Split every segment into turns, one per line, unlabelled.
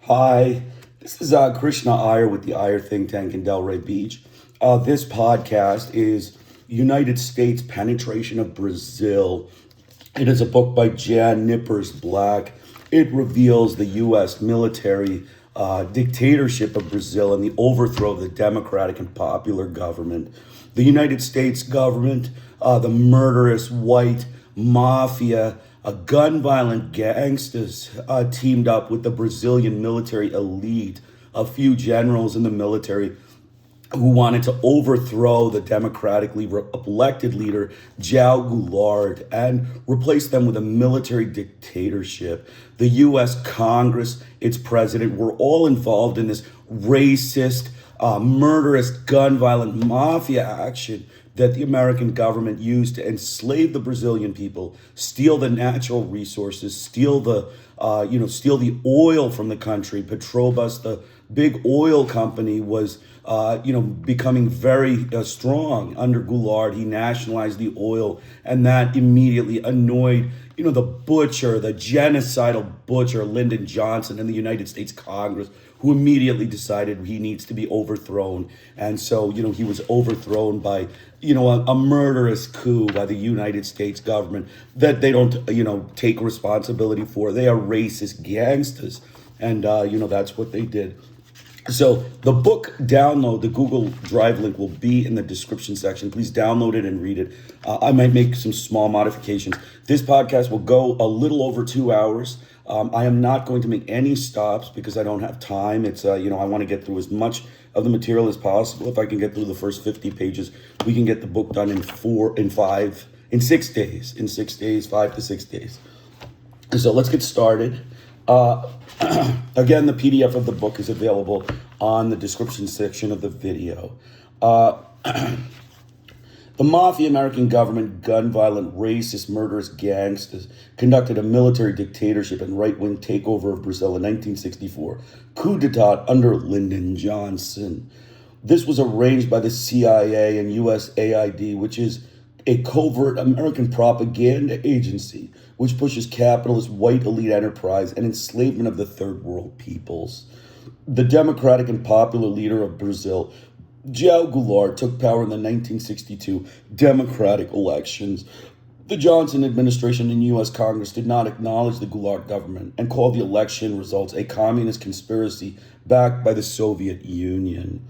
Hi, this is Krishna Iyer with the Iyer Think Tank in Delray Beach. This podcast is United States Penetration of Brazil. It is a book by Jan Knippers Black. It reveals the U.S. military dictatorship of Brazil and the overthrow of the democratic and popular government. The United States government, the murderous white mafia, gun-violent gangsters teamed up with the Brazilian military elite, a few generals in the military who wanted to overthrow the democratically elected leader, João Goulart, and replace them with a military dictatorship. The U.S. Congress, its president, were all involved in this racist, murderous, gun-violent mafia action that the American government used to enslave the Brazilian people, steal the natural resources, steal the oil from the country. Petrobas, the big oil company, was becoming very strong under Goulart. He nationalized the oil, and that immediately annoyed the butcher, the genocidal butcher, Lyndon Johnson, in the United States Congress, who immediately decided he needs to be overthrown. And so, he was overthrown by, a murderous coup by the United States government that they don't, take responsibility for. They are racist gangsters. And, that's what they did. So the book download, the Google Drive link will be in the description section. Please download it and read it. I might make some small modifications. This podcast will go a little over 2 hours. I am not going to make any stops because I don't have time. It's, I want to get through as much of the material as possible. If I can get through the first 50 pages, we can get the book done in 6 days. In 6 days, 5 to 6 days. So let's get started. Again, the PDF of the book is available on the description section of the video. The mafia, American government, gun-violent, racist, murderous gangsters conducted a military dictatorship and right-wing takeover of Brazil in 1964, coup d'etat under Lyndon Johnson. This was arranged by the CIA and USAID, which is a covert American propaganda agency which pushes capitalist white elite enterprise and enslavement of the third world peoples. The democratic and popular leader of Brazil, João Goulart, took power in the 1962 democratic elections. The Johnson administration and U.S. Congress did not acknowledge the Goulart government and called the election results a communist conspiracy backed by the Soviet Union.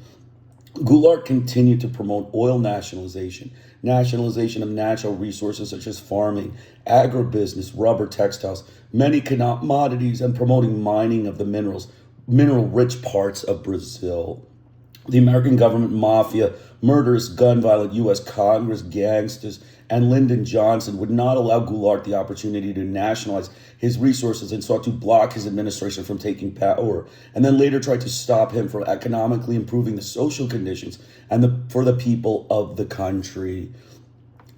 Goulart continued to promote oil nationalization of natural resources such as farming, agribusiness, rubber, textiles, many commodities, and promoting mining of the mineral-rich parts of Brazil. The American government, mafia, murderous, gun-violent U.S. Congress gangsters, and Lyndon Johnson would not allow Goulart the opportunity to nationalize his resources and sought to block his administration from taking power, and then later tried to stop him from economically improving the social conditions for the people of the country.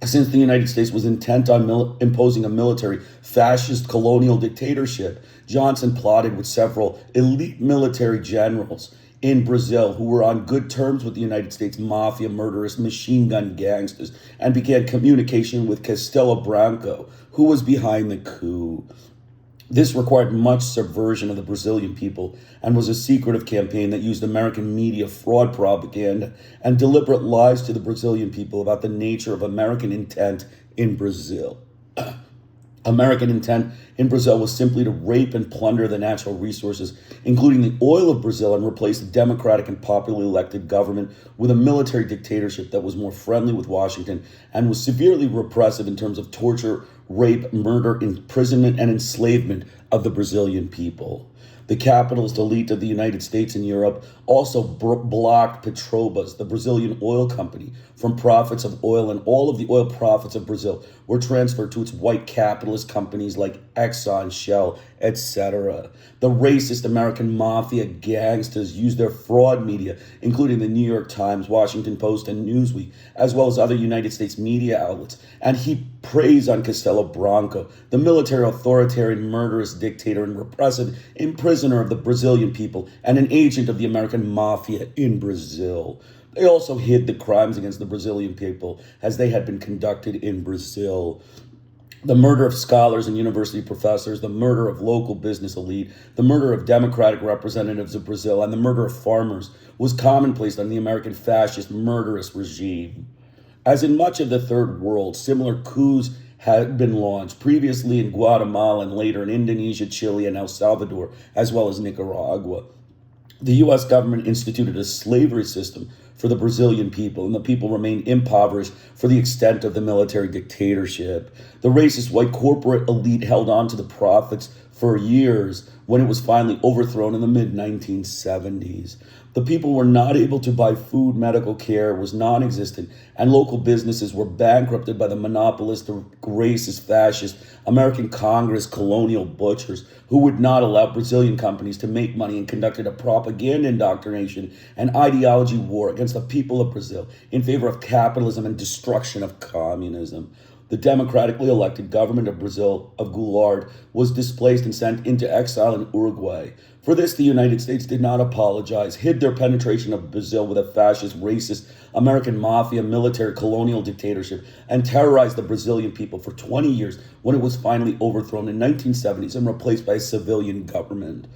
Since the United States was intent on imposing a military fascist colonial dictatorship, Johnson plotted with several elite military generals in Brazil who were on good terms with the United States mafia, murderous machine gun gangsters, and began communication with Castello Branco, who was behind the coup. This required much subversion of the Brazilian people and was a secretive campaign that used American media fraud propaganda and deliberate lies to the Brazilian people about the nature of American intent in Brazil. American intent in Brazil was simply to rape and plunder the natural resources, including the oil of Brazil, and replace the democratic and popularly elected government with a military dictatorship that was more friendly with Washington and was severely repressive in terms of torture, rape, murder, imprisonment, and enslavement of the Brazilian people. The capitalist elite of the United States and Europe also blocked Petrobas, the Brazilian oil company, from profits of oil, and all of the oil profits of Brazil were transferred to its white capitalist companies like Exxon, Shell, etc. The racist American mafia gangsters used their fraud media, including the New York Times, Washington Post, and Newsweek, as well as other United States media outlets, and heaped praise on Castello Branco, the military authoritarian, murderous dictator and repressive imprisoner of the Brazilian people and an agent of the American mafia in Brazil. They also hid the crimes against the Brazilian people as they had been conducted in Brazil. the murder of scholars and university professors, the murder of local business elite, the murder of democratic representatives of Brazil, and the murder of farmers was commonplace on the American fascist murderous regime. As in much of the Third World, similar coups had been launched previously in Guatemala and later in Indonesia, Chile, and El Salvador, as well as Nicaragua. The U.S. government instituted a slavery system for the Brazilian people, and the people remained impoverished for the extent of the military dictatorship. The racist white corporate elite held on to the profits for years when it was finally overthrown in the mid-1970s. The people were not able to buy food, medical care was non-existent, and local businesses were bankrupted by the monopolistic, racist, fascist American Congress colonial butchers who would not allow Brazilian companies to make money and conducted a propaganda indoctrination and ideology war against the people of Brazil in favor of capitalism and destruction of communism. The democratically elected government of Brazil, of Goulart, was displaced and sent into exile in Uruguay. For this, the United States did not apologize, hid their penetration of Brazil with a fascist, racist, American mafia, military, colonial dictatorship, and terrorized the Brazilian people for 20 years when it was finally overthrown in 1970s and replaced by a civilian government.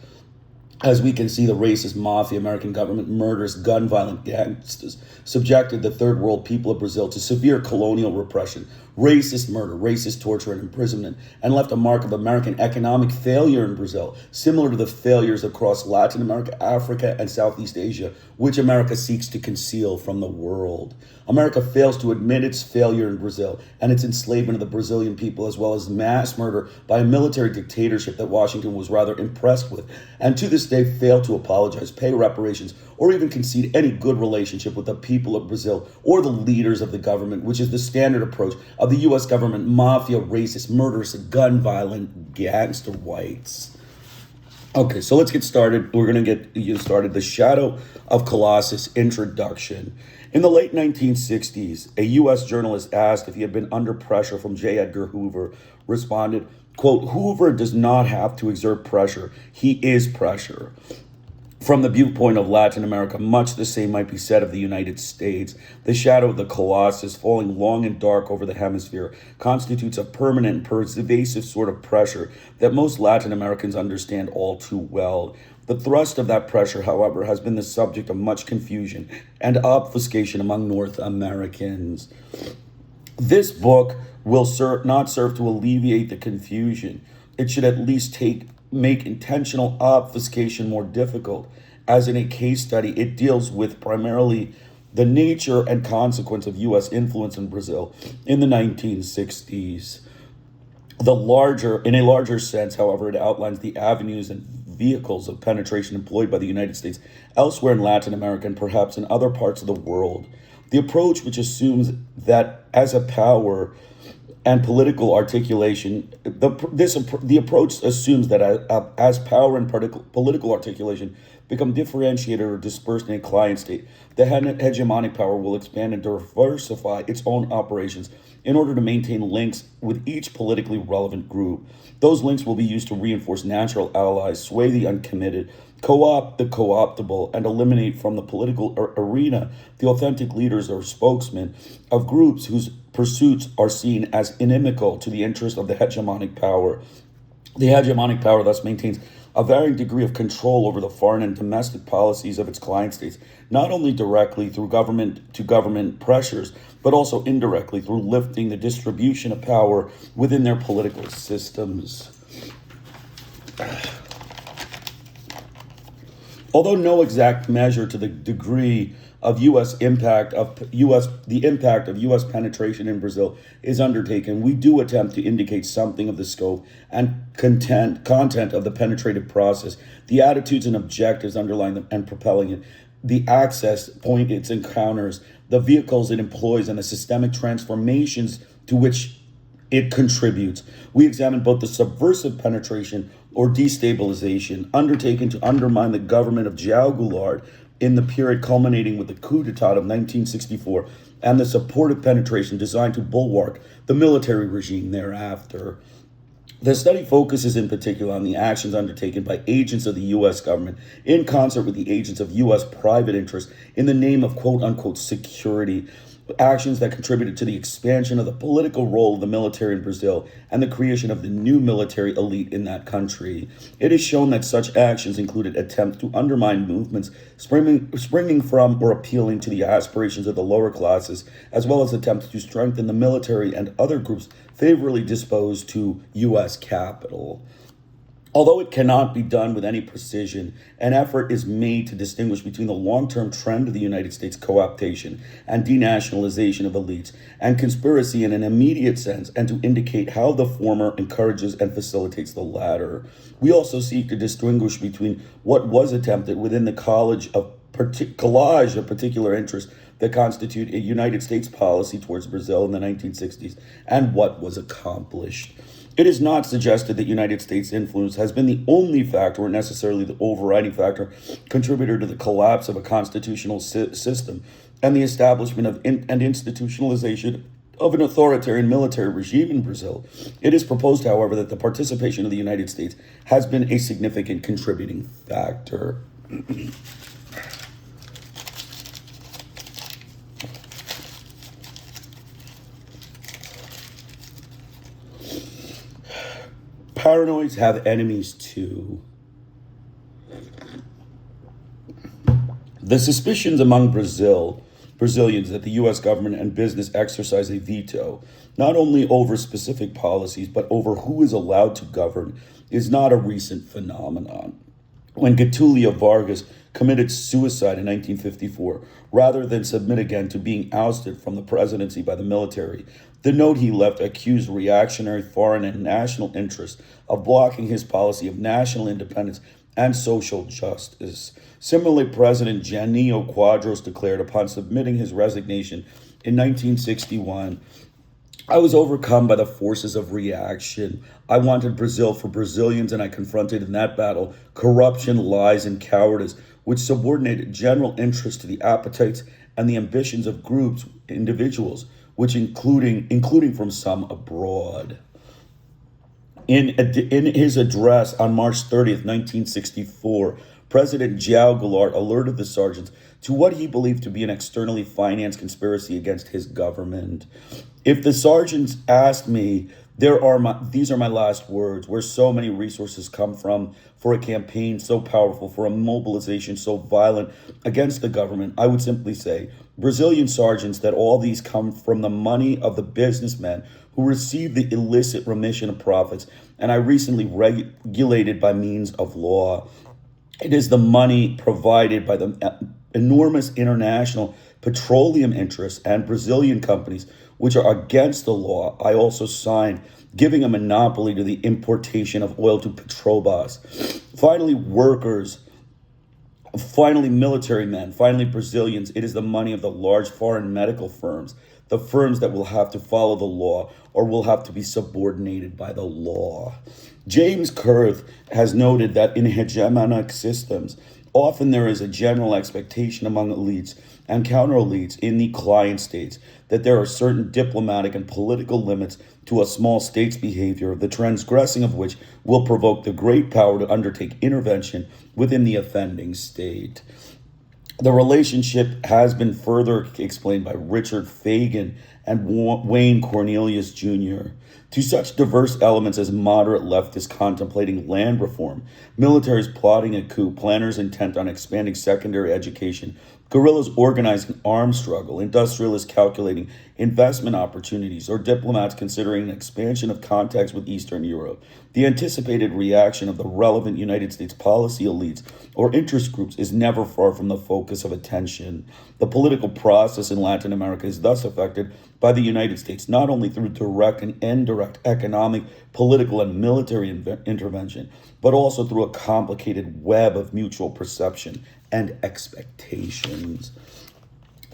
As we can see, the racist mafia American government murderous gun-violent gangsters subjected the third world people of Brazil to severe colonial repression, racist murder, racist torture, and imprisonment, and left a mark of American economic failure in Brazil, similar to the failures across Latin America, Africa, and Southeast Asia, which America seeks to conceal from the world. America fails to admit its failure in Brazil and its enslavement of the Brazilian people, as well as mass murder by a military dictatorship that Washington was rather impressed with, and to this day failed to apologize, pay reparations, or even concede any good relationship with the people of Brazil or the leaders of the government, which is the standard approach of the U.S. government mafia, racist, murderous, gun-violent gangster whites. Okay, so let's get started. We're going to get started. The Shadow of Colossus introduction. In the late 1960s, a U.S. journalist asked if he had been under pressure from J. Edgar Hoover, responded, quote, "Hoover does not have to exert pressure. He is pressure." From the viewpoint of Latin America, much the same might be said of the United States. The shadow of the Colossus, falling long and dark over the hemisphere, constitutes a permanent and pervasive sort of pressure that most Latin Americans understand all too well. The thrust of that pressure, however, has been the subject of much confusion and obfuscation among North Americans. This book will not serve to alleviate the confusion. It should at least make intentional obfuscation more difficult. As in a case study, it deals with primarily the nature and consequence of U.S. influence in Brazil in the 1960s. In a larger sense, however, it outlines the avenues and vehicles of penetration employed by the United States elsewhere in Latin America and perhaps in other parts of the world. The approach, which assumes that as a power and political articulation, the approach assumes that as power and political articulation become differentiated or dispersed in a client state, the hegemonic power will expand and diversify its own operations in order to maintain links with each politically relevant group. Those links will be used to reinforce natural allies, sway the uncommitted, co-opt the co-optable, and eliminate from the political arena the authentic leaders or spokesmen of groups whose pursuits are seen as inimical to the interest of the hegemonic power. The hegemonic power thus maintains a varying degree of control over the foreign and domestic policies of its client states, not only directly through government-to-government pressures, but also indirectly through lifting the distribution of power within their political systems. Although no exact measure to the degree of the impact of U.S. penetration in Brazil is undertaken, we do attempt to indicate something of the scope and content of the penetrative process, the attitudes and objectives underlying them and propelling it, the access point it encounters, the vehicles it employs, and the systemic transformations to which it contributes. We examine both the subversive penetration or destabilization undertaken to undermine the government of João Goulart in the period culminating with the coup d'etat of 1964 and the supportive penetration designed to bulwark the military regime thereafter. The study focuses in particular on the actions undertaken by agents of the U.S. government in concert with the agents of U.S. private interests in the name of quote-unquote security. actions that contributed to the expansion of the political role of the military in Brazil and the creation of the new military elite in that country. It is shown that such actions included attempts to undermine movements springing from or appealing to the aspirations of the lower classes, as well as attempts to strengthen the military and other groups favorably disposed to U.S. capital. Although it cannot be done with any precision, an effort is made to distinguish between the long-term trend of the United States co-optation and denationalization of elites and conspiracy in an immediate sense, and to indicate how the former encourages and facilitates the latter. We also seek to distinguish between what was attempted within the collage of particular interests that constitute a United States policy towards Brazil in the 1960s and what was accomplished. It is not suggested that United States influence has been the only factor or necessarily the overriding factor contributor to the collapse of a constitutional system and the establishment of and institutionalization of an authoritarian military regime in Brazil. It is proposed, however, that the participation of the United States has been a significant contributing factor. Paranoids have enemies too. The suspicions among Brazilians that the U.S. government and business exercise a veto, not only over specific policies, but over who is allowed to govern, is not a recent phenomenon. When Getúlio Vargas committed suicide in 1954, rather than submit again to being ousted from the presidency by the military, the note he left accused reactionary foreign and national interests of blocking his policy of national independence and social justice. Similarly, President Jânio Quadros declared upon submitting his resignation in 1961, "I was overcome by the forces of reaction. I wanted Brazil for Brazilians, and I confronted in that battle corruption, lies, and cowardice, which subordinated general interest to the appetites and the ambitions of groups, individuals, which including from some abroad." In his address on March 30th, 1964, President João Goulart alerted the sergeants to what he believed to be an externally financed conspiracy against his government. If the sergeants asked me, these are my last words, where so many resources come from for a campaign so powerful, for a mobilization so violent against the government, I would simply say, Brazilian sergeants, that all these come from the money of the businessmen who receive the illicit remission of profits, and I recently regulated by means of law. It is the money provided by the enormous international petroleum interests and Brazilian companies which are against the law. I also signed, giving a monopoly to the importation of oil to Petrobas. Finally, workers. Finally, military men. Finally, Brazilians. It is the money of the large foreign medical firms, the firms that will have to follow the law or will have to be subordinated by the law. James Kurth has noted that in hegemonic systems, often there is a general expectation among elites and counter-elites in the client states that there are certain diplomatic and political limits to a small state's behavior, the transgressing of which will provoke the great power to undertake intervention within the offending state. The relationship has been further explained by Richard Fagan and Wayne Cornelius Jr. To such diverse elements as moderate leftists contemplating land reform, militaries plotting a coup, planners intent on expanding secondary education, guerrillas organizing armed struggle, industrialists calculating investment opportunities, or diplomats considering an expansion of contacts with Eastern Europe. The anticipated reaction of the relevant United States policy elites or interest groups is never far from the focus of attention. The political process in Latin America is thus affected by the United States not only through direct and indirect economic, political, and military intervention, but also through a complicated web of mutual perception and expectations.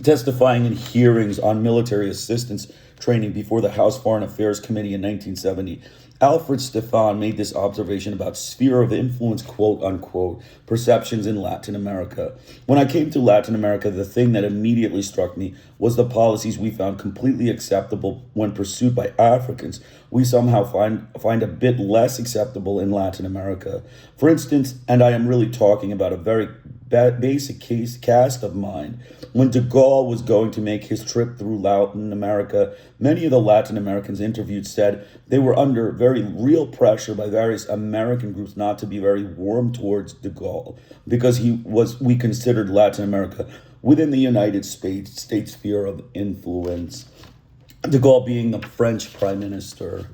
Testifying in hearings on military assistance training before the House Foreign Affairs Committee in 1970, Alfred Stefan made this observation about sphere of influence, quote unquote, perceptions in Latin America. When I came to Latin America, the thing that immediately struck me was the policies we found completely acceptable when pursued by Africans, we somehow find a bit less acceptable in Latin America. For instance, and I am really talking about a very basic cast of mind. When de Gaulle was going to make his trip through Latin America, many of the Latin Americans interviewed said they were under very real pressure by various American groups not to be very warm towards de Gaulle because we considered Latin America within the United States sphere of influence, de Gaulle being the French prime minister.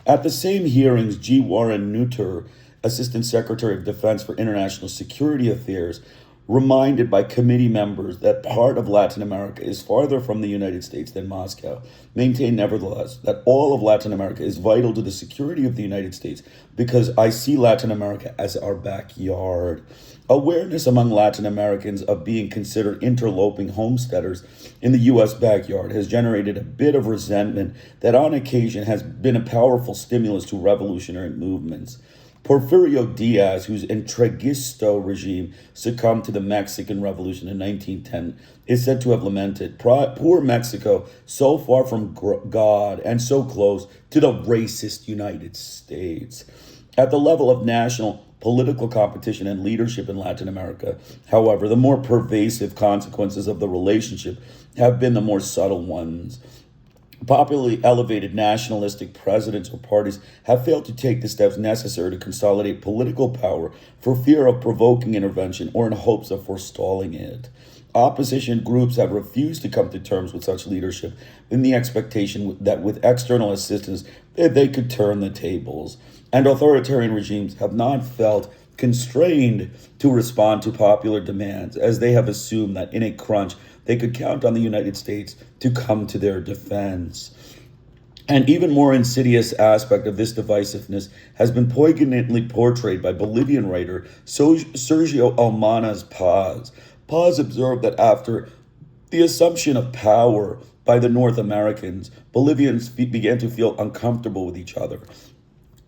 At the same hearings, G. Warren Neuter, Assistant Secretary of Defense for International Security Affairs, reminded by committee members that part of Latin America is farther from the United States than Moscow, maintained nevertheless that all of Latin America is vital to the security of the United States because I see Latin America as our backyard. Awareness among Latin Americans of being considered interloping homesteaders in the U.S. backyard has generated a bit of resentment that on occasion has been a powerful stimulus to revolutionary movements. Porfirio Diaz, whose Entreguista regime succumbed to the Mexican Revolution in 1910, is said to have lamented, "Poor Mexico, so far from God and so close to the racist United States." At the level of national political competition and leadership in Latin America, however, the more pervasive consequences of the relationship have been the more subtle ones. Popularly elevated nationalistic presidents or parties have failed to take the steps necessary to consolidate political power for fear of provoking intervention or in hopes of forestalling it. Opposition groups have refused to come to terms with such leadership in the expectation that with external assistance they could turn the tables. And authoritarian regimes have not felt constrained to respond to popular demands, as they have assumed that in a crunch they could count on the United States to come to their defense. An even more insidious aspect of this divisiveness has been poignantly portrayed by Bolivian writer Sergio Almanas Paz. Paz observed that after the assumption of power by the North Americans, Bolivians began to feel uncomfortable with each other.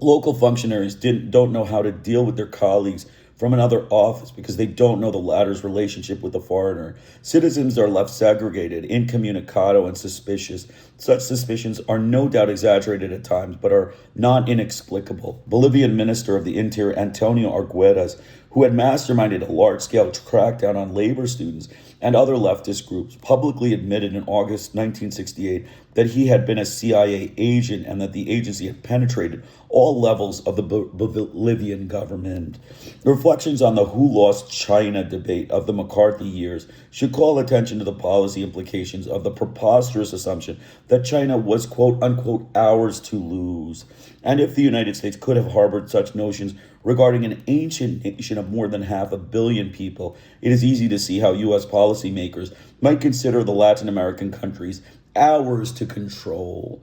Local functionaries don't know how to deal with their colleagues from another office because they don't know the latter's relationship with the foreigner. Citizens are left segregated, incommunicado, and suspicious. Such suspicions are no doubt exaggerated at times, but are not inexplicable. Bolivian Minister of the Interior Antonio Arguedas, who had masterminded a large-scale crackdown on labor students and other leftist groups, publicly admitted in August 1968 that he had been a CIA agent and that the agency had penetrated all levels of the Bolivian government. Reflections on the who lost China debate of the McCarthy years should call attention to the policy implications of the preposterous assumption that China was quote-unquote ours to lose. And if the United States could have harbored such notions regarding an ancient nation of more than 500 million people, it is easy to see how U.S. policymakers might consider the Latin American countries ours to control.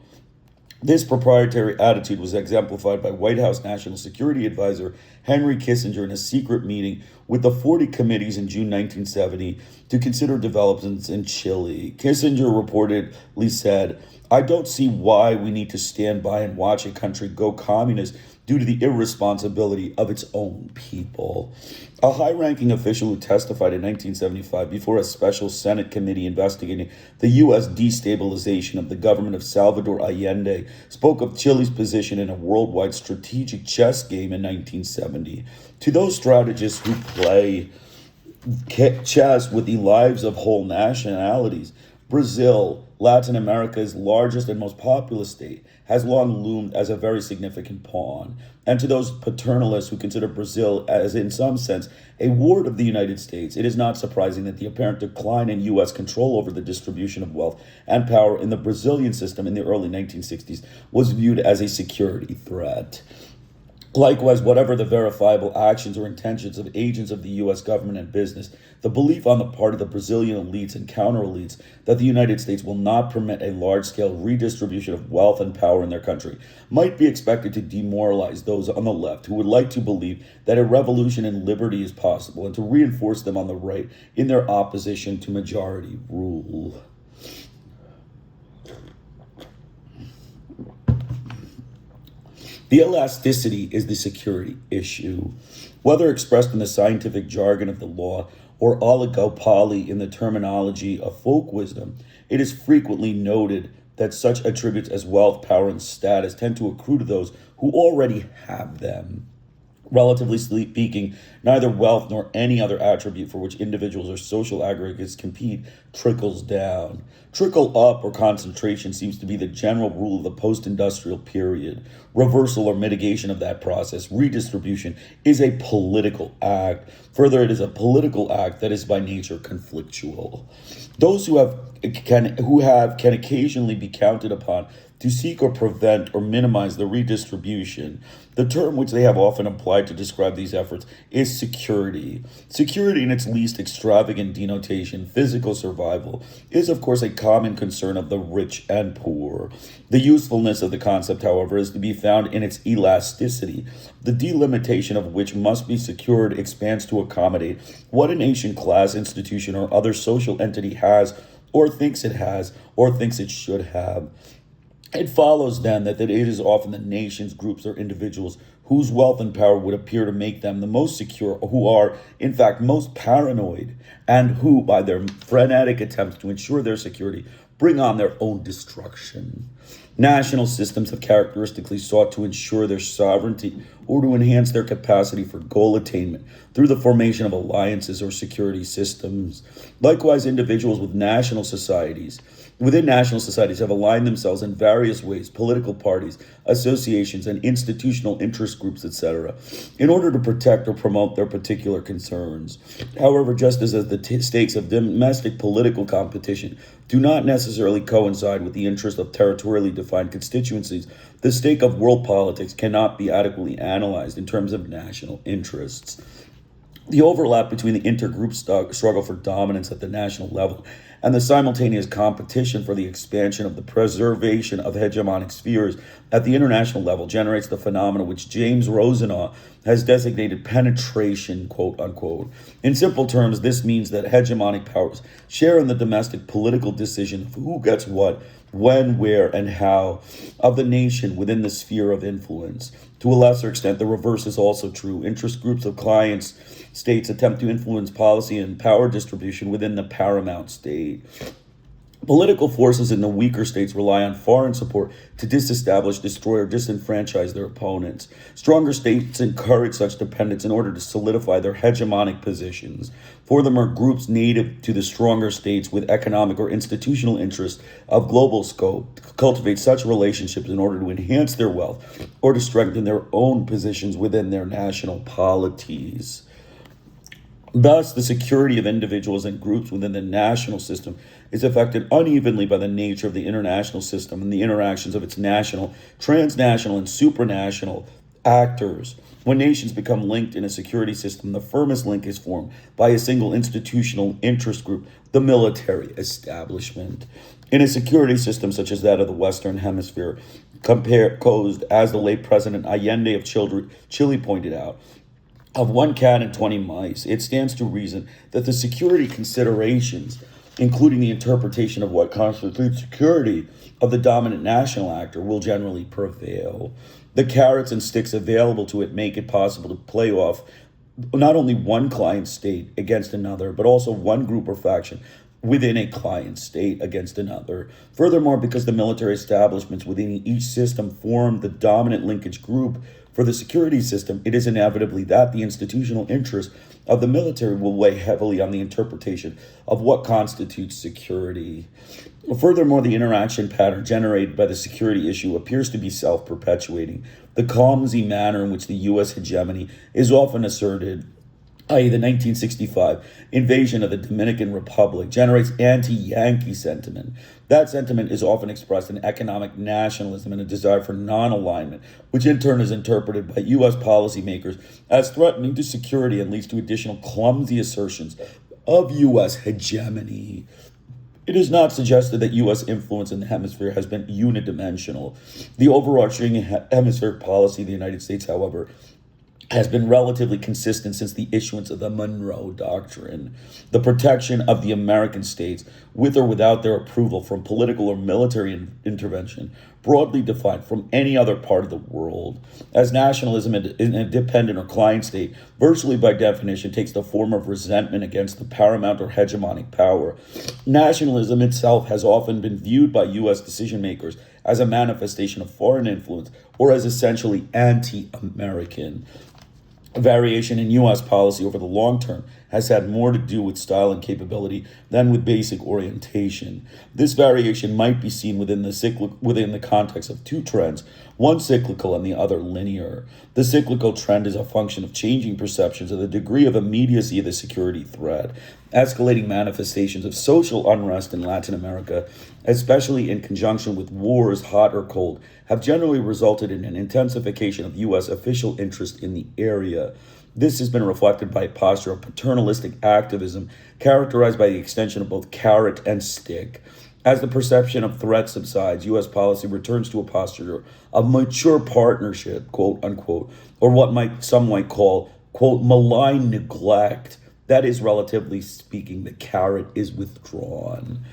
This proprietary attitude was exemplified by White House National Security Advisor Henry Kissinger in a secret meeting with the 40 committees in June 1970 to consider developments in Chile. Kissinger reportedly said, "I don't see why we need to stand by and watch a country go communist due to the irresponsibility of its own people." A high-ranking official who testified in 1975 before a special Senate committee investigating the U.S. destabilization of the government of Salvador Allende spoke of Chile's position in a worldwide strategic chess game in 1970. To those strategists who play chess with the lives of whole nationalities, Brazil, Latin America's largest and most populous state, has long loomed as a very significant pawn. And to those paternalists who consider Brazil as, in some sense, a ward of the United States, it is not surprising that the apparent decline in U.S. control over the distribution of wealth and power in the Brazilian system in the early 1960s was viewed as a security threat. Likewise, whatever the verifiable actions or intentions of agents of the U.S. government and business, the belief on the part of the Brazilian elites and counter-elites that the United States will not permit a large-scale redistribution of wealth and power in their country might be expected to demoralize those on the left who would like to believe that a revolution in liberty is possible and to reinforce them on the right in their opposition to majority rule. The elasticity is the security issue. Whether expressed in the scientific jargon of the law or oligopoly in the terminology of folk wisdom, it is frequently noted that such attributes as wealth, power, and status tend to accrue to those who already have them. Relatively speaking, neither wealth nor any other attribute for which individuals or social aggregates compete trickles down. Trickle up or concentration seems to be the general rule of the post-industrial period. Reversal or mitigation of that process, redistribution, is a political act. Further, it is a political act that is by nature conflictual. Those who can occasionally be counted upon to seek or prevent or minimize the redistribution. The term which they have often applied to describe these efforts is security. Security, in its least extravagant denotation, physical survival, is of course a common concern of the rich and poor. The usefulness of the concept, however, is to be found in its elasticity, the delimitation of which must be secured expands to accommodate what a nation, class, institution, or other social entity has, or thinks it has, or thinks it should have. It follows then that it is often the nations, groups, or individuals whose wealth and power would appear to make them the most secure, who are, in fact, most paranoid, and who, by their frenetic attempts to ensure their security, bring on their own destruction. National systems have characteristically sought to ensure their sovereignty or to enhance their capacity for goal attainment through the formation of alliances or security systems. Likewise, individuals within national societies have aligned themselves in various ways, political parties, associations, and institutional interest groups, etc., in order to protect or promote their particular concerns. However, just as the stakes of domestic political competition do not necessarily coincide with the interest of territorially defined constituencies, the stake of world politics cannot be adequately analyzed in terms of national interests. The overlap between the intergroup struggle for dominance at the national level and the simultaneous competition for the expansion of the preservation of hegemonic spheres at the international level generates the phenomena which James Rosenaw has designated penetration, quote unquote. In simple terms, this means that hegemonic powers share in the domestic political decision of who gets what, when, where, and how of the nation within the sphere of influence. To a lesser extent, the reverse is also true. Interest groups of clients, states attempt to influence policy and power distribution within the paramount state. Political forces in the weaker states rely on foreign support to disestablish, destroy, or disenfranchise their opponents. Stronger states encourage such dependence in order to solidify their hegemonic positions. Furthermore, groups native to the stronger states with economic or institutional interests of global scope cultivate such relationships in order to enhance their wealth or to strengthen their own positions within their national polities. Thus, the security of individuals and groups within the national system is affected unevenly by the nature of the international system and the interactions of its national, transnational, and supranational actors. When nations become linked in a security system, the firmest link is formed by a single institutional interest group, the military establishment. In a security system such as that of the Western Hemisphere, composed, as the late President Allende of Chile pointed out, of 1 cat and 20 mice, it stands to reason that the security considerations, including the interpretation of what constitutes security of the dominant national actor, will generally prevail. The carrots and sticks available to it make it possible to play off not only one client state against another, but also one group or faction within a client state against another. Furthermore, because the military establishments within each system form the dominant linkage group for the security system, it is inevitably that the institutional interest of the military will weigh heavily on the interpretation of what constitutes security. Furthermore, the interaction pattern generated by the security issue appears to be self-perpetuating. The clumsy manner in which the U.S. hegemony is often asserted, i.e. the 1965 invasion of the Dominican Republic, generates anti-Yankee sentiment. That sentiment is often expressed in economic nationalism and a desire for non-alignment, which in turn is interpreted by U.S. policymakers as threatening to security and leads to additional clumsy assertions of U.S. hegemony. It is not suggested that U.S. influence in the hemisphere has been unidimensional. The overarching hemispheric policy of the United States, however, has been relatively consistent since the issuance of the Monroe Doctrine. The protection of the American states, with or without their approval from political or military intervention, broadly defined from any other part of the world. As nationalism in a dependent or client state, virtually by definition takes the form of resentment against the paramount or hegemonic power. Nationalism itself has often been viewed by U.S. decision makers as a manifestation of foreign influence or as essentially anti-American. Variation in U.S. policy over the long term has had more to do with style and capability than with basic orientation. This variation might be seen within the context of two trends, one cyclical and the other linear. The cyclical trend is a function of changing perceptions of the degree of immediacy of the security threat. Escalating manifestations of social unrest in Latin America, especially in conjunction with wars, hot or cold, have generally resulted in an intensification of U.S. official interest in the area. This has been reflected by a posture of paternalistic activism characterized by the extension of both carrot and stick. As the perception of threat subsides, U.S. policy returns to a posture of mature partnership, quote unquote, or what some might call, quote, malign neglect. That is, relatively speaking, the carrot is withdrawn.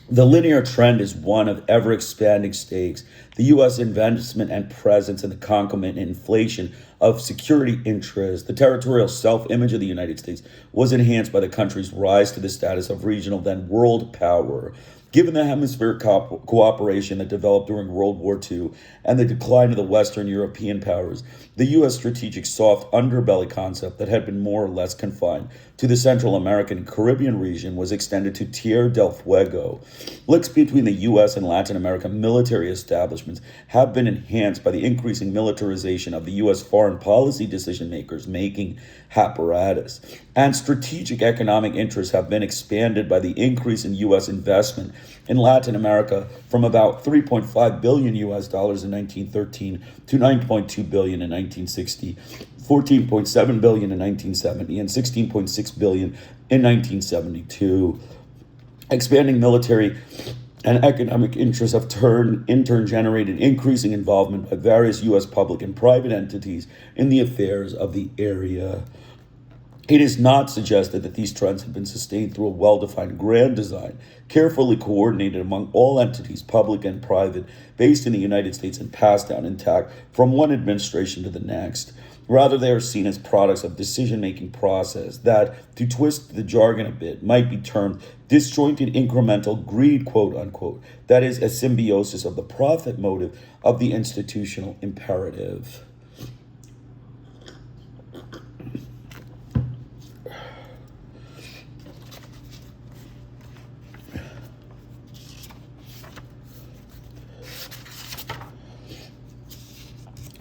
The linear trend is one of ever-expanding stakes. The U.S. investment and presence in the concomitant inflation of security interests, the territorial self-image of the United States was enhanced by the country's rise to the status of regional, then world power. Given the hemispheric cooperation that developed during World War II and the decline of the Western European powers, the U.S. strategic soft underbelly concept that had been more or less confined to the Central American and Caribbean region was extended to Tierra del Fuego. Links between the U.S. and Latin American military establishments have been enhanced by the increasing militarization of the U.S. foreign policy decision-makers making apparatus, and strategic economic interests have been expanded by the increase in U.S. investment in Latin America from about 3.5 billion U.S. dollars in 1913 to 9.2 billion in 1960, 14.7 billion in 1970, and 16.6 billion in 1972. Expanding military and economic interests have in turn generated increasing involvement by various U.S. public and private entities in the affairs of the area. It is not suggested that these trends have been sustained through a well-defined grand design, carefully coordinated among all entities, public and private, based in the United States and passed down intact from one administration to the next. Rather, they are seen as products of decision-making process that, to twist the jargon a bit, might be termed disjointed incremental greed, quote-unquote. That is, a symbiosis of the profit motive of the institutional imperative.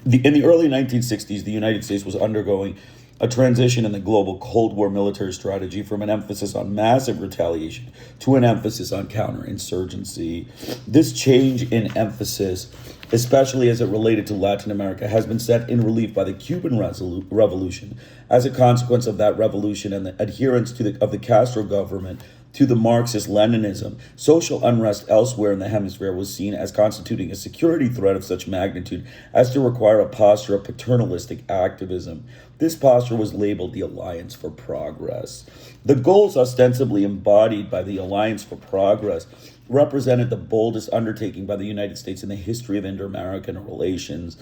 In the early 1960s, the United States was undergoing a transition in the global Cold War military strategy from an emphasis on massive retaliation to an emphasis on counterinsurgency. This change in emphasis, especially as it related to Latin America, has been set in relief by the Cuban Revolution. As a consequence of that revolution and the adherence of the Castro government to the Marxist-Leninism, social unrest elsewhere in the hemisphere was seen as constituting a security threat of such magnitude as to require a posture of paternalistic activism. This posture was labeled the Alliance for Progress. The goals ostensibly embodied by the Alliance for Progress represented the boldest undertaking by the United States in the history of inter-American relations.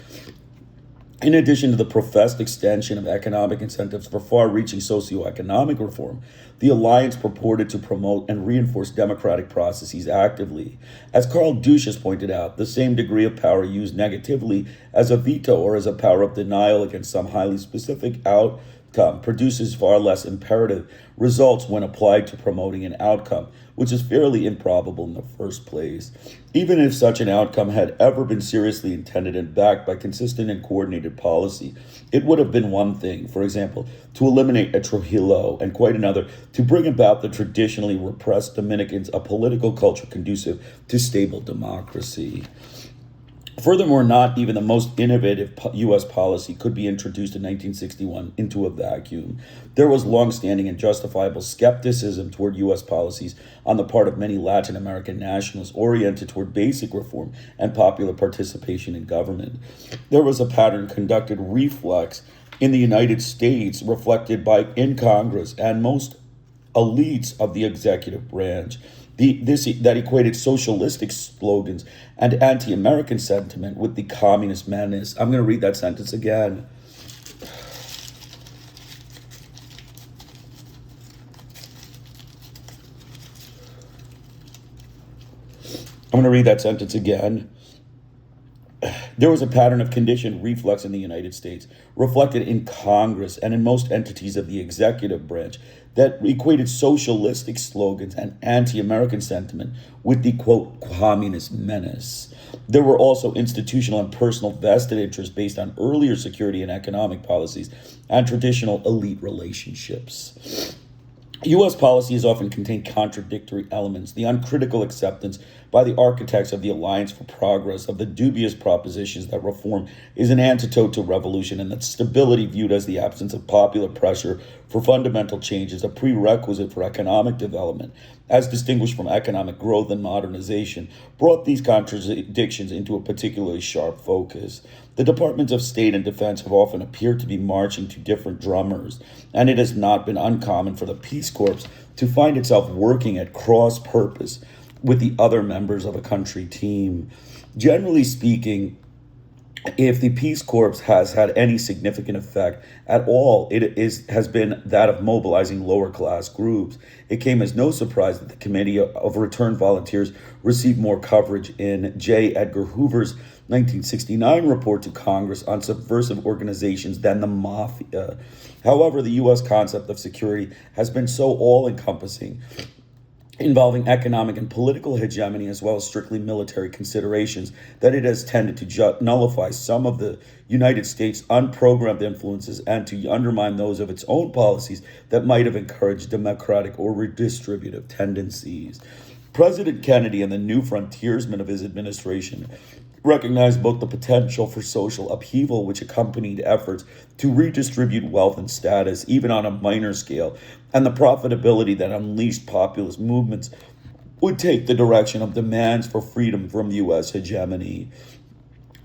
In addition to the professed extension of economic incentives for far-reaching socioeconomic reform, the alliance purported to promote and reinforce democratic processes actively. As Carl Dusch has pointed out, the same degree of power used negatively as a veto or as a power of denial against some highly specific outcome produces far less imperative results when applied to promoting an outcome, which is fairly improbable in the first place. Even if such an outcome had ever been seriously intended and backed by consistent and coordinated policy, it would have been one thing, for example, to eliminate a Trujillo, and quite another, to bring about the traditionally repressed Dominicans a political culture conducive to stable democracy. Furthermore, not even the most innovative U.S. policy could be introduced in 1961 into a vacuum. There was long-standing and justifiable skepticism toward U.S. policies on the part of many Latin American nationalists oriented toward basic reform and popular participation in government. There was a pattern conducted reflex in the United States reflected in Congress and most elites of the executive branch. That equated socialistic slogans and anti-American sentiment with the communist menace. I'm going to read that sentence again. There was a pattern of conditioned reflex in the United States, reflected in Congress and in most entities of the executive branch, that equated socialistic slogans and anti-American sentiment with the, quote, communist menace. There were also institutional and personal vested interests based on earlier security and economic policies and traditional elite relationships. U.S. policy has often contained contradictory elements. The uncritical acceptance by the architects of the Alliance for Progress of the dubious propositions that reform is an antidote to revolution and that stability, viewed as the absence of popular pressure for fundamental change, is a prerequisite for economic development, as distinguished from economic growth and modernization, brought these contradictions into a particularly sharp focus. The Departments of State and Defense have often appeared to be marching to different drummers, and it has not been uncommon for the Peace Corps to find itself working at cross purpose with the other members of a country team. Generally speaking, if the Peace Corps has had any significant effect at all, has been that of mobilizing lower class groups. It came as no surprise that the Committee of Returned Volunteers received more coverage in J. Edgar Hoover's 1969 report to Congress on subversive organizations than the mafia. However, the U.S. concept of security has been so all-encompassing, involving economic and political hegemony as well as strictly military considerations, that it has tended to nullify some of the United States' unprogrammed influences and to undermine those of its own policies that might have encouraged democratic or redistributive tendencies. President Kennedy and the new frontiersmen of his administration recognized both the potential for social upheaval which accompanied efforts to redistribute wealth and status, even on a minor scale, and the profitability that unleashed populist movements would take the direction of demands for freedom from U.S. hegemony.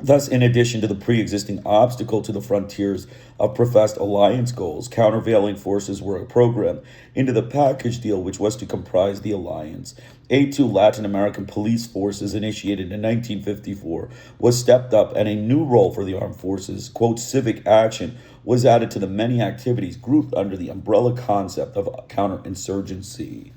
Thus, in addition to the pre-existing obstacle to the frontiers of professed alliance goals, countervailing forces were programmed into the package deal which was to comprise the alliance. Aid to Latin American police forces, initiated in 1954, was stepped up, and a new role for the armed forces, quote, civic action, was added to the many activities grouped under the umbrella concept of counterinsurgency.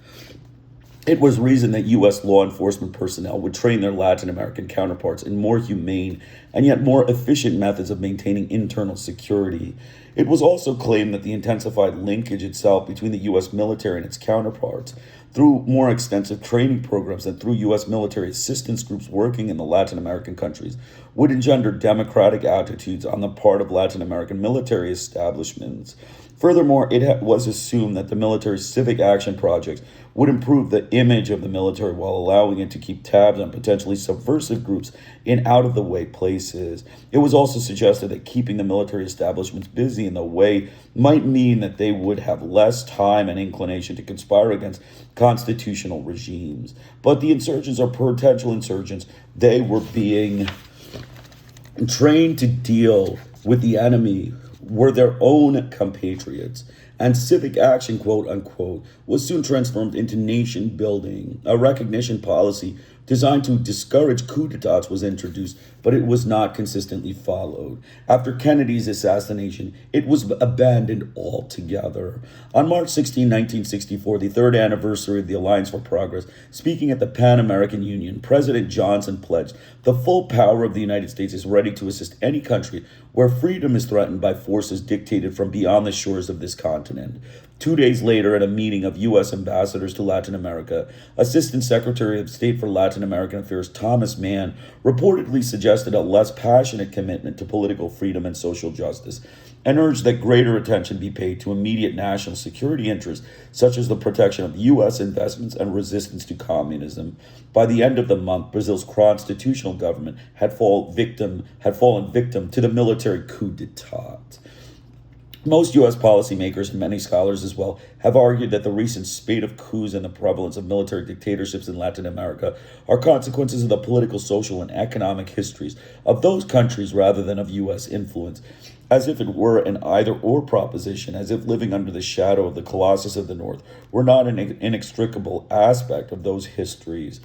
It was reasoned that U.S. law enforcement personnel would train their Latin American counterparts in more humane and yet more efficient methods of maintaining internal security. It was also claimed that the intensified linkage itself between the U.S. military and its counterparts, through more extensive training programs and through U.S. military assistance groups working in the Latin American countries, would engender democratic attitudes on the part of Latin American military establishments. Furthermore, it was assumed that the military civic action projects would improve the image of the military while allowing it to keep tabs on potentially subversive groups in out-of-the-way places. It was also suggested that keeping the military establishments busy in the way might mean that they would have less time and inclination to conspire against constitutional regimes. But the insurgents or potential insurgents, they were being trained to deal with the enemy, were their own compatriots, and civic action, quote unquote, was soon transformed into nation building. A recognition policy designed to discourage coup d'etats was introduced, but it was not consistently followed. After Kennedy's assassination, it was abandoned altogether. On March 16, 1964, the third anniversary of the Alliance for Progress, speaking at the Pan American Union, President Johnson pledged, "The full power of the United States is ready to assist any country where freedom is threatened by forces dictated from beyond the shores of this continent." 2 days later, at a meeting of U.S. ambassadors to Latin America, Assistant Secretary of State for Latin American Affairs Thomas Mann reportedly suggested a less passionate commitment to political freedom and social justice, and urged that greater attention be paid to immediate national security interests, such as the protection of U.S. investments and resistance to communism. By the end of the month, Brazil's constitutional government had fallen victim to the military coup d'etat. Most U.S. policymakers and many scholars as well have argued that the recent spate of coups and the prevalence of military dictatorships in Latin America are consequences of the political, social, and economic histories of those countries rather than of U.S. influence, as if it were an either-or proposition, as if living under the shadow of the Colossus of the North were not an inextricable aspect of those histories.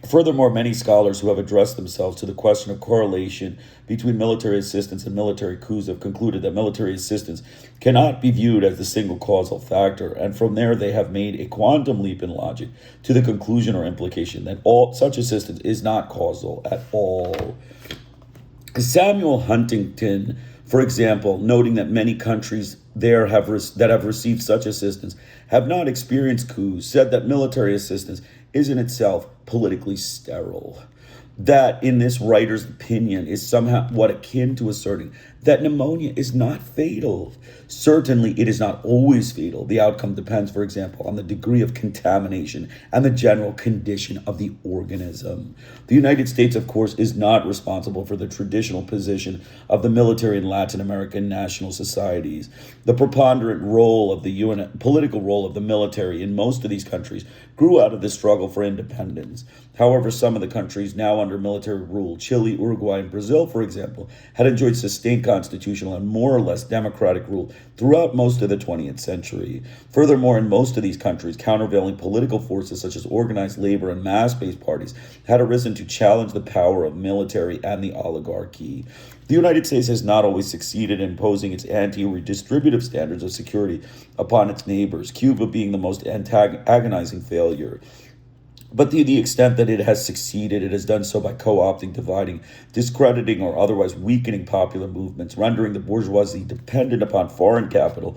Furthermore, many scholars who have addressed themselves to the question of correlation between military assistance and military coups have concluded that military assistance cannot be viewed as the single causal factor, and from there they have made a quantum leap in logic to the conclusion or implication that all such assistance is not causal at all. Samuel Huntington, for example, noting that many countries there that have received such assistance have not experienced coups, said that military assistance is in itself politically sterile. That, in this writer's opinion, is somehow what akin to asserting that pneumonia is not fatal. Certainly, it is not always fatal. The outcome depends, for example, on the degree of contamination and the general condition of the organism. The United States, of course, is not responsible for the traditional position of the military in Latin American national societies. The preponderant role of the political role of the military in most of these countries grew out of the struggle for independence. However, some of the countries now under military rule, Chile, Uruguay, and Brazil, for example, had enjoyed sustained constitutional and more or less democratic rule throughout most of the 20th century. Furthermore, in most of these countries, countervailing political forces such as organized labor and mass-based parties had arisen to challenge the power of military and the oligarchy. The United States has not always succeeded in imposing its anti-redistributive standards of security upon its neighbors, Cuba being the most agonizing failure. But to the extent that it has succeeded, it has done so by co-opting, dividing, discrediting, or otherwise weakening popular movements, rendering the bourgeoisie dependent upon foreign capital,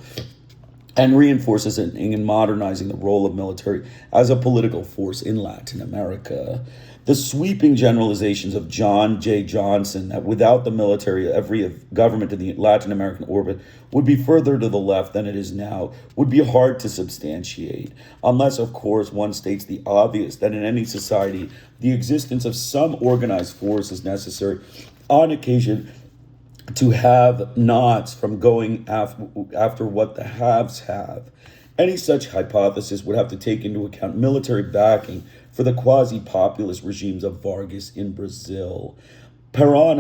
and reinforces in modernizing the role of military as a political force in Latin America. The sweeping generalizations of John J. Johnson that without the military, every government in the Latin American orbit would be further to the left than it is now would be hard to substantiate, unless, of course, one states the obvious that in any society, the existence of some organized force is necessary on occasion to have nots from going after what the haves have. Any such hypothesis would have to take into account military backing for the quasi-populist regimes of Vargas in Brazil, Perón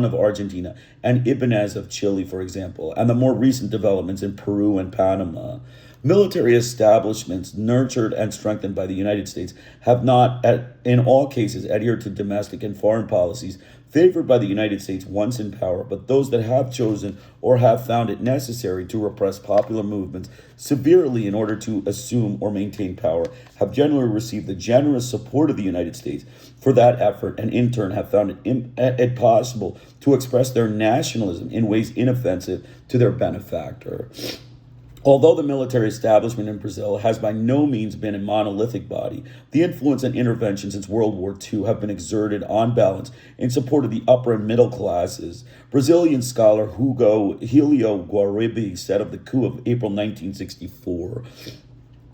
of Argentina, and Ibáñez of Chile, for example, and the more recent developments in Peru and Panama. Military establishments nurtured and strengthened by the United States have not, in all cases, adhered to domestic and foreign policies favored by the United States once in power, but those that have chosen or have found it necessary to repress popular movements severely in order to assume or maintain power have generally received the generous support of the United States for that effort, and in turn have found it possible to express their nationalism in ways inoffensive to their benefactor. Although the military establishment in Brazil has by no means been a monolithic body, the influence and intervention since World War II have been exerted on balance in support of the upper and middle classes. Brazilian scholar Helio Guaribi said of the coup of April 1964,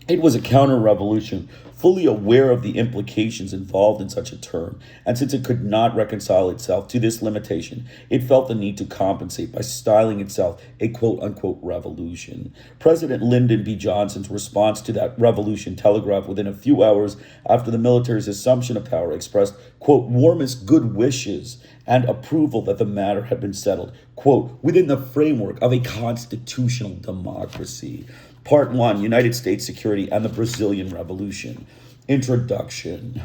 "It was a counter-revolution, fully aware of the implications involved in such a term, and since it could not reconcile itself to this limitation, it felt the need to compensate by styling itself a quote-unquote revolution." President Lyndon B. Johnson's response to that revolution, telegraphed within a few hours after the military's assumption of power, expressed, quote, "warmest good wishes and approval that the matter had been settled, quote, within the framework of a constitutional democracy." Part 1, United States Security and the Brazilian Revolution. Introduction.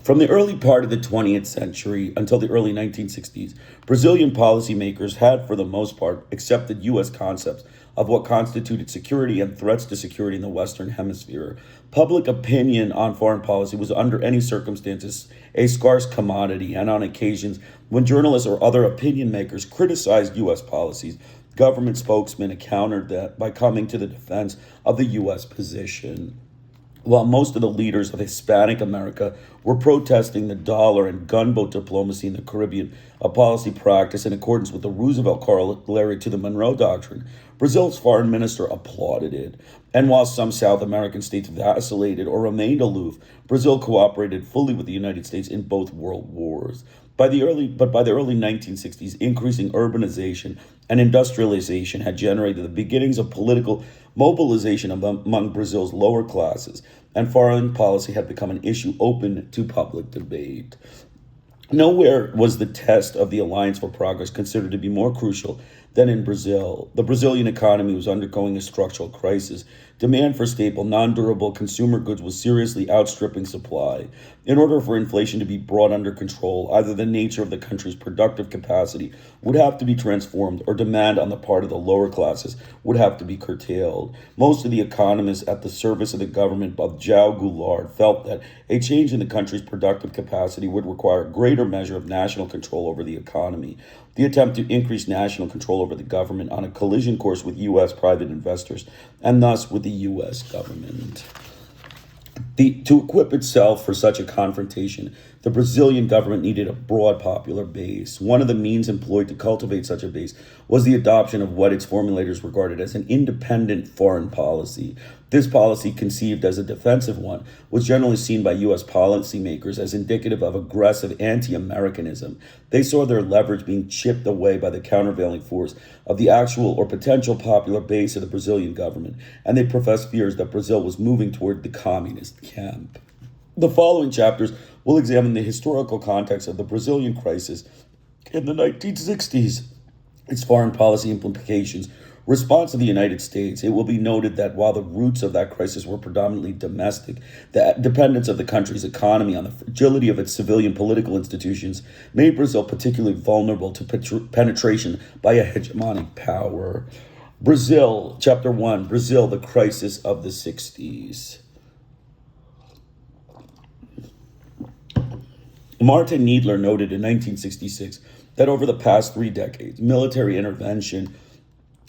From the early part of the 20th century until the early 1960s, Brazilian policymakers had, for the most part, accepted U.S. concepts of what constituted security and threats to security in the Western Hemisphere. Public opinion on foreign policy was under any circumstances a scarce commodity, and on occasions when journalists or other opinion makers criticized U.S. policies, government spokesmen countered that by coming to the defense of the U.S. position. While most of the leaders of Hispanic America were protesting the dollar and gunboat diplomacy in the Caribbean, a policy practice in accordance with the Roosevelt corollary to the Monroe Doctrine, Brazil's foreign minister applauded it. And while some South American states vacillated or remained aloof, Brazil cooperated fully with the United States in both world wars. By the early 1960s, increasing urbanization and industrialization had generated the beginnings of political mobilization among Brazil's lower classes, and foreign policy had become an issue open to public debate. Nowhere was the test of the Alliance for Progress considered to be more crucial than in Brazil. The Brazilian economy was undergoing a structural crisis. Demand for staple, non-durable consumer goods was seriously outstripping supply. In order for inflation to be brought under control, either the nature of the country's productive capacity would have to be transformed or demand on the part of the lower classes would have to be curtailed. Most of the economists at the service of the government of João Goulart felt that a change in the country's productive capacity would require a greater measure of national control over the economy. The attempt to increase national control over the government on a collision course with U.S. private investors and thus with the U.S. government. To equip itself for such a confrontation, the Brazilian government needed a broad popular base. One of the means employed to cultivate such a base was the adoption of what its formulators regarded as an independent foreign policy. This policy, conceived as a defensive one, was generally seen by U.S. policymakers as indicative of aggressive anti-Americanism. They saw their leverage being chipped away by the countervailing force of the actual or potential popular base of the Brazilian government, and they professed fears that Brazil was moving toward the communist camp. The following chapters will examine the historical context of the Brazilian crisis in the 1960s, its foreign policy implications, response to the United States. It will be noted that while the roots of that crisis were predominantly domestic, the dependence of the country's economy on the fragility of its civilian political institutions made Brazil particularly vulnerable to penetration by a hegemonic power. Brazil, Chapter 1, Brazil, the Crisis of the 60s. Martin Niedler noted in 1966 that over the past 3 decades, military intervention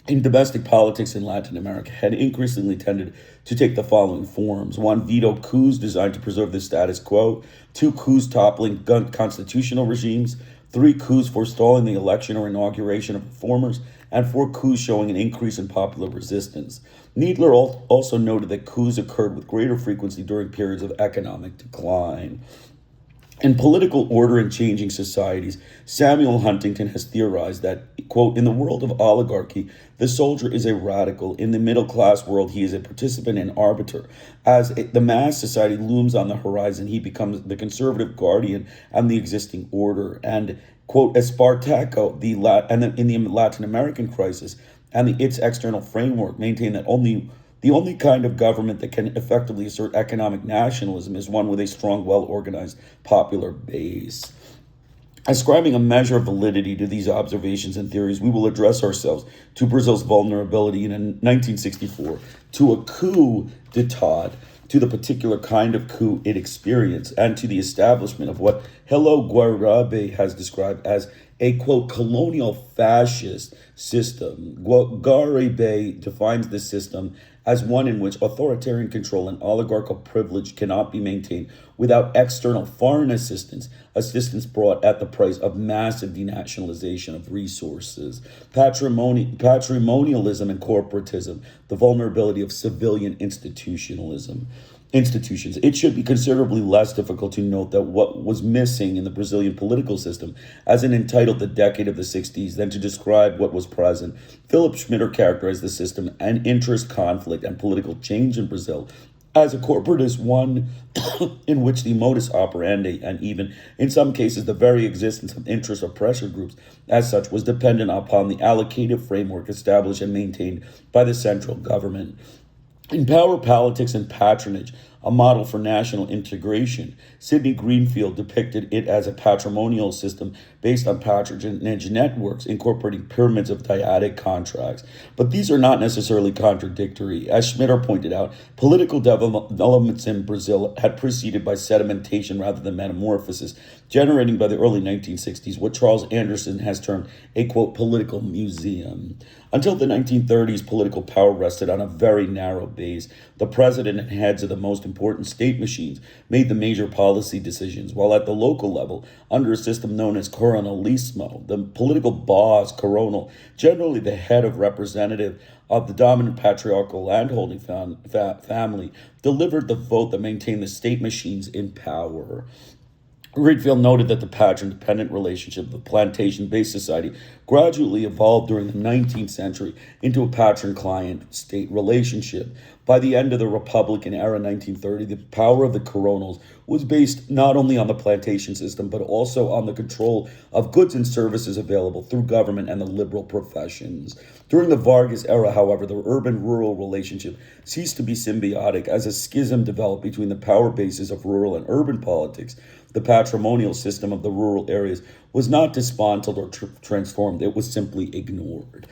in domestic politics in Latin America had increasingly tended to take the following forms. 1, veto coups designed to preserve the status quo. 2, coups toppling constitutional regimes. 3, coups forestalling the election or inauguration of reformers. And 4, coups showing an increase in popular resistance. Niedler also noted that coups occurred with greater frequency during periods of economic decline. In Political Order in Changing Societies, Samuel Huntington has theorized that, quote, in the world of oligarchy, the soldier is a radical. In the middle-class world, he is a participant and arbiter. As the mass society looms on the horizon, he becomes the conservative guardian and the existing order. And, quote, Espartaco, in the Latin American crisis and its external framework maintain that the only kind of government that can effectively assert economic nationalism is one with a strong, well-organized popular base. Ascribing a measure of validity to these observations and theories, we will address ourselves to Brazil's vulnerability in 1964 to a coup d'etat, to the particular kind of coup it experienced, and to the establishment of what Hello Guarabe has described as a, quote, colonial fascist system. Guarabe defines this system as one in which authoritarian control and oligarchical privilege cannot be maintained without external foreign assistance brought at the price of massive denationalization of resources, patrimonialism and corporatism, the vulnerability of civilian institutions. It should be considerably less difficult to note that what was missing in the Brazilian political system as it entitled the decade of the 60s than to describe what was present. Philip Schmitter characterized the system and interest conflict and political change in Brazil as a corporatist one in which the modus operandi and even, in some cases, the very existence of interest or pressure groups as such was dependent upon the allocative framework established and maintained by the central government. In Power, Politics, and Patronage, a model for national integration, Sidney Greenfield depicted it as a patrimonial system based on patronage networks incorporating pyramids of dyadic contracts. But these are not necessarily contradictory. As Schmitter pointed out, political developments in Brazil had preceded by sedimentation rather than metamorphosis, generating by the early 1960s what Charles Anderson has termed a, quote, political museum. Until the 1930s, political power rested on a very narrow base. The president and heads of the most important state machines made the major policy decisions, while at the local level, under a system known as coronalismo, the political boss, coronal, generally the head of representative of the dominant patriarchal landholding family, delivered the vote that maintained the state machines in power. Redfield noted that the patron-dependent relationship of a plantation-based society gradually evolved during the 19th century into a patron-client state relationship. By the end of the Republican era, 1930, the power of the coronals was based not only on the plantation system, but also on the control of goods and services available through government and the liberal professions. During the Vargas era, however, the urban-rural relationship ceased to be symbiotic as a schism developed between the power bases of rural and urban politics. The patrimonial system of the rural areas was not dismantled or transformed, it was simply ignored.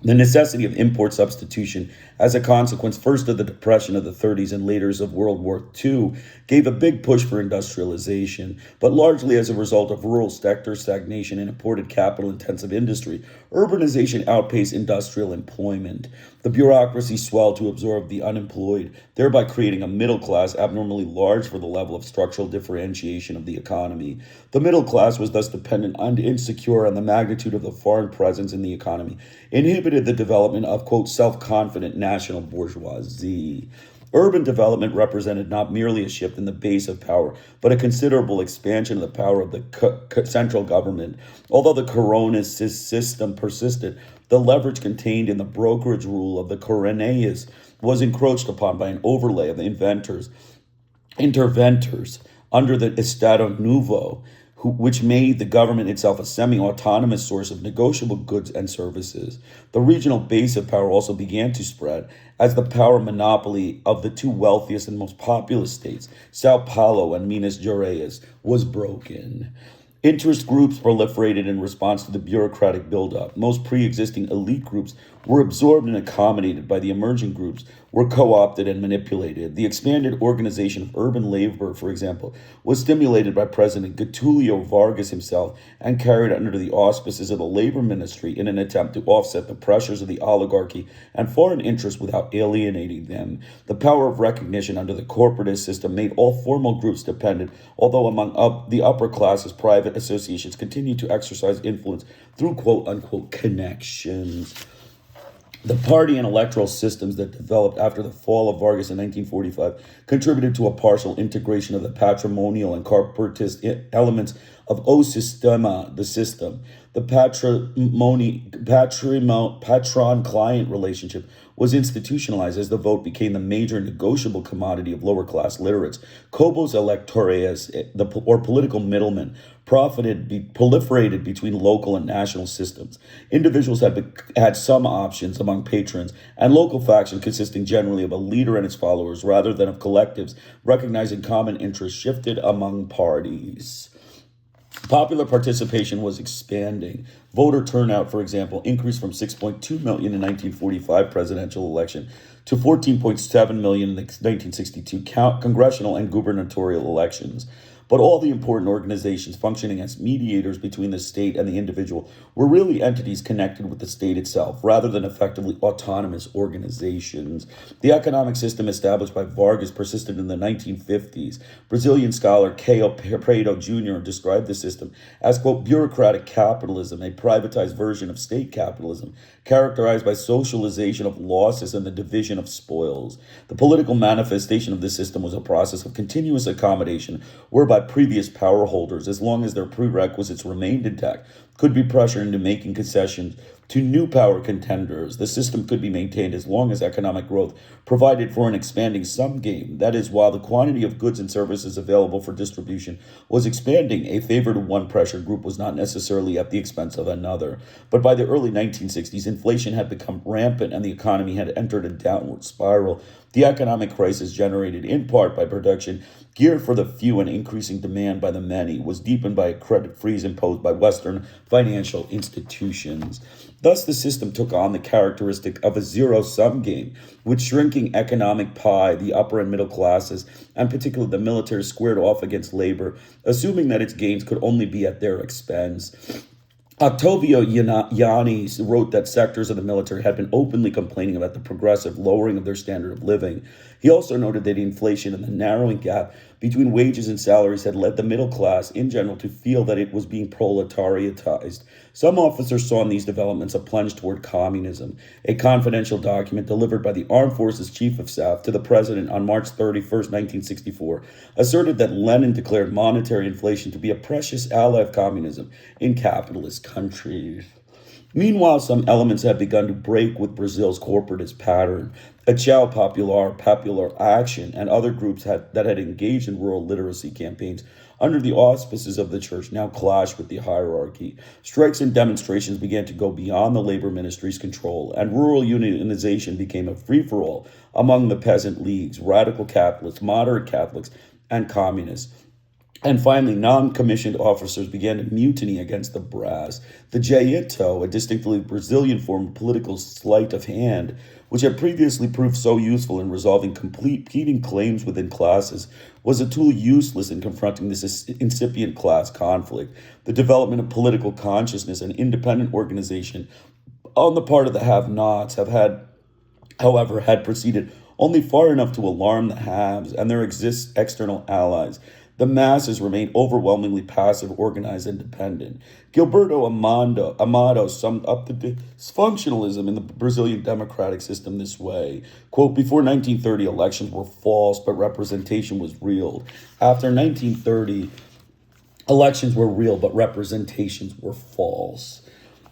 The necessity of import substitution as a consequence first of the Depression of the 30s and later of World War II gave a big push for industrialization, but largely as a result of rural sector stagnation and imported capital-intensive industry, urbanization outpaced industrial employment. The bureaucracy swelled to absorb the unemployed, thereby creating a middle class abnormally large for the level of structural differentiation of the economy. The middle class was thus dependent and insecure on the magnitude of the foreign presence in the economy, inhibited the development of, quote, self-confident national bourgeoisie. Urban development represented not merely a shift in the base of power, but a considerable expansion of the power of the central government. Although the coronist system persisted, the leverage contained in the brokerage rule of the coronéis was encroached upon by an overlay of the interventors under the Estado Novo, which made the government itself a semi-autonomous source of negotiable goods and services. The regional base of power also began to spread as the power monopoly of the two wealthiest and most populous states, Sao Paulo and Minas Gerais, was broken. Interest groups proliferated in response to the bureaucratic buildup. Most pre-existing elite groups were absorbed and accommodated by the emerging groups, were co-opted and manipulated. The expanded organization of urban labor, for example, was stimulated by President Getulio Vargas himself and carried under the auspices of the labor ministry in an attempt to offset the pressures of the oligarchy and foreign interests without alienating them. The power of recognition under the corporatist system made all formal groups dependent, although among the upper classes, private associations continued to exercise influence through quote-unquote connections. The party and electoral systems that developed after the fall of Vargas in 1945 contributed to a partial integration of the patrimonial and corporatist elements of O Sistema, the system. The patron-client relationship was institutionalized as the vote became the major negotiable commodity of lower-class literates. Cobos electores, or political middlemen, proliferated between local and national systems. Individuals had some options among patrons, and local factions consisting generally of a leader and his followers rather than of collectives, recognizing common interests shifted among parties. Popular participation was expanding. Voter turnout, for example, increased from 6.2 million in 1945 presidential election to 14.7 million in the 1962 congressional and gubernatorial elections. But all the important organizations functioning as mediators between the state and the individual were really entities connected with the state itself, rather than effectively autonomous organizations. The economic system established by Vargas persisted in the 1950s. Brazilian scholar Caio Prado Jr. described the system as, quote, bureaucratic capitalism, a privatized version of state capitalism, characterized by socialization of losses and the division of spoils. The political manifestation of this system was a process of continuous accommodation, whereby previous power holders, as long as their prerequisites remained intact, could be pressured into making concessions to new power contenders. The system could be maintained as long as economic growth provided for an expanding sum game. That is, while the quantity of goods and services available for distribution was expanding, a favor to one pressure group was not necessarily at the expense of another. But by the early 1960s, inflation had become rampant and the economy had entered a downward spiral. The economic crisis, generated in part by production geared for the few and increasing demand by the many, was deepened by a credit freeze imposed by Western financial institutions. Thus, the system took on the characteristic of a zero-sum game, with shrinking economic pie, the upper and middle classes, and particularly the military, squared off against labor, assuming that its gains could only be at their expense. Octavio Yanni wrote that sectors of the military had been openly complaining about the progressive lowering of their standard of living. He also noted that inflation and the narrowing gap between wages and salaries had led the middle class in general to feel that it was being proletariatized. Some officers saw in these developments a plunge toward communism. A confidential document delivered by the Armed Forces Chief of Staff to the President on March 31st, 1964, asserted that Lenin declared monetary inflation to be a precious ally of communism in capitalist countries. Meanwhile, some elements had begun to break with Brazil's corporatist pattern. A Jaou Popular Action, and other groups that had engaged in rural literacy campaigns under the auspices of the church now clashed with the hierarchy. Strikes and demonstrations began to go beyond the labor ministry's control, and rural unionization became a free-for-all among the peasant leagues, radical Catholics, moderate Catholics, and communists. And finally, non-commissioned officers began to mutiny against the brass. The jaito, a distinctly Brazilian form of political sleight of hand, which had previously proved so useful in resolving competing claims within classes, was a tool useless in confronting this incipient class conflict. The development of political consciousness and independent organization on the part of the have-nots had proceeded only far enough to alarm the haves and their external allies. The masses remained overwhelmingly passive, organized, and dependent. Gilberto Amado summed up the dysfunctionalism in the Brazilian democratic system this way. Quote, before 1930, elections were false, but representation was real. After 1930, elections were real, but representations were false.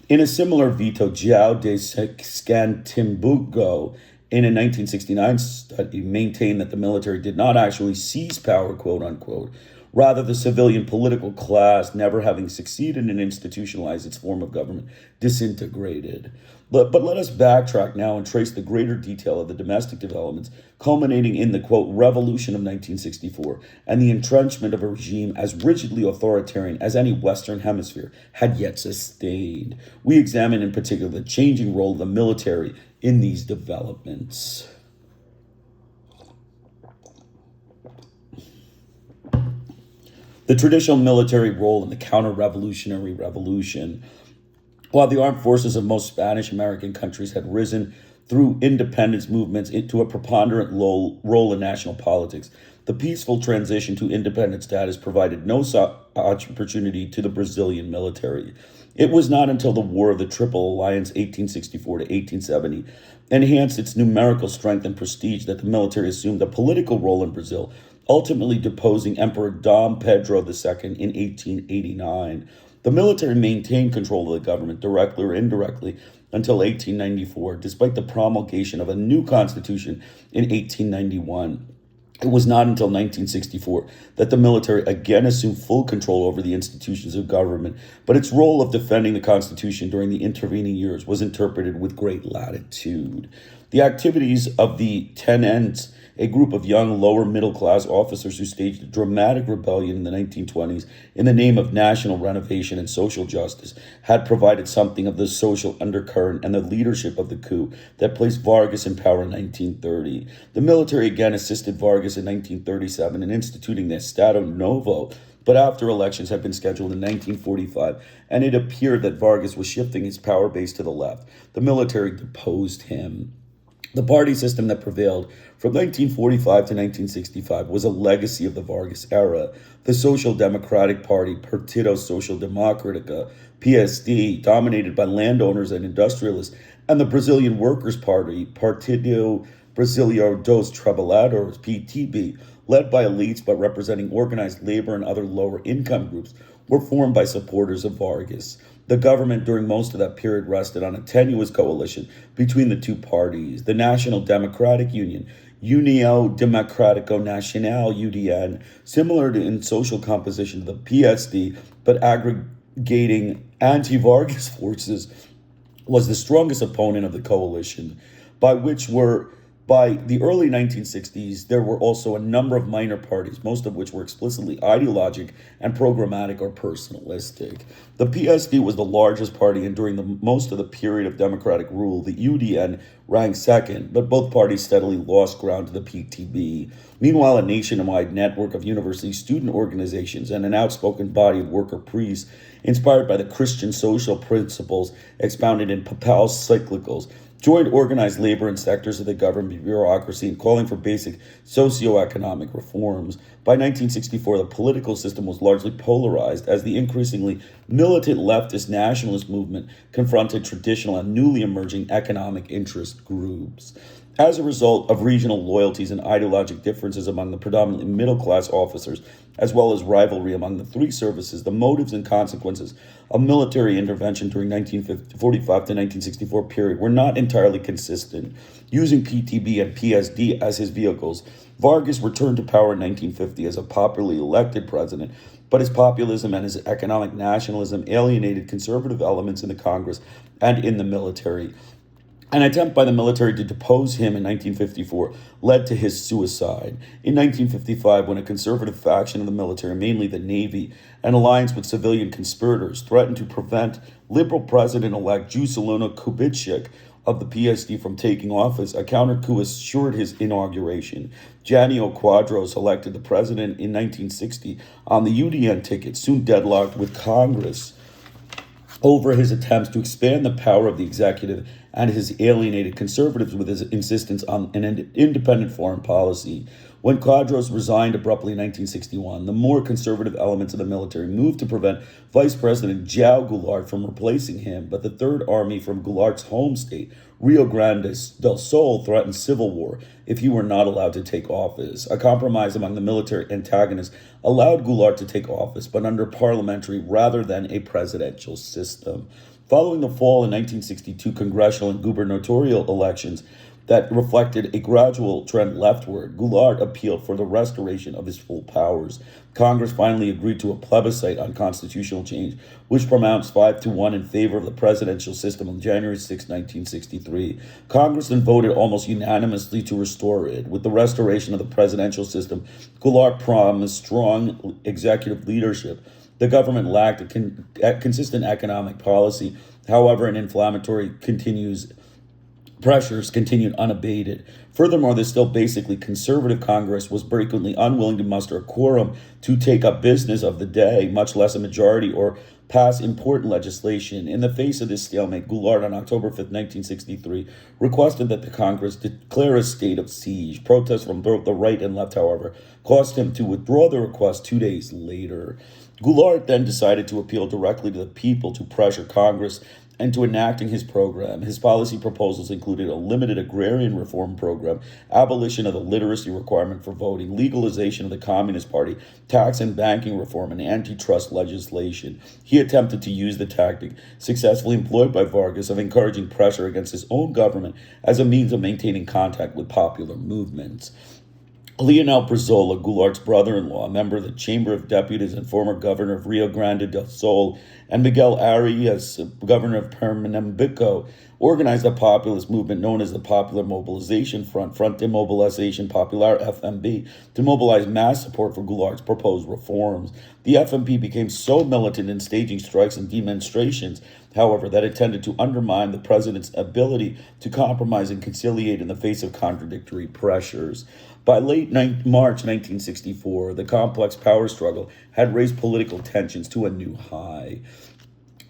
In a similar veto, João de Scantimbugo, in a 1969 study, maintained that the military did not actually seize power, quote unquote. Rather, the civilian political class, never having succeeded in institutionalize its form of government, disintegrated. But let us backtrack now and trace the greater detail of the domestic developments, culminating in the, quote, revolution of 1964 and the entrenchment of a regime as rigidly authoritarian as any Western hemisphere had yet sustained. We examine in particular the changing role of the military in these developments. The traditional military role in the counter-revolutionary revolution. While the armed forces of most Spanish American countries had risen through independence movements into a preponderant role in national politics, the peaceful transition to independent status provided no opportunity to the Brazilian military. It was not until the War of the Triple Alliance, 1864 to 1870, enhanced its numerical strength and prestige that the military assumed a political role in Brazil, ultimately deposing Emperor Dom Pedro II in 1889. The military maintained control of the government, directly or indirectly, until 1894, despite the promulgation of a new constitution in 1891. It was not until 1964 that the military again assumed full control over the institutions of government, but its role of defending the Constitution during the intervening years was interpreted with great latitude. The activities of the Tenentes, a group of young lower middle class officers who staged a dramatic rebellion in the 1920s in the name of national renovation and social justice, had provided something of the social undercurrent and the leadership of the coup that placed Vargas in power in 1930. The military again assisted Vargas in 1937 in instituting the Estado Novo, but after elections had been scheduled in 1945, and it appeared that Vargas was shifting his power base to the left, the military deposed him. The party system that prevailed from 1945 to 1965 was a legacy of the Vargas era. The Social Democratic Party, Partido Social Democrático, PSD, dominated by landowners and industrialists, and the Brazilian Workers' Party, Partido Brasileiro dos Trabalhadores, PTB, led by elites but representing organized labor and other lower income groups, were formed by supporters of Vargas. The government during most of that period rested on a tenuous coalition between the two parties. The National Democratic Union, União Democrático Nacional, UDN, similar in social composition to the PSD, but aggregating anti-Vargas forces, was the strongest opponent of the coalition, by the early 1960s, there were also a number of minor parties, most of which were explicitly ideologic and programmatic or personalistic. The PSD was the largest party, and during most of the period of democratic rule, the UDN ranked second, but both parties steadily lost ground to the PTB. Meanwhile, a nationwide network of university student organizations and an outspoken body of worker priests, inspired by the Christian social principles expounded in Papal's cyclicals, joined organized labor and sectors of the government bureaucracy in calling for basic socioeconomic reforms. By 1964, the political system was largely polarized as the increasingly militant leftist nationalist movement confronted traditional and newly emerging economic interest groups. As a result of regional loyalties and ideologic differences among the predominantly middle-class officers, as well as rivalry among the three services, the motives and consequences of military intervention during 1945 to 1964 period were not entirely consistent. Using PTB and PSD as his vehicles, Vargas returned to power in 1950 as a popularly elected president, but his populism and his economic nationalism alienated conservative elements in the Congress and in the military. An attempt by the military to depose him in 1954 led to his suicide. In 1955, when a conservative faction of the military, mainly the Navy, an alliance with civilian conspirators, threatened to prevent liberal President-elect Juscelino Kubitschek of the PSD from taking office, a counter-coup assured his inauguration. Janio Quadros, elected the president in 1960 on the UDN ticket, soon deadlocked with Congress over his attempts to expand the power of the executive and his alienated conservatives with his insistence on an independent foreign policy. When Quadros resigned abruptly in 1961, the more conservative elements of the military moved to prevent Vice President João Goulart from replacing him, but the Third Army from Goulart's home state, Rio Grande del Sul, threatened civil war if he were not allowed to take office. A compromise among the military antagonists allowed Goulart to take office, but under parliamentary rather than a presidential system. Following the fall in 1962 congressional and gubernatorial elections that reflected a gradual trend leftward, Goulart appealed for the restoration of his full powers. Congress finally agreed to a plebiscite on constitutional change, which pronounced 5-1 in favor of the presidential system on January 6, 1963. Congress then voted almost unanimously to restore it. With the restoration of the presidential system, Goulart promised strong executive leadership. The government lacked a consistent economic policy. However, an inflammatory pressures continued unabated. Furthermore, the still basically conservative Congress was frequently unwilling to muster a quorum to take up business of the day, much less a majority or pass important legislation. In the face of this stalemate, Goulart on October 5, 1963, requested that the Congress declare a state of siege. Protests from both the right and left, however, caused him to withdraw the request 2 days later. Goulart then decided to appeal directly to the people to pressure Congress into enacting his program. His policy proposals included a limited agrarian reform program, abolition of the literacy requirement for voting, legalization of the Communist Party, tax and banking reform, and antitrust legislation. He attempted to use the tactic successfully employed by Vargas of encouraging pressure against his own government as a means of maintaining contact with popular movements. Leonel Brizola, Goulart's brother-in-law, a member of the Chamber of Deputies and former governor of Rio Grande del Sul, and Miguel Arias, governor of Pernambuco, organized a populist movement known as the Popular Mobilization Front, Front de Mobilización Popular, FMB, to mobilize mass support for Goulart's proposed reforms. The FMB became so militant in staging strikes and demonstrations, however, that it tended to undermine the president's ability to compromise and conciliate in the face of contradictory pressures. By late March 1964, the complex power struggle had raised political tensions to a new high.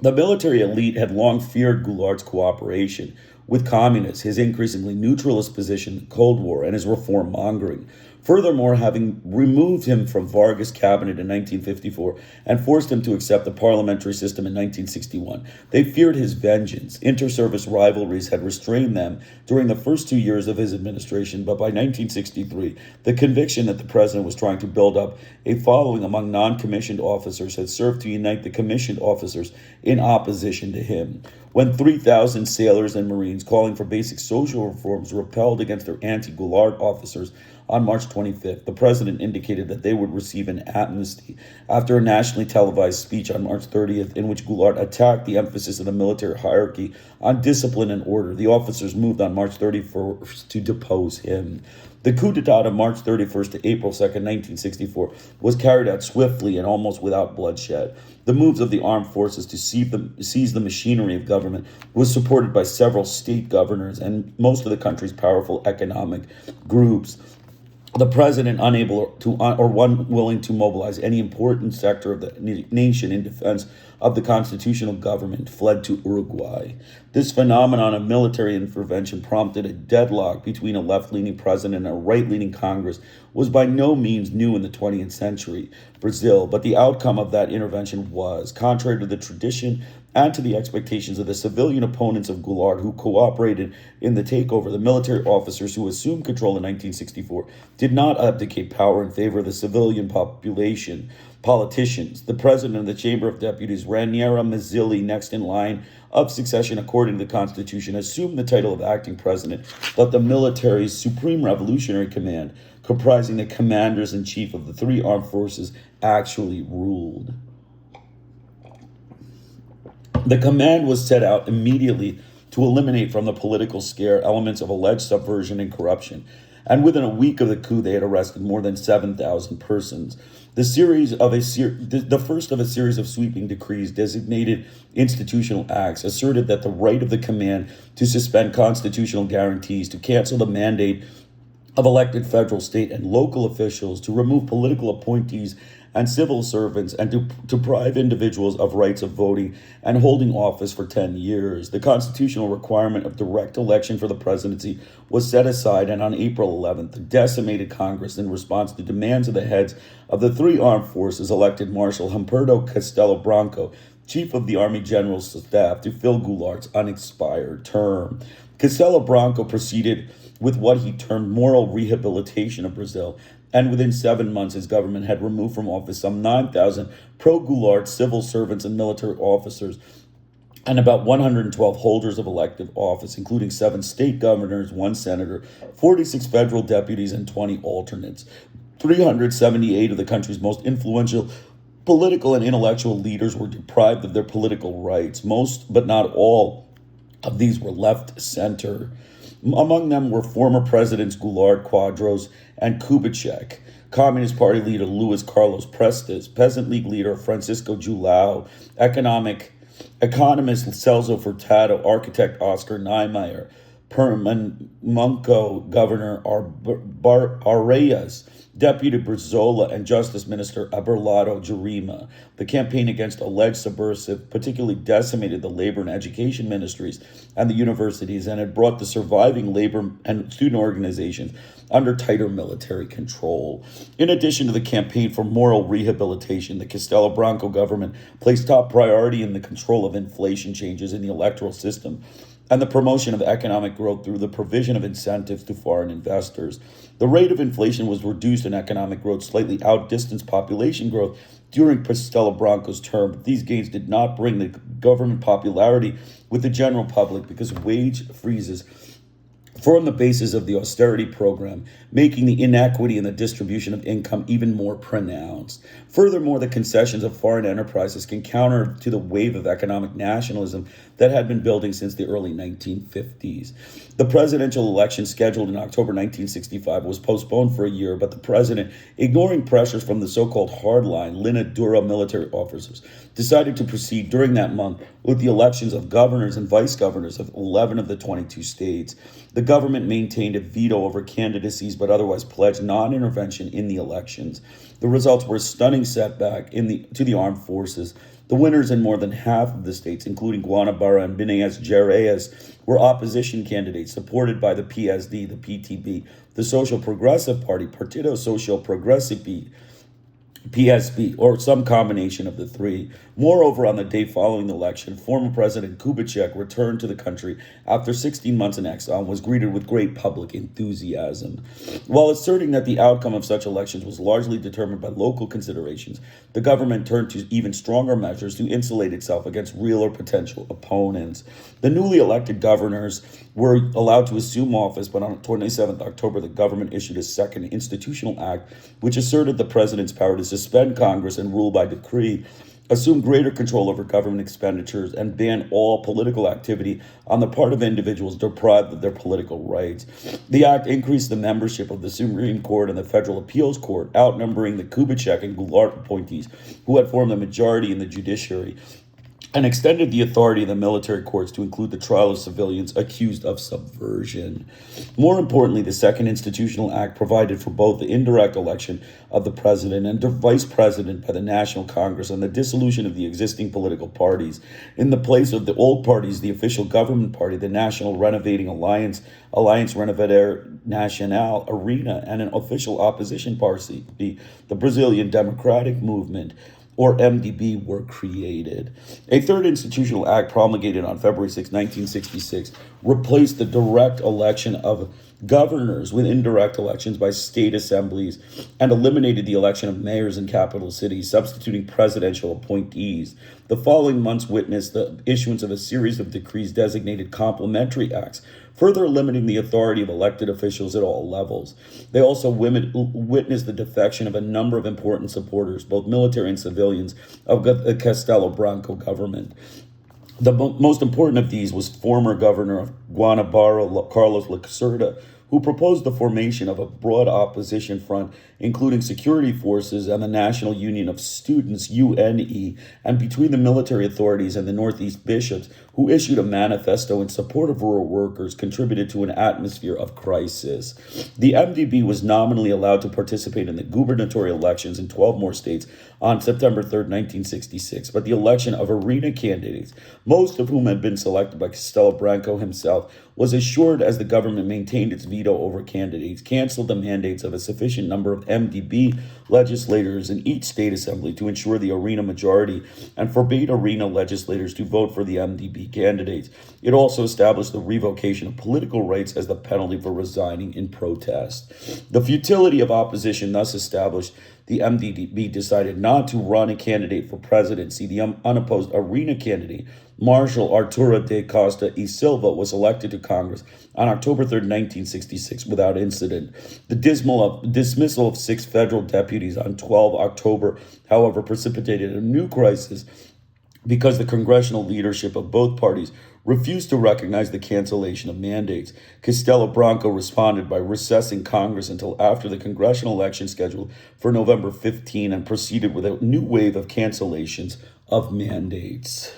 The military elite had long feared Goulart's cooperation with communists, his increasingly neutralist position in the Cold War, and his reform mongering. Furthermore, having removed him from Vargas' cabinet in 1954 and forced him to accept the parliamentary system in 1961, they feared his vengeance. Inter-service rivalries had restrained them during the first 2 years of his administration, but by 1963, the conviction that the president was trying to build up a following among non-commissioned officers had served to unite the commissioned officers in opposition to him. When 3,000 sailors and Marines calling for basic social reforms repelled against their anti-Goulart officers on March 25th, the president indicated that they would receive an amnesty after a nationally televised speech on March 30th in which Goulart attacked the emphasis of the military hierarchy on discipline and order. The officers moved on March 31st to depose him. The coup d'etat of March 31st to April 2nd, 1964 was carried out swiftly and almost without bloodshed. The moves of the armed forces to seize the machinery of government was supported by several state governors and most of the country's powerful economic groups. The president, unable to or unwilling to mobilize any important sector of the nation in defense of the constitutional government, fled to Uruguay. This phenomenon of military intervention prompted a deadlock between a left-leaning president and a right-leaning Congress was by no means new in the 20th century Brazil, but the outcome of that intervention was, contrary to the tradition and to the expectations of the civilian opponents of Goulart who cooperated in the takeover, the military officers who assumed control in 1964 did not abdicate power in favor of the civilian population. Politicians, the president of the Chamber of Deputies, Raniera Mazzilli, next in line of succession according to the Constitution, assumed the title of acting president, but the military's Supreme Revolutionary Command, comprising the commanders-in-chief of the three armed forces, actually ruled. The command was set out immediately to eliminate from the political scare elements of alleged subversion and corruption, and within a week of the coup, they had arrested more than 7,000 persons. The first of a series of sweeping decrees designated institutional acts asserted that the right of the command to suspend constitutional guarantees, to cancel the mandate of elected federal, state, and local officials, to remove political appointees and civil servants, and to deprive individuals of rights of voting and holding office for 10 years. The constitutional requirement of direct election for the presidency was set aside, and on April 11th, the decimated Congress, in response to demands of the heads of the three armed forces, elected Marshal Humberto Castello Branco, chief of the Army General's staff, to fill Goulart's unexpired term. Castello Branco proceeded with what he termed moral rehabilitation of Brazil, and within 7 months, his government had removed from office some 9,000 pro-Goulart civil servants and military officers, and about 112 holders of elective office, including 7 state governors, 1 senator, 46 federal deputies, and 20 alternates. 378 of the country's most influential political and intellectual leaders were deprived of their political rights. Most, but not all, of these were left-center. Among them were former presidents Goulart, Quadros, and Kubitschek, Communist Party leader Luis Carlos Prestes, Peasant League leader Francisco Jaou, economist Celso Furtado, architect Oscar Niemeyer, Pernambuco Governor Arias, Deputy Brizola, and Justice Minister Abelardo Jarima. The campaign against alleged subversive particularly decimated the labor and education ministries and the universities, and had brought the surviving labor and student organizations under tighter military control. In addition to the campaign for moral rehabilitation, the Castello Branco government placed top priority in the control of inflation changes in the electoral system and the promotion of economic growth through the provision of incentives to foreign investors. The rate of inflation was reduced and economic growth slightly outdistanced population growth during Castello Branco's term, but these gains did not bring the government popularity with the general public because wage freezes formed the basis of the austerity program, making the inequity in the distribution of income even more pronounced. Furthermore, the concessions of foreign enterprises can counter to the wave of economic nationalism that had been building since the early 1950s. The presidential election scheduled in October 1965 was postponed for a year, but the president, ignoring pressures from the so-called hardline, linha dura military officers, decided to proceed during that month with the elections of governors and vice governors of 11 of the 22 states. The government maintained a veto over candidacies, but otherwise pledged non-intervention in the elections. The results were a stunning setback to the armed forces. The winners in more than half of the states, including Guanabara and Minas Gerais, were opposition candidates supported by the PSD, the PTB, the Social Progressive Party, Partido Social Progressive, PSP, or some combination of the three. Moreover, on the day following the election, former President Kubitschek returned to the country after 16 months in exile and was greeted with great public enthusiasm. While asserting that the outcome of such elections was largely determined by local considerations, the government turned to even stronger measures to insulate itself against real or potential opponents. The newly elected governors were allowed to assume office, but on 27th October, the government issued a second institutional act, which asserted the president's power to suspend Congress and rule by decree, assume greater control over government expenditures, and ban all political activity on the part of individuals deprived of their political rights. The act increased the membership of the Supreme Court and the Federal Appeals Court, outnumbering the Kubitschek and Goulart appointees, who had formed the majority in the judiciary. and extended the authority of the military courts to include the trial of civilians accused of subversion. More importantly, the Second Institutional Act provided for both the indirect election of the president and the vice president by the National Congress and the dissolution of the existing political parties. In the place of the old parties, the official government party, the National Renovating Alliance, Alliance Renovateur Nacional, ARENA, and an official opposition party, the Brazilian Democratic Movement, or MDB, were created. A third institutional act promulgated on February 6, 1966, replaced the direct election of governors with indirect elections by state assemblies and eliminated the election of mayors in capital cities, substituting presidential appointees. The following months witnessed the issuance of a series of decrees designated complementary acts, further limiting the authority of elected officials at all levels. They also witnessed the defection of a number of important supporters, both military and civilians, of the Castello Branco government. The most important of these was former governor of Guanabara, Carlos Lacerda, who proposed the formation of a broad opposition front, including security forces and the National Union of Students, UNE, and between the military authorities and the Northeast bishops, who issued a manifesto in support of rural workers, contributed to an atmosphere of crisis. The MDB was nominally allowed to participate in the gubernatorial elections in 12 more states on September 3rd, 1966, but the election of ARENA candidates, most of whom had been selected by Castello Branco himself, was assured as the government maintained its veto over candidates, canceled the mandates of a sufficient number of MDB legislators in each state assembly to ensure the ARENA majority, and forbade ARENA legislators to vote for the MDB candidates. It also established the revocation of political rights as the penalty for resigning in protest. The futility of opposition thus established, the MDB decided not to run a candidate for presidency. The unopposed ARENA candidate, Marshal Arturo de Costa y Silva, was elected to Congress on October 3, 1966, without incident. The dismissal of 6 federal deputies on 12 October, however, precipitated a new crisis because the congressional leadership of both parties refused to recognize the cancellation of mandates. Castello Branco responded by recessing Congress until after the congressional election scheduled for November 15 and proceeded with a new wave of cancellations of mandates.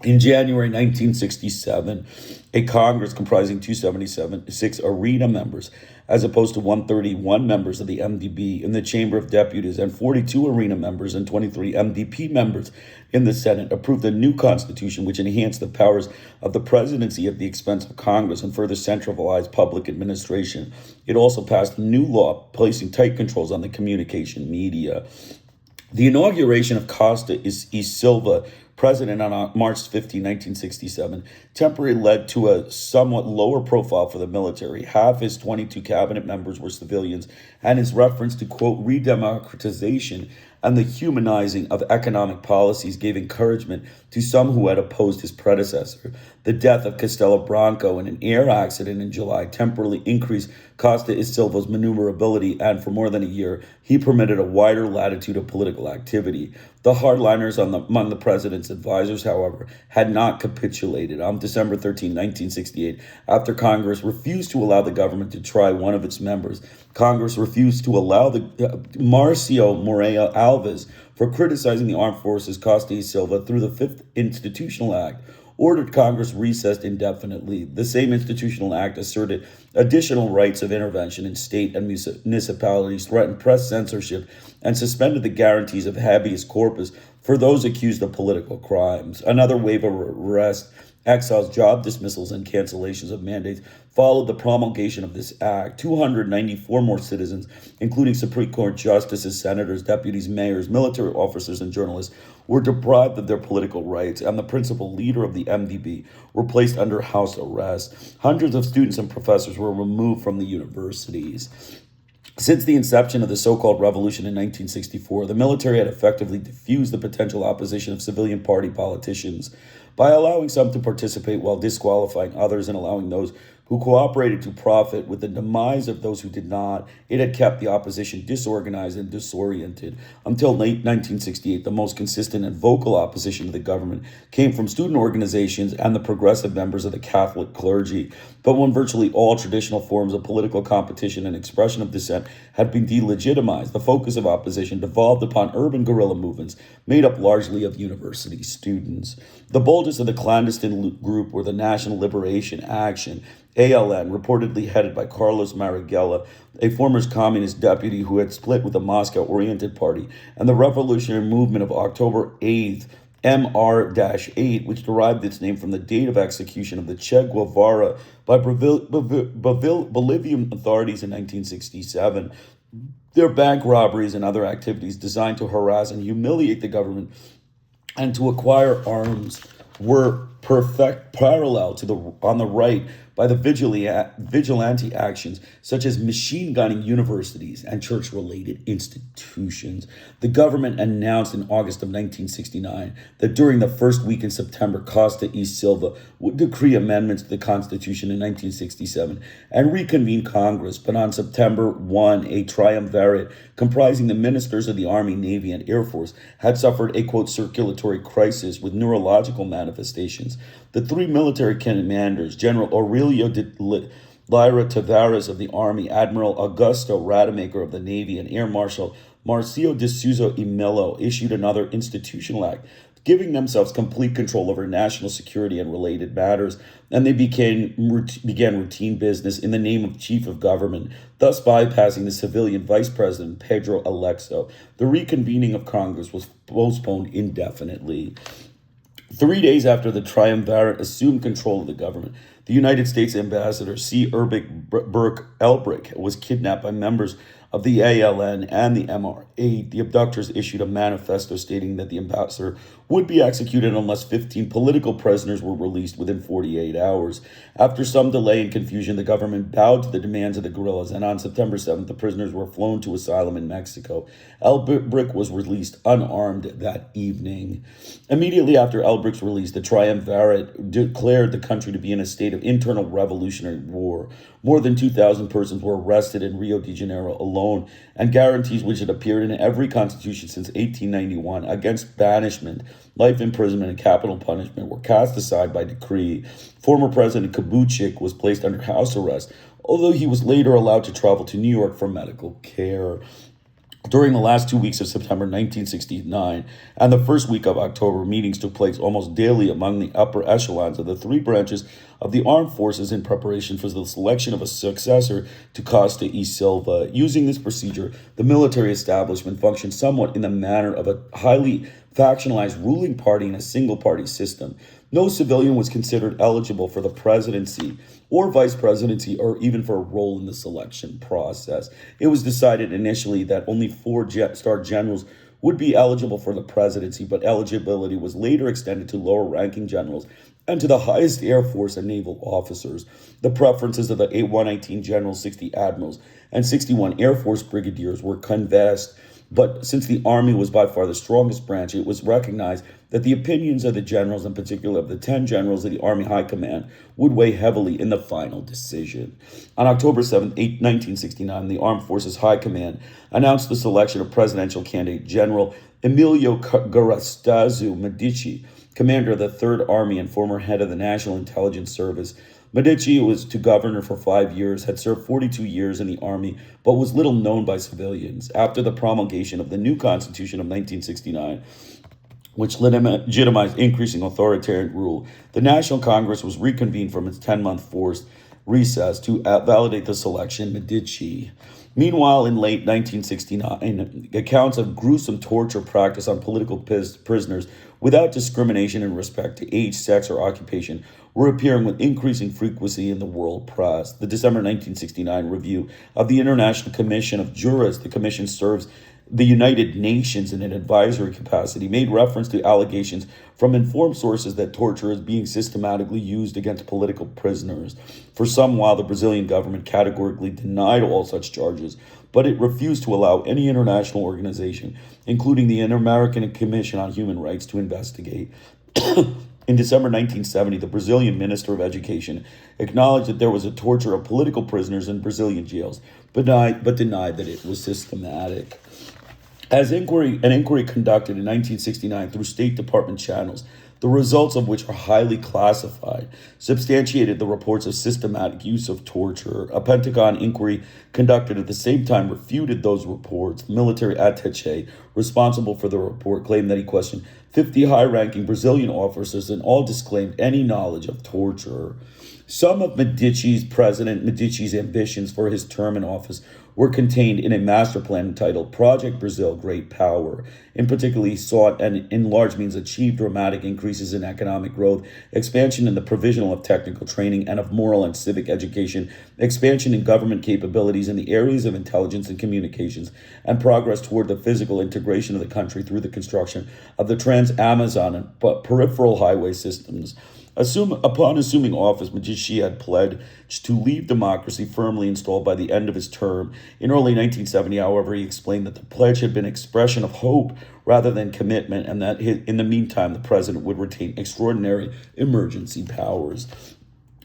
In January 1967, a Congress comprising 276 ARENA members, as opposed to 131 members of the MDB in the Chamber of Deputies and 42 ARENA members and 23 MDP members in the Senate, approved a new constitution which enhanced the powers of the presidency at the expense of Congress and further centralized public administration. It also passed a new law placing tight controls on the communication media. The inauguration of Costa y Silva, president, on March 15, 1967, temporarily led to a somewhat lower profile for the military. Half his 22 cabinet members were civilians, and his reference to, quote, redemocratization and the humanizing of economic policies gave encouragement to some who had opposed his predecessor. The death of Castello Branco in an air accident in July temporarily increased Costa y Silva's maneuverability, and for more than a year, he permitted a wider latitude of political activity. The hardliners among the president's advisors, however, had not capitulated. On December 13, 1968, after Congress refused to allow the government to try one of its members, Congress refused to allow Marcio Moreira Alves for criticizing the armed forces. Costa y Silva, through the Fifth Institutional Act, ordered Congress recessed indefinitely. The same Institutional Act asserted additional rights of intervention in state and municipalities, threatened press censorship, and suspended the guarantees of habeas corpus for those accused of political crimes. Another wave of arrests, exiles, job dismissals, and cancellations of mandates followed the promulgation of this act. 294 more citizens, including Supreme Court justices, senators, deputies, mayors, military officers, and journalists, were deprived of their political rights, and the principal leader of the MDB were placed under house arrest. Hundreds of students and professors were removed from the universities. Since the inception of the so-called revolution in 1964, the military had effectively diffused the potential opposition of civilian party politicians by allowing some to participate while disqualifying others and allowing those who cooperated to profit with the demise of those who did not. It had kept the opposition disorganized and disoriented. Until late 1968, the most consistent and vocal opposition to the government came from student organizations and the progressive members of the Catholic clergy. But when virtually all traditional forms of political competition and expression of dissent had been delegitimized, the focus of opposition devolved upon urban guerrilla movements made up largely of university students. The boldest of the clandestine group were the National Liberation Action, ALN, reportedly headed by Carlos Marighella, a former communist deputy who had split with the Moscow-oriented party, and the revolutionary movement of October 8th, MR-8, which derived its name from the date of execution of the Che Guevara by Bolivian authorities in 1967. Their bank robberies and other activities designed to harass and humiliate the government and to acquire arms were parallel to the on the right by the vigilante actions such as machine gunning universities and church-related institutions. The government announced in August of 1969 that during the first week in September, Costa y Silva would decree amendments to the Constitution in 1967 and reconvene Congress. But on September 1, a triumvirate comprising the ministers of the Army, Navy, and Air Force had suffered a, quote, circulatory crisis with neurological manifestations. The three military commanders, General Aurelio de Lyra Tavares of the Army, Admiral Augusto Rademacher of the Navy, and Air Marshal Marcio de Souza y Melo issued another institutional act, giving themselves complete control over national security and related matters, and they began routine business in the name of chief of government, thus bypassing the civilian vice president, Pedro Alexo. The reconvening of Congress was postponed indefinitely. 3 days after the triumvirate assumed control of the government, the United States ambassador C. Burke Elbrick was kidnapped by members of the ALN and the MR8. The abductors issued a manifesto stating that the ambassador would be executed unless 15 political prisoners were released within 48 hours. After some delay and confusion, the government bowed to the demands of the guerrillas, and on September 7th, the prisoners were flown to asylum in Mexico. Elbrick was released unarmed that evening. Immediately after Elbrick's release, the triumvirate declared the country to be in a state of internal revolutionary war. More than 2,000 persons were arrested in Rio de Janeiro alone, and guarantees which had appeared in every constitution since 1891 against banishment, life imprisonment, and capital punishment were cast aside by decree. Former President Kubitschek was placed under house arrest, although he was later allowed to travel to New York for medical care. During the last 2 weeks of September 1969 and the first week of October, meetings took place almost daily among the upper echelons of the three branches of the armed forces in preparation for the selection of a successor to Costa y Silva. Using this procedure, the military establishment functioned somewhat in the manner of a highly factionalized ruling party in a single-party system. No civilian was considered eligible for the presidency or vice presidency or even for a role in the selection process. It was decided initially that only 4-star generals would be eligible for the presidency, but eligibility was later extended to lower-ranking generals and to the highest Air Force and naval officers. The preferences of the 119 generals, 60 admirals, and 61 Air Force brigadiers were canvassed. But since the Army was by far the strongest branch, it was recognized that the opinions of the generals, in particular of the 10 generals of the Army High Command, would weigh heavily in the final decision. On October 7, 1969, the Armed Forces High Command announced the selection of presidential candidate General Emilio Garrastazu Medici, commander of the Third Army and former head of the National Intelligence Service. Medici was to governor for 5 years, had served 42 years in the army, but was little known by civilians. After the promulgation of the new Constitution of 1969, which legitimized increasing authoritarian rule, the National Congress was reconvened from its 10-month forced recess to validate the selection Medici. Meanwhile, in late 1969, accounts of gruesome torture practiced on political prisoners without discrimination in respect to age, sex, or occupation were appearing with increasing frequency in the world press. The December 1969 review of the International Commission of Jurists, the commission serves the United Nations in an advisory capacity, made reference to allegations from informed sources that torture is being systematically used against political prisoners. For some while, the Brazilian government categorically denied all such charges, but it refused to allow any international organization, including the Inter-American Commission on Human Rights, to investigate. In December 1970, the Brazilian Minister of Education acknowledged that there was a torture of political prisoners in Brazilian jails, but denied that it was systematic. An inquiry conducted in 1969 through State Department channels, the results of which are highly classified, substantiated the reports of systematic use of torture. A Pentagon inquiry conducted at the same time refuted those reports. The military attaché responsible for the report claimed that he questioned 50 high-ranking Brazilian officers and all disclaimed any knowledge of torture. Some of President Medici's ambitions for his term in office were contained in a master plan entitled Project Brazil Great Power. In particular, he sought and in large means achieved dramatic increases in economic growth, expansion in the provision of technical training and of moral and civic education, expansion in government capabilities in the areas of intelligence and communications, and progress toward the physical integration of the country through the construction of the Trans-Amazon and peripheral highway systems. Upon assuming office, Medici had pledged to leave democracy firmly installed by the end of his term. In early 1970, however, he explained that the pledge had been an expression of hope rather than commitment, and that in the meantime, the president would retain extraordinary emergency powers.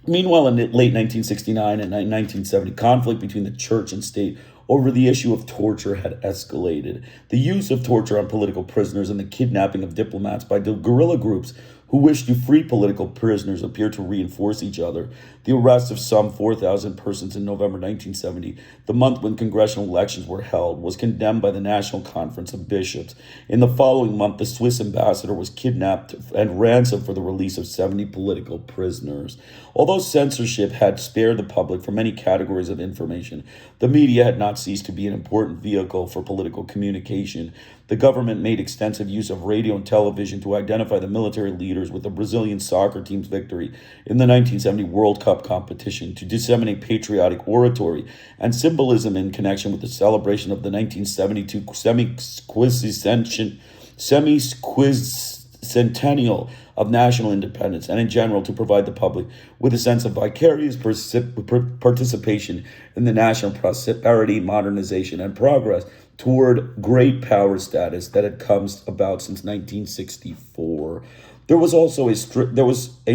Meanwhile, in late 1969 and 1970, conflict between the church and state over the issue of torture had escalated. The use of torture on political prisoners and the kidnapping of diplomats by the guerrilla groups who wished to free political prisoners appeared to reinforce each other. The arrest of some 4,000 persons in November 1970, the month when congressional elections were held, was condemned by the National Conference of Bishops. In the following month, the Swiss ambassador was kidnapped and ransomed for the release of 70 political prisoners. Although censorship had spared the public from many categories of information, the media had not ceased to be an important vehicle for political communication. The government made extensive use of radio and television to identify the military leaders with the Brazilian soccer team's victory in the 1970 World Cup competition, to disseminate patriotic oratory and symbolism in connection with the celebration of the 1972 semi-squizcentennial of national independence, and in general to provide the public with a sense of vicarious participation in the national prosperity, modernization, and progress toward great power status that had come about since 1964. There was also a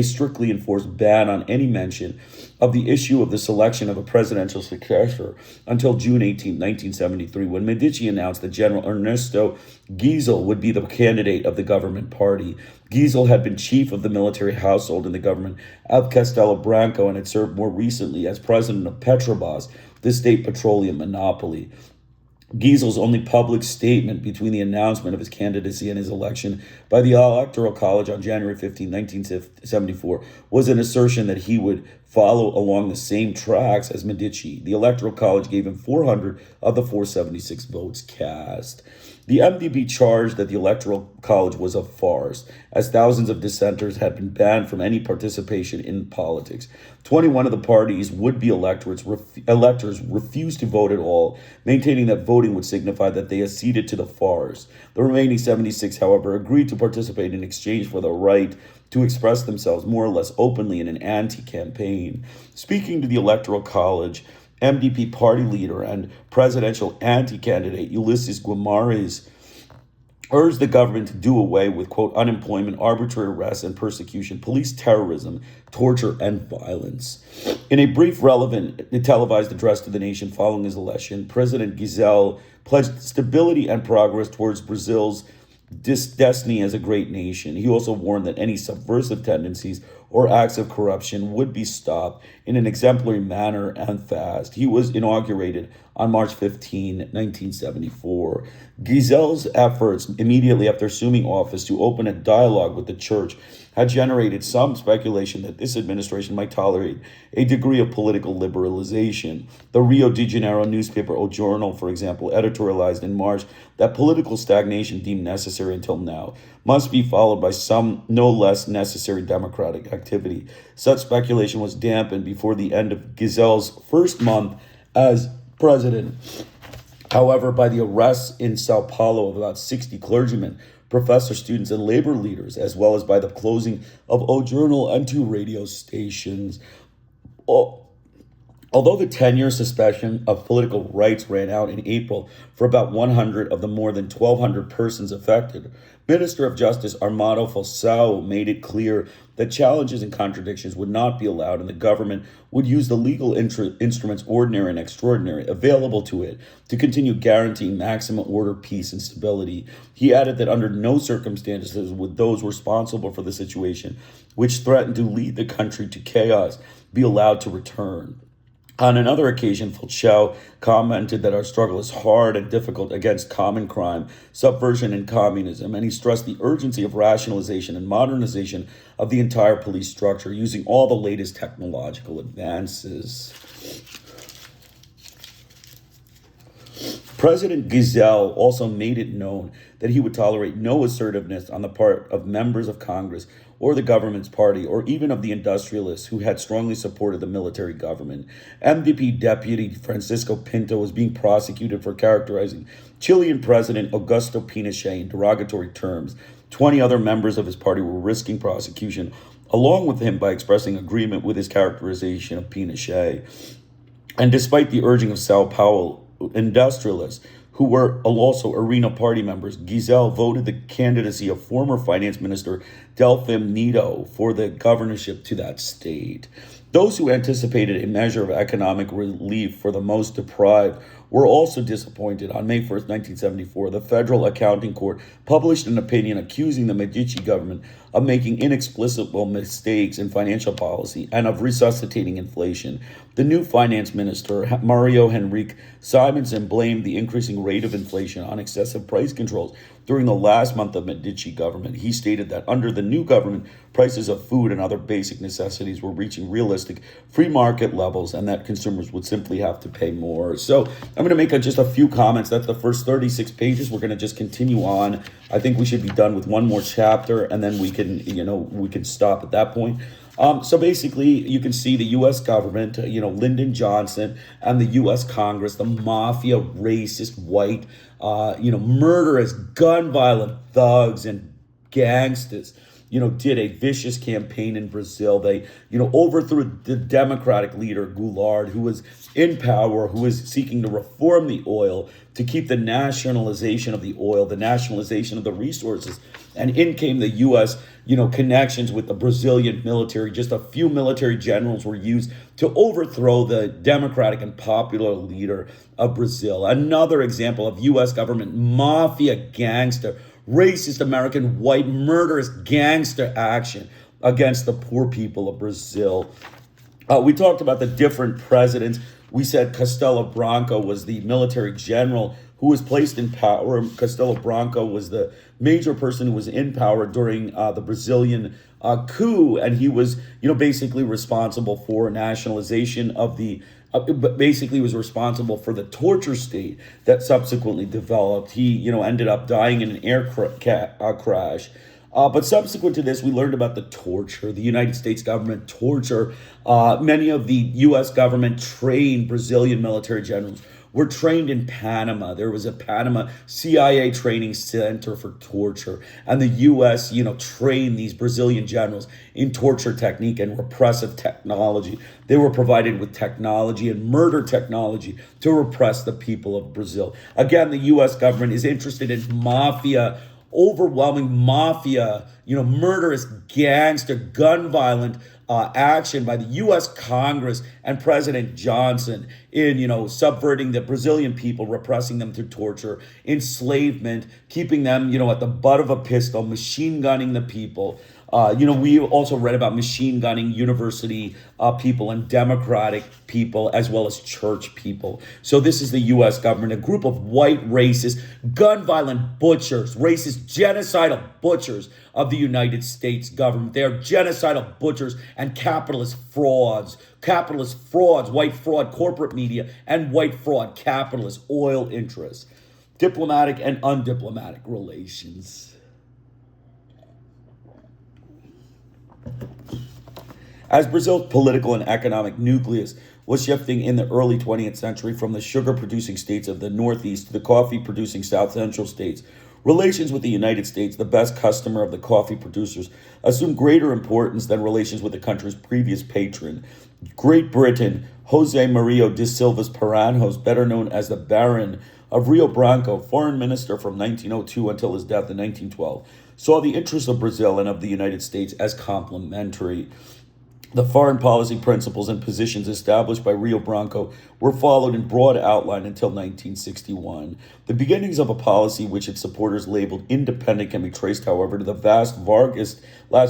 strictly enforced ban on any mention of the issue of the selection of a presidential successor until June 18, 1973, when Medici announced that General Ernesto Geisel would be the candidate of the government party. Geisel had been chief of the military household in the government of Castello Branco and had served more recently as president of Petrobas, the state petroleum monopoly. Geisel's only public statement between the announcement of his candidacy and his election by the Electoral College on January 15, 1974, was an assertion that he would follow along the same tracks as Medici. The Electoral College gave him 400 of the 476 votes cast. The MDB charged that the Electoral College was a farce, as thousands of dissenters had been banned from any participation in politics. 21 of the party's would-be electors refused to vote at all, maintaining that voting would signify that they acceded to the farce. The remaining 76, however, agreed to participate in exchange for the right to express themselves more or less openly in an anti-campaign. Speaking to the Electoral College, MDP party leader and presidential anti-candidate Ulysses Guimarães urged the government to do away with, quote, unemployment, arbitrary arrests and persecution, police terrorism, torture, and violence. In a brief, relevant, televised address to the nation following his election, President Geisel pledged stability and progress towards Brazil's destiny as a great nation. He also warned that any subversive tendencies or acts of corruption would be stopped in an exemplary manner and fast. He was inaugurated on March 15, 1974. Geisel's efforts immediately after assuming office to open a dialogue with the church had generated some speculation that this administration might tolerate a degree of political liberalization. The Rio de Janeiro newspaper O Jornal, for example, editorialized in March that political stagnation deemed necessary until now must be followed by some no less necessary democratic activity. Such speculation was dampened before the end of Geisel's first month as president, however, by the arrests in Sao Paulo of about 60 clergymen, professor, students, and labor leaders, as well as by the closing of O Journal and 2 radio stations. Although the 10-year suspension of political rights ran out in April for about 100 of the more than 1,200 persons affected, Minister of Justice Armando Falcao made it clear that challenges and contradictions would not be allowed and the government would use the legal instruments ordinary and extraordinary available to it to continue guaranteeing maximum order, peace, and stability. He added that under no circumstances would those responsible for the situation, which threatened to lead the country to chaos, be allowed to return. On another occasion, Falcao commented that our struggle is hard and difficult against common crime, subversion, and communism, and he stressed the urgency of rationalization and modernization of the entire police structure using all the latest technological advances. President Giselle also made it known that he would tolerate no assertiveness on the part of members of Congress or the government's party, or even of the industrialists who had strongly supported the military government. MDP Deputy Francisco Pinto was being prosecuted for characterizing Chilean President Augusto Pinochet in derogatory terms. 20 other members of his party were risking prosecution, along with him, by expressing agreement with his characterization of Pinochet. And despite the urging of Sao Paulo industrialists, who were also Arena party members, Giselle voted the candidacy of former finance minister Delfim Neto for the governorship to that state. Those who anticipated a measure of economic relief for the most deprived were also disappointed. On May 1st, 1974, the Federal Accounting Court published an opinion accusing the Medici government of making inexplicable mistakes in financial policy and of resuscitating inflation. The new finance minister, Mario Henrique Simonson, blamed the increasing rate of inflation on excessive price controls during the last month of Medici government. He stated that under the new government, prices of food and other basic necessities were reaching realistic free market levels and that consumers would simply have to pay more. So I'm going to make just a few comments. That's the first 36 pages. We're going to just continue on. I think we should be done with one more chapter and then we can stop at that point. So basically, you can see the U.S. government, Lyndon Johnson and the U.S. Congress, the mafia, racist, white, murderous, gun-violent thugs and gangsters, did a vicious campaign in Brazil. They, overthrew the Democratic leader, Goulart, who was in power, who was seeking to reform the oil, to keep the nationalization of the oil, the nationalization of the resources. And in came the U.S., connections with the Brazilian military. Just a few military generals were used to overthrow the democratic and popular leader of Brazil. Another example of U.S. government mafia gangster, racist American white murderous gangster action against the poor people of Brazil. We talked about the different presidents. We said Castello Branco was the military general who was placed in power. Castello Branco was the major person who was in power during the Brazilian coup, and he was, basically responsible for nationalization of the basically was responsible for the torture state that subsequently developed. He, ended up dying in an air crash. But subsequent to this, we learned about the torture, the United States government torture. Many of the U.S. government trained Brazilian military generals were trained in Panama. There was a Panama CIA training center for torture. And the U.S., trained these Brazilian generals in torture technique and repressive technology. They were provided with technology and murder technology to repress the people of Brazil. Again, the U.S. government is interested in mafia, overwhelming mafia, murderous gangster, gun violent action by the U.S. Congress and President Johnson in, subverting the Brazilian people, repressing them through torture, enslavement, keeping them, at the butt of a pistol, machine gunning the people. We also read about machine gunning university people and democratic people as well as church people. So this is the U.S. government, a group of white racist, gun-violent butchers, racist, genocidal butchers of the United States government. They are genocidal butchers and capitalist frauds, white fraud, corporate media, and white fraud, capitalist oil interests, diplomatic and undiplomatic relations. As Brazil's political and economic nucleus was shifting in the early 20th century from the sugar-producing states of the Northeast to the coffee-producing South Central states, relations with the United States, the best customer of the coffee producers, assumed greater importance than relations with the country's previous patron. Great Britain Jose Maria de Silva Paranhos, better known as the Baron of Rio Branco, foreign minister from 1902 until his death in 1912, saw the interests of Brazil and of the United States as complementary. The foreign policy principles and positions established by Rio Branco were followed in broad outline until 1961. The beginnings of a policy which its supporters labeled independent can be traced, however, to the last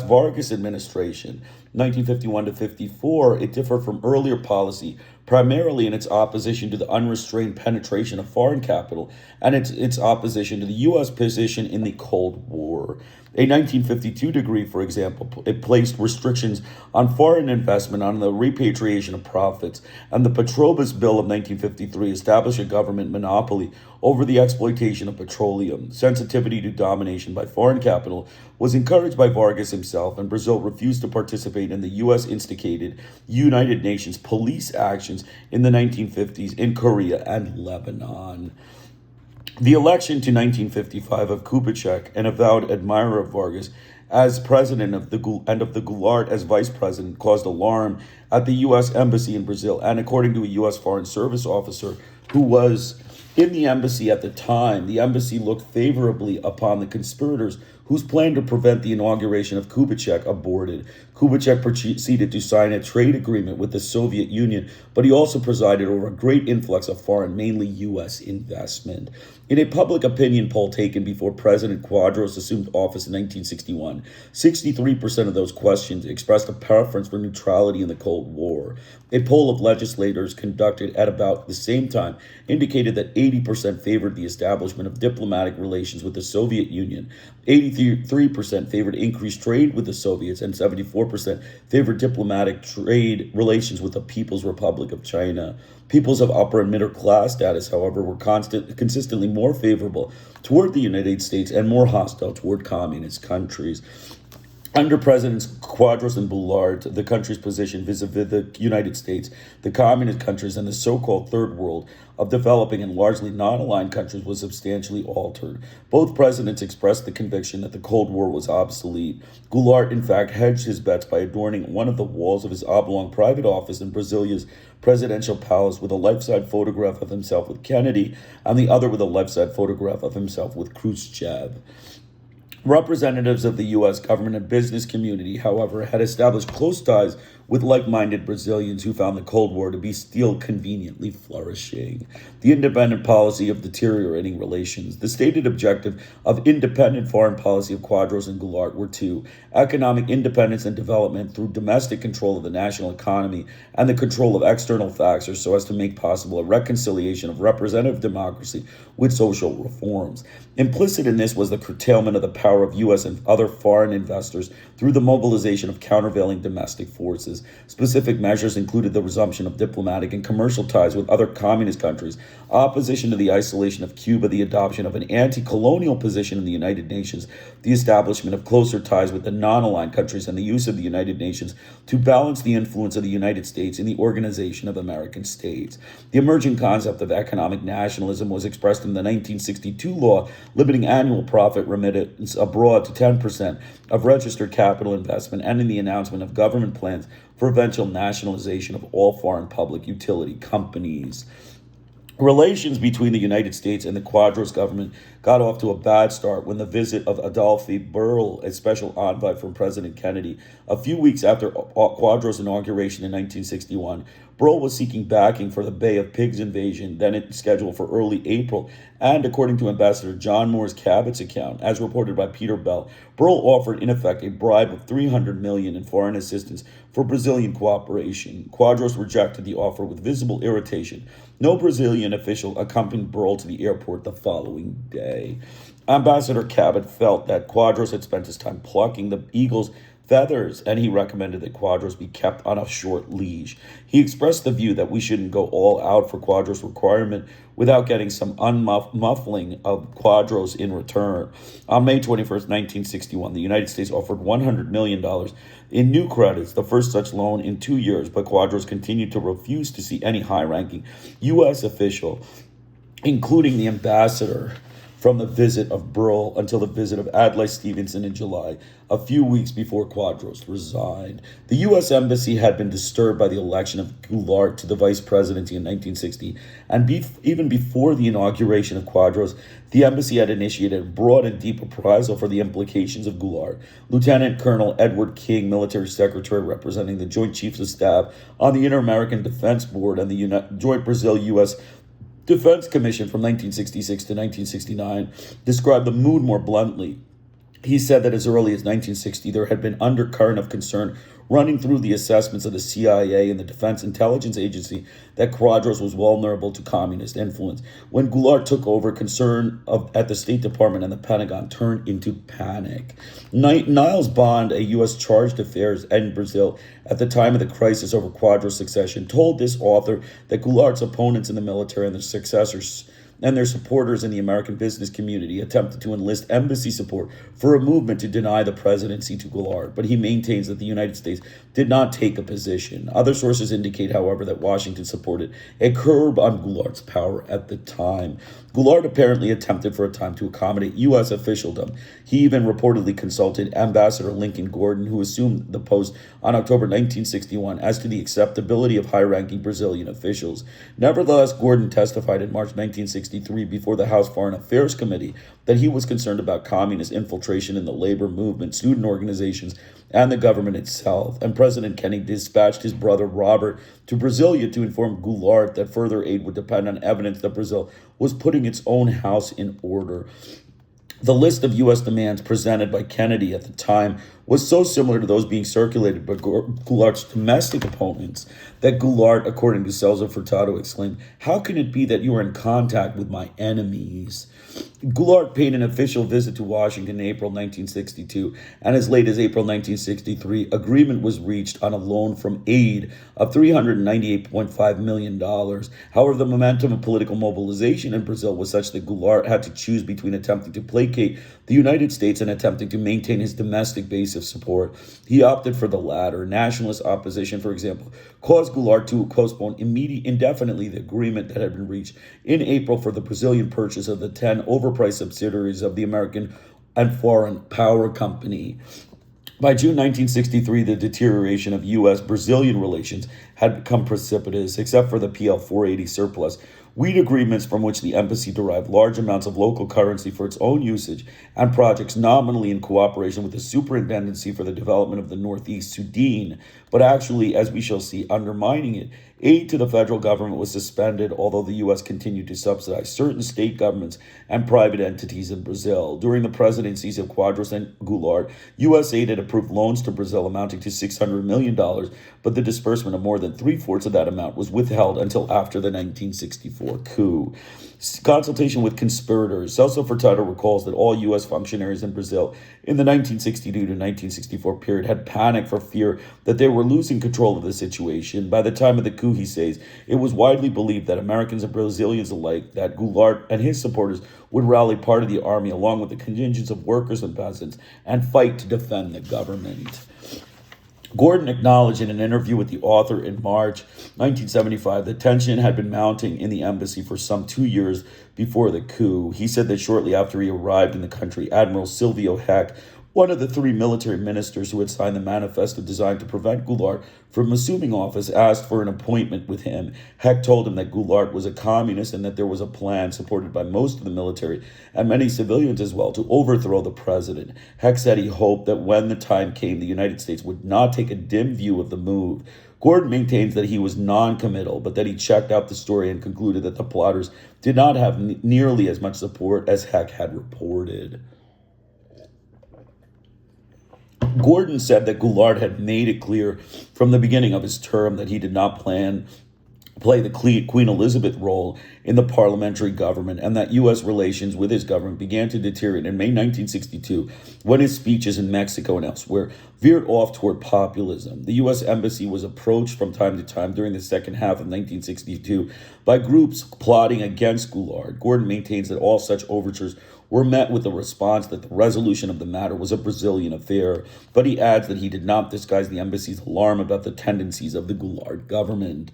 Vargas administration. 1951 to 54, it differed from earlier policy, primarily in its opposition to the unrestrained penetration of foreign capital and its opposition to the U.S. position in the Cold War. A 1952 decree, for example, it placed restrictions on foreign investment, on the repatriation of profits, and the Petrobas Bill of 1953 established a government monopoly over the exploitation of petroleum. Sensitivity to domination by foreign capital was encouraged by Vargas himself, and Brazil refused to participate in the U.S.-instigated United Nations police actions in the 1950s in Korea and Lebanon. The election to 1955 of Kubitschek, an avowed admirer of Vargas, as president of the Goulart as vice president, caused alarm at the U.S. Embassy in Brazil, and according to a U.S. Foreign Service officer who was in the embassy at the time, the embassy looked favorably upon the conspirators whose plan to prevent the inauguration of Kubitschek aborted. Kubitschek proceeded to sign a trade agreement with the Soviet Union, but he also presided over a great influx of foreign, mainly U.S. investment. In a public opinion poll taken before President Quadros assumed office in 1961, 63% of those questioned expressed a preference for neutrality in the Cold War. A poll of legislators conducted at about the same time indicated that 80% favored the establishment of diplomatic relations with the Soviet Union, 83% favored increased trade with the Soviets, and 74% favored diplomatic trade relations with the People's Republic of China. Peoples of upper and middle class status, however, were consistently more favorable toward the United States and more hostile toward communist countries. Under Presidents Quadros and Goulart, the country's position vis-a-vis the United States, the communist countries, and the so-called Third World of developing and largely non-aligned countries was substantially altered. Both presidents expressed the conviction that the Cold War was obsolete. Goulart, in fact, hedged his bets by adorning one of the walls of his oblong private office in Brasilia's presidential palace with a life-size photograph of himself with Kennedy, and the other with a life-size photograph of himself with Khrushchev. Representatives of the U.S. government and business community, however, had established close ties with like-minded Brazilians who found the Cold War to be still conveniently flourishing. The independent policy of deteriorating relations. The stated objective of independent foreign policy of Quadros and Goulart were two: economic independence and development through domestic control of the national economy and the control of external factors so as to make possible a reconciliation of representative democracy with social reforms. Implicit in this was the curtailment of the power of U.S. and other foreign investors through the mobilization of countervailing domestic forces. Specific measures included the resumption of diplomatic and commercial ties with other communist countries, opposition to the isolation of Cuba, the adoption of an anti-colonial position in the United Nations, the establishment of closer ties with the non-aligned countries, and the use of the United Nations to balance the influence of the United States in the organization of American states. The emerging concept of economic nationalism was expressed in the 1962 law limiting annual profit remittance abroad to 10% of registered capital investment, and in the announcement of government plans for eventual nationalization of all foreign public utility companies. Relations between the United States and the Quadros government got off to a bad start when the visit of Adolphe Burl, a special envoy from President Kennedy, a few weeks after Quadros' inauguration in 1961. Burl was seeking backing for the Bay of Pigs invasion, then scheduled for early April, and according to Ambassador John Moore's Cabot's account, as reported by Peter Bell, Burl offered in effect a bribe of $300 million in foreign assistance for Brazilian cooperation. Quadros rejected the offer with visible irritation. No Brazilian official accompanied Burl to the airport the following day. Ambassador Cabot felt that Quadros had spent his time plucking the eagle's feathers, and he recommended that Quadros be kept on a short leash. He expressed the view that we shouldn't go all out for Quadros' requirement without getting some unmuffling of Quadros in return. On May 21st, 1961, the United States offered $100 million in new credits, the first such loan in 2 years, but Quadros continued to refuse to see any high-ranking U.S. official, including the ambassador from the visit of Burl until the visit of Adlai Stevenson in July, a few weeks before Quadros resigned. The U.S. Embassy had been disturbed by the election of Goulart to the vice presidency in 1960, and even before the inauguration of Quadros, the embassy had initiated a broad and deep reprisal for the implications of Goulart. Lieutenant Colonel Edward King, military secretary representing the Joint Chiefs of Staff on the Inter-American Defense Board and the Joint Brazil-U.S. Defense Commission from 1966 to 1969, described the mood more bluntly. He said that as early as 1960, there had been undercurrent of concern running through the assessments of the CIA and the Defense Intelligence Agency that Quadros was vulnerable to communist influence. When Goulart took over, concern at the State Department and the Pentagon turned into panic. Niles Bond, a U.S. chargé d'affaires in Brazil at the time of the crisis over Quadros' succession, told this author that Goulart's opponents in the military and their successors and their supporters in the American business community attempted to enlist embassy support for a movement to deny the presidency to Goulart, but he maintains that the United States did not take a position. Other sources indicate, however, that Washington supported a curb on Goulart's power at the time. Goulart apparently attempted for a time to accommodate U.S. officialdom. He even reportedly consulted Ambassador Lincoln Gordon, who assumed the post on October 1961, as to the acceptability of high-ranking Brazilian officials. Nevertheless, Gordon testified in March 1963 before the House Foreign Affairs Committee that he was concerned about communist infiltration in the labor movement, student organizations, and the government itself. And President Kennedy dispatched his brother Robert to Brasilia to inform Goulart that further aid would depend on evidence that Brazil was putting its own house in order. The list of U.S. demands presented by Kennedy at the time was so similar to those being circulated by Goulart's domestic opponents that Goulart, according to Celso Furtado, exclaimed, "How can it be that you are in contact with my enemies?" Goulart paid an official visit to Washington in April 1962, and as late as April 1963, agreement was reached on a loan from aid of $398.5 million. However, the momentum of political mobilization in Brazil was such that Goulart had to choose between attempting to placate the United States and attempting to maintain his domestic base of support. He opted for the latter. Nationalist opposition, for example, caused Goulart to postpone indefinitely the agreement that had been reached in April for the Brazilian purchase of the 10 overpriced subsidiaries of the American and Foreign Power Company. By June 1963, the deterioration of U.S.-Brazilian relations had become precipitous, except for the PL 480 surplus. Wheat agreements from which the embassy derived large amounts of local currency for its own usage and projects nominally in cooperation with the Superintendency for the Development of the Northeast, Sudan, but actually, as we shall see, undermining it. Aid to the federal government was suspended, although the U.S. continued to subsidize certain state governments and private entities in Brazil. During the presidencies of Quadros and Goulart, USAID had approved loans to Brazil amounting to $600 million, but the disbursement of more than three-fourths of that amount was withheld until after the 1964 coup. Consultation with conspirators. Celso Furtado recalls that all U.S. functionaries in Brazil in the 1962 to 1964 period had panicked for fear that they were losing control of the situation. By the time of the coup, he says, it was widely believed that Americans and Brazilians alike, that Goulart and his supporters would rally part of the army along with the contingents of workers and peasants and fight to defend the government. Gordon acknowledged in an interview with the author in March 1975 that tension had been mounting in the embassy for some 2 years before the coup. He said that shortly after he arrived in the country, Admiral Silvio Heck, one of the three military ministers who had signed the manifesto designed to prevent Goulart from assuming office, asked for an appointment with him. Heck told him that Goulart was a communist and that there was a plan supported by most of the military and many civilians as well to overthrow the president. Heck said he hoped that when the time came, the United States would not take a dim view of the move. Gordon maintains that he was non-committal, but that he checked out the story and concluded that the plotters did not have nearly as much support as Heck had reported. Gordon said that Goulart had made it clear from the beginning of his term that he did not play the Queen Elizabeth role in the parliamentary government, and that U.S. relations with his government began to deteriorate in May 1962 when his speeches in Mexico and elsewhere veered off toward populism. The U.S. Embassy was approached from time to time during the second half of 1962 by groups plotting against Goulart. Gordon maintains that all such overtures were met with a response that the resolution of the matter was a Brazilian affair, but he adds that he did not disguise the embassy's alarm about the tendencies of the Goulart government.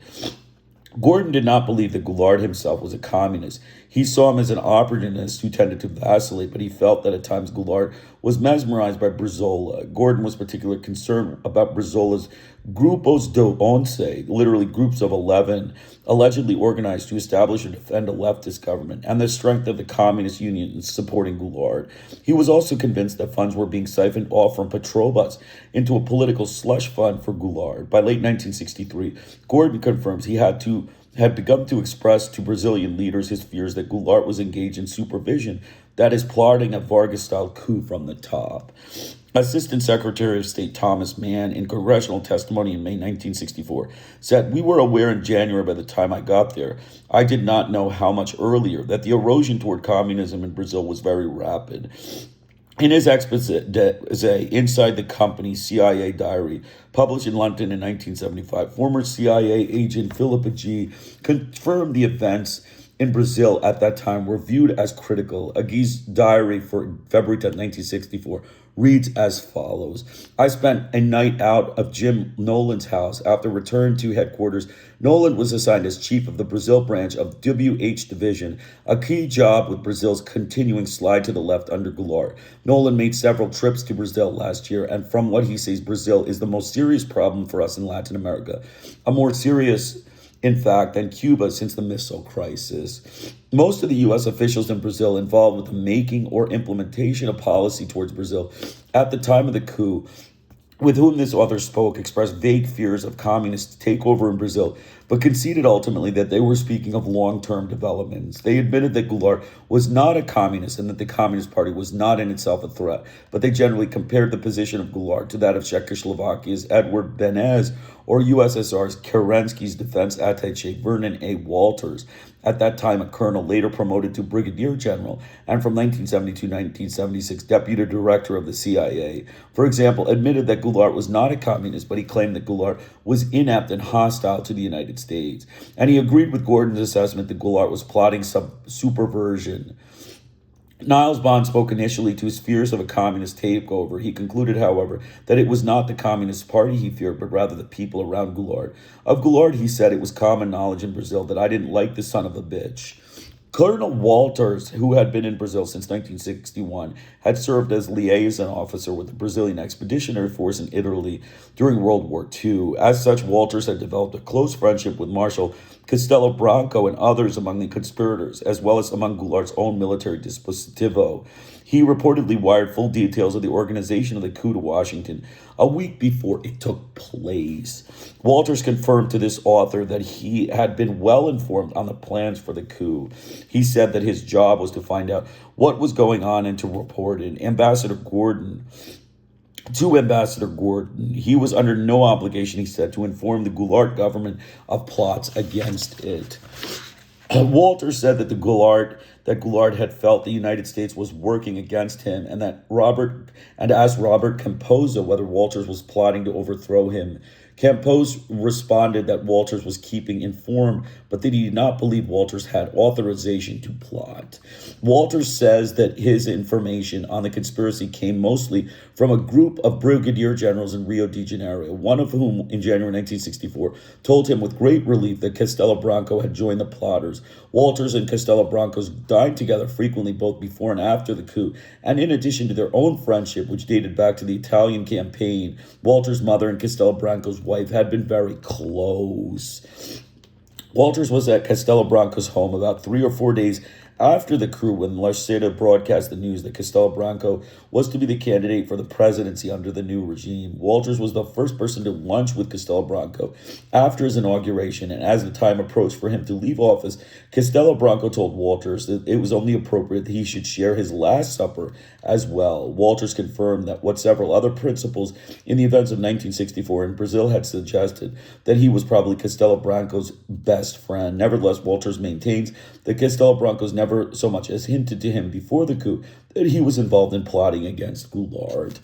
Gordon did not believe that Goulart himself was a communist. He saw him as an opportunist who tended to vacillate, but he felt that at times Goulart was mesmerized by Brizola. Gordon was particularly concerned about Brizola's grupos de once, literally groups of 11, allegedly organized to establish or defend a leftist government, and the strength of the communist unions supporting Goulart. He was also convinced that funds were being siphoned off from Petrobas into a political slush fund for Goulart. By late 1963, Gordon confirms he had begun to express to Brazilian leaders his fears that Goulart was engaged in supervision, that is, plotting a Vargas-style coup from the top. Assistant Secretary of State Thomas Mann, in congressional testimony in May 1964, said, "We were aware in January by the time I got there. I did not know how much earlier that the erosion toward communism in Brazil was very rapid." In his expose, Inside the Company CIA Diary, published in London in 1975, former CIA agent Philippa G. confirmed the events in Brazil at that time were viewed as critical. Agui's diary for February 10, 1964, reads as follows. "I spent a night out of Jim Nolan's house. After return to headquarters, Nolan was assigned as chief of the Brazil branch of WH Division, a key job with Brazil's continuing slide to the left under Goulart. Nolan made several trips to Brazil last year, and from what he says, Brazil is the most serious problem for us in Latin America. A more serious, in fact, than Cuba since the missile crisis. Most of the U.S. officials in Brazil involved with the making or implementation of policy towards Brazil at the time of the coup, with whom this author spoke, expressed vague fears of communist takeover in Brazil, but conceded ultimately that they were speaking of long-term developments. They admitted that Goulart was not a communist and that the Communist Party was not in itself a threat, but they generally compared the position of Goulart to that of Czechoslovakia's Edward Beneš or USSR's Kerensky's defense attaché Vernon A. Walters, at that time a colonel, later promoted to brigadier general, and from 1972 to 1976 deputy director of the CIA. For example, admitted that Goulart was not a communist, but he claimed that Goulart was inept and hostile to the United States. And he agreed with Gordon's assessment that Goulart was plotting subversion. Niles Bond spoke initially to his fears of a communist takeover. He concluded, however, that it was not the Communist Party he feared, but rather the people around Goulart. Of Goulart, he said, "It was common knowledge in Brazil that I didn't like the son of a bitch." Colonel Walters, who had been in Brazil since 1961, had served as liaison officer with the Brazilian Expeditionary Force in Italy during World War II. As such, Walters had developed a close friendship with Marshal Castello Branco and others among the conspirators, as well as among Goulart's own military dispositivo. He reportedly wired full details of the organization of the coup to Washington a week before it took place. Walters confirmed to this author that he had been well informed on the plans for the coup. He said that his job was to find out what was going on and to report it. Ambassador Gordon, he was under no obligation, he said, to inform the Goulart government of plots against it. Walters said that Goulart had felt the United States was working against him, and asked Robert Campoza whether Walters was plotting to overthrow him. Campoza responded that Walters was keeping informed, but that he did not believe Walters had authorization to plot. Walters says that his information on the conspiracy came mostly from a group of brigadier generals in Rio de Janeiro, one of whom, in January 1964, told him with great relief that Castello Branco had joined the plotters. Walters and Castello Branco dined together frequently both before and after the coup, and in addition to their own friendship, which dated back to the Italian campaign, Walters' mother and Castello Branco's wife had been very close. Walters was at Castello Branco's home about 3 or 4 days after the coup when Lacerda broadcast the news that Castello Branco was to be the candidate for the presidency under the new regime. Walters was the first person to lunch with Castello Branco after his inauguration, and as the time approached for him to leave office, Castello Branco told Walters that it was only appropriate that he should share his last supper as well. Walters confirmed that what several other principals in the events of 1964 in Brazil had suggested, that he was probably Castello Branco's best friend. Nevertheless, Walters maintains that Castello Branco's never so much as hinted to him before the coup that he was involved in plotting against Goulart.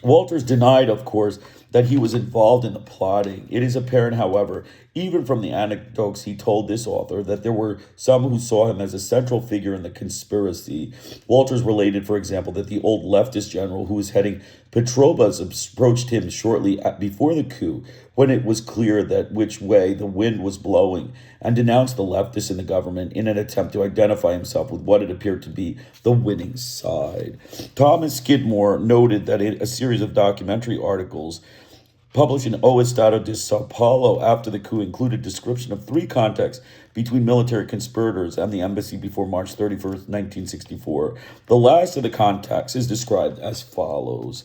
Walters denied, of course, that he was involved in the plotting. It is apparent, however, even from the anecdotes he told this author, that there were some who saw him as a central figure in the conspiracy. Walters related, for example, that the old leftist general who was heading Petrobas approached him shortly before the coup, when it was clear that which way the wind was blowing, and denounced the leftists in the government in an attempt to identify himself with what it appeared to be the winning side. Thomas Skidmore noted that in a series of documentary articles published in O Estado de Sao Paulo after the coup included description of three contacts between military conspirators and the embassy before March 31st, 1964. The last of the contacts is described as follows.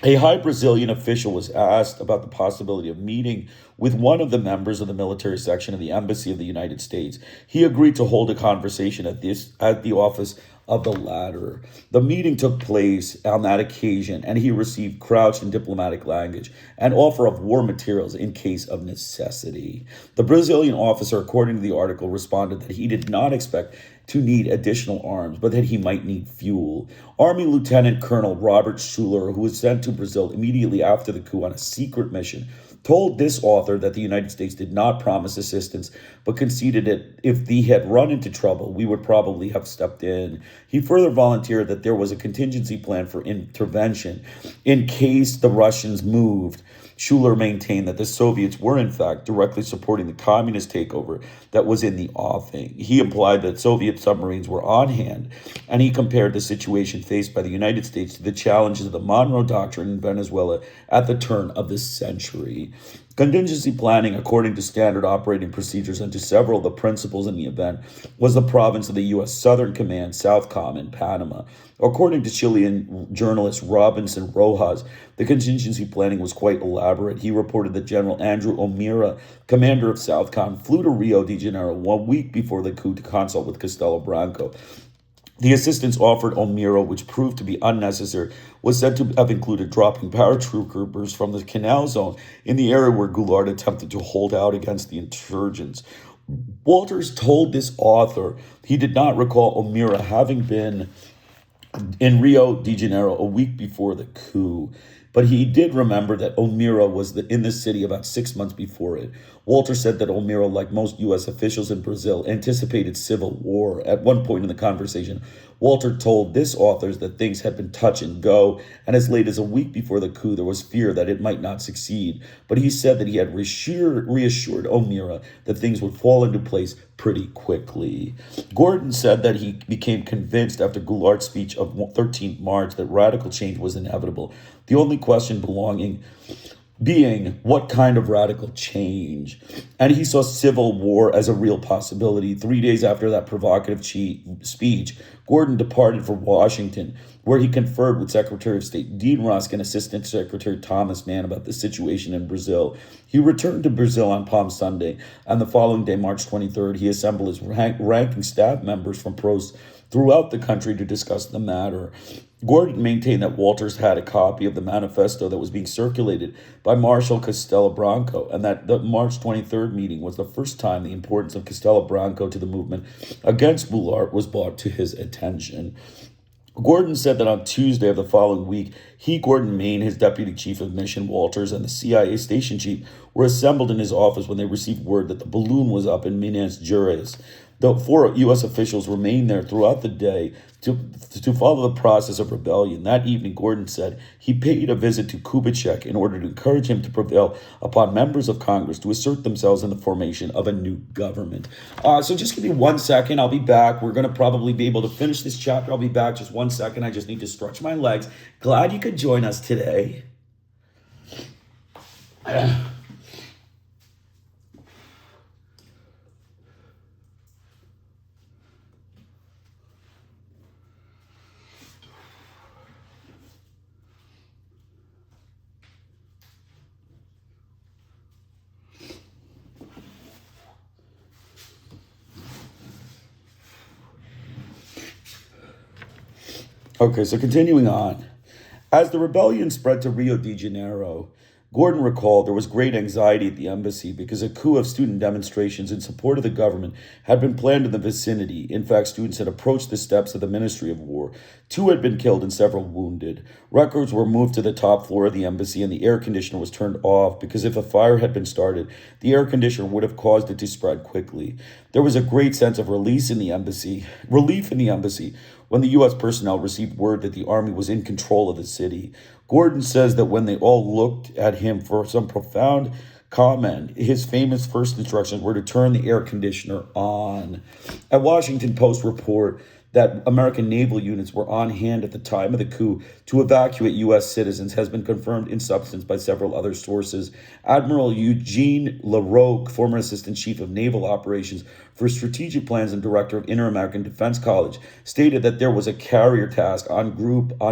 A high Brazilian official was asked about the possibility of meeting with one of the members of the military section of the Embassy of the United States. He agreed to hold a conversation at the office of the latter. The meeting took place on that occasion, and he received crouched in diplomatic language an offer of war materials in case of necessity. The Brazilian officer, according to the article, responded that he did not expect to need additional arms, but that he might need fuel. Army Lieutenant Colonel Robert Schuller, who was sent to Brazil immediately after the coup on a secret mission, told this author that the United States did not promise assistance, but conceded that if he had run into trouble, we would probably have stepped in. He further volunteered that there was a contingency plan for intervention in case the Russians moved. Schuller maintained that the Soviets were, in fact, directly supporting the communist takeover that was in the offing. He implied that Soviet submarines were on hand, and he compared the situation faced by the United States to the challenges of the Monroe Doctrine in Venezuela at the turn of the century. Contingency planning, according to standard operating procedures and to several of the principals in the event, was the province of the U.S. Southern Command, Southcom, in Panama. According to Chilean journalist Robinson Rojas, the contingency planning was quite elaborate. He reported that General Andrew O'Meara, commander of Southcom, flew to Rio de Janeiro 1 week before the coup to consult with Castello Branco. The assistance offered O'Meara, which proved to be unnecessary, was said to have included dropping paratroopers from the canal zone in the area where Goulart attempted to hold out against the insurgents. Walters told this author he did not recall O'Meara having been in Rio de Janeiro a week before the coup, but he did remember that O'Meara was in the city about 6 months before it. Walter said that O'Meara, like most U.S. officials in Brazil, anticipated civil war. At one point in the conversation, Walter told this author that things had been touch and go, and as late as a week before the coup, there was fear that it might not succeed. But he said that he had reassured O'Meara that things would fall into place pretty quickly. Gordon said that he became convinced after Goulart's speech of 13th March that radical change was inevitable. The only question being what kind of radical change. And he saw civil war as a real possibility. 3 days after that provocative speech, Gordon departed for Washington, where he conferred with Secretary of State Dean Rusk and Assistant Secretary Thomas Mann about the situation in Brazil. He returned to Brazil on Palm Sunday, and the following day, March 23rd, he assembled his ranking staff members from posts throughout the country to discuss the matter. Gordon maintained that Walters had a copy of the manifesto that was being circulated by Marshal Castello Branco, and that the March 23rd meeting was the first time the importance of Castello Branco to the movement against Goulart was brought to his attention. Gordon said that on Tuesday of the following week, Gordon Main, his deputy chief of mission, Walters, and the CIA station chief were assembled in his office when they received word that the balloon was up in Minas Gerais. The 4 U.S. officials remained there throughout the day to follow the process of rebellion. That evening, Gordon said he paid a visit to Kubitschek in order to encourage him to prevail upon members of Congress to assert themselves in the formation of a new government. So just give me 1 second. I'll be back. We're going to probably be able to finish this chapter. I'll be back just 1 second. I just need to stretch my legs. Glad you could join us today. Okay, so continuing on. As the rebellion spread to Rio de Janeiro, Gordon recalled there was great anxiety at the embassy because a coup of student demonstrations in support of the government had been planned in the vicinity. In fact, students had approached the steps of the Ministry of War. 2 had been killed and several wounded. Records were moved to the top floor of the embassy and the air conditioner was turned off because if a fire had been started, the air conditioner would have caused it to spread quickly. There was a great sense of relief in the embassy when the U.S. personnel received word that the army was in control of the city. Gordon says that when they all looked at him for some profound comment, his famous first instructions were to turn the air conditioner on. A Washington Post report that American naval units were on hand at the time of the coup to evacuate U.S. citizens has been confirmed in substance by several other sources. Admiral Eugene LaRocque, former Assistant Chief of Naval Operations for Strategic Plans and Director of Inter-American Defense College, stated that there was a carrier task on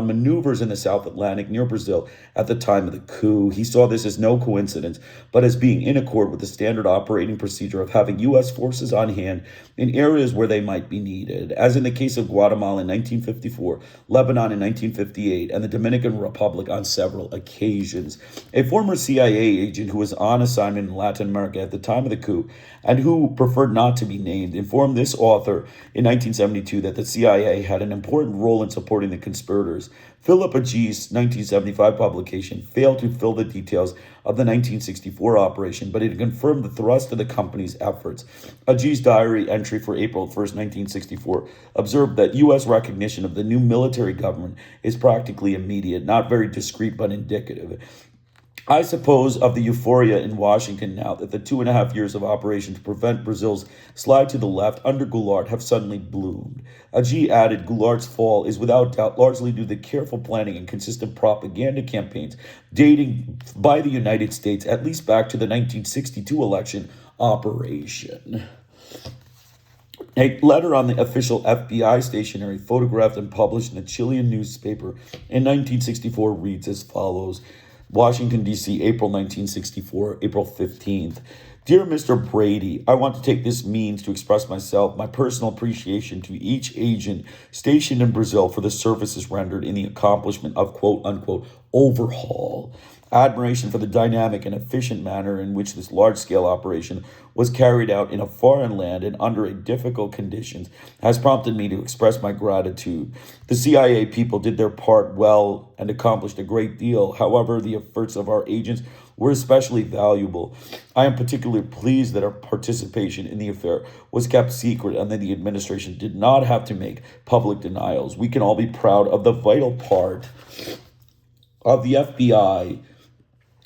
maneuvers in the South Atlantic near Brazil at the time of the coup. He saw this as no coincidence, but as being in accord with the standard operating procedure of having U.S. forces on hand in areas where they might be needed, as in the case of Guatemala in 1954, Lebanon in 1958, and the Dominican Republic on several occasions. A former CIA agent who was on assignment in Latin America at the time of the coup and who preferred not to be named informed this author in 1972 that the CIA had an important role in supporting the conspirators. Philip Agee's 1975 publication failed to fill the details of the 1964 operation, but it confirmed the thrust of the company's efforts. Agee's diary entry for April 1st, 1964, observed that U.S. recognition of the new military government is practically immediate, not very discreet, but indicative. I suppose of the euphoria in Washington now that the 2.5 years of operation to prevent Brazil's slide to the left under Goulart have suddenly bloomed. Agee added Goulart's fall is without doubt largely due to the careful planning and consistent propaganda campaigns dating by the United States at least back to the 1962 election operation. A letter on the official FBI stationery photographed and published in a Chilean newspaper in 1964 reads as follows. Washington, D.C., April 1964, April 15th. Dear Mr. Brady, I want to take this means to express my personal appreciation to each agent stationed in Brazil for the services rendered in the accomplishment of quote-unquote overhaul. Admiration for the dynamic and efficient manner in which this large-scale operation was carried out in a foreign land and under a difficult conditions has prompted me to express my gratitude. The CIA people did their part well and accomplished a great deal. However, the efforts of our agents were especially valuable. I am particularly pleased that our participation in the affair was kept secret and that the administration did not have to make public denials. We can all be proud of the vital part of the FBI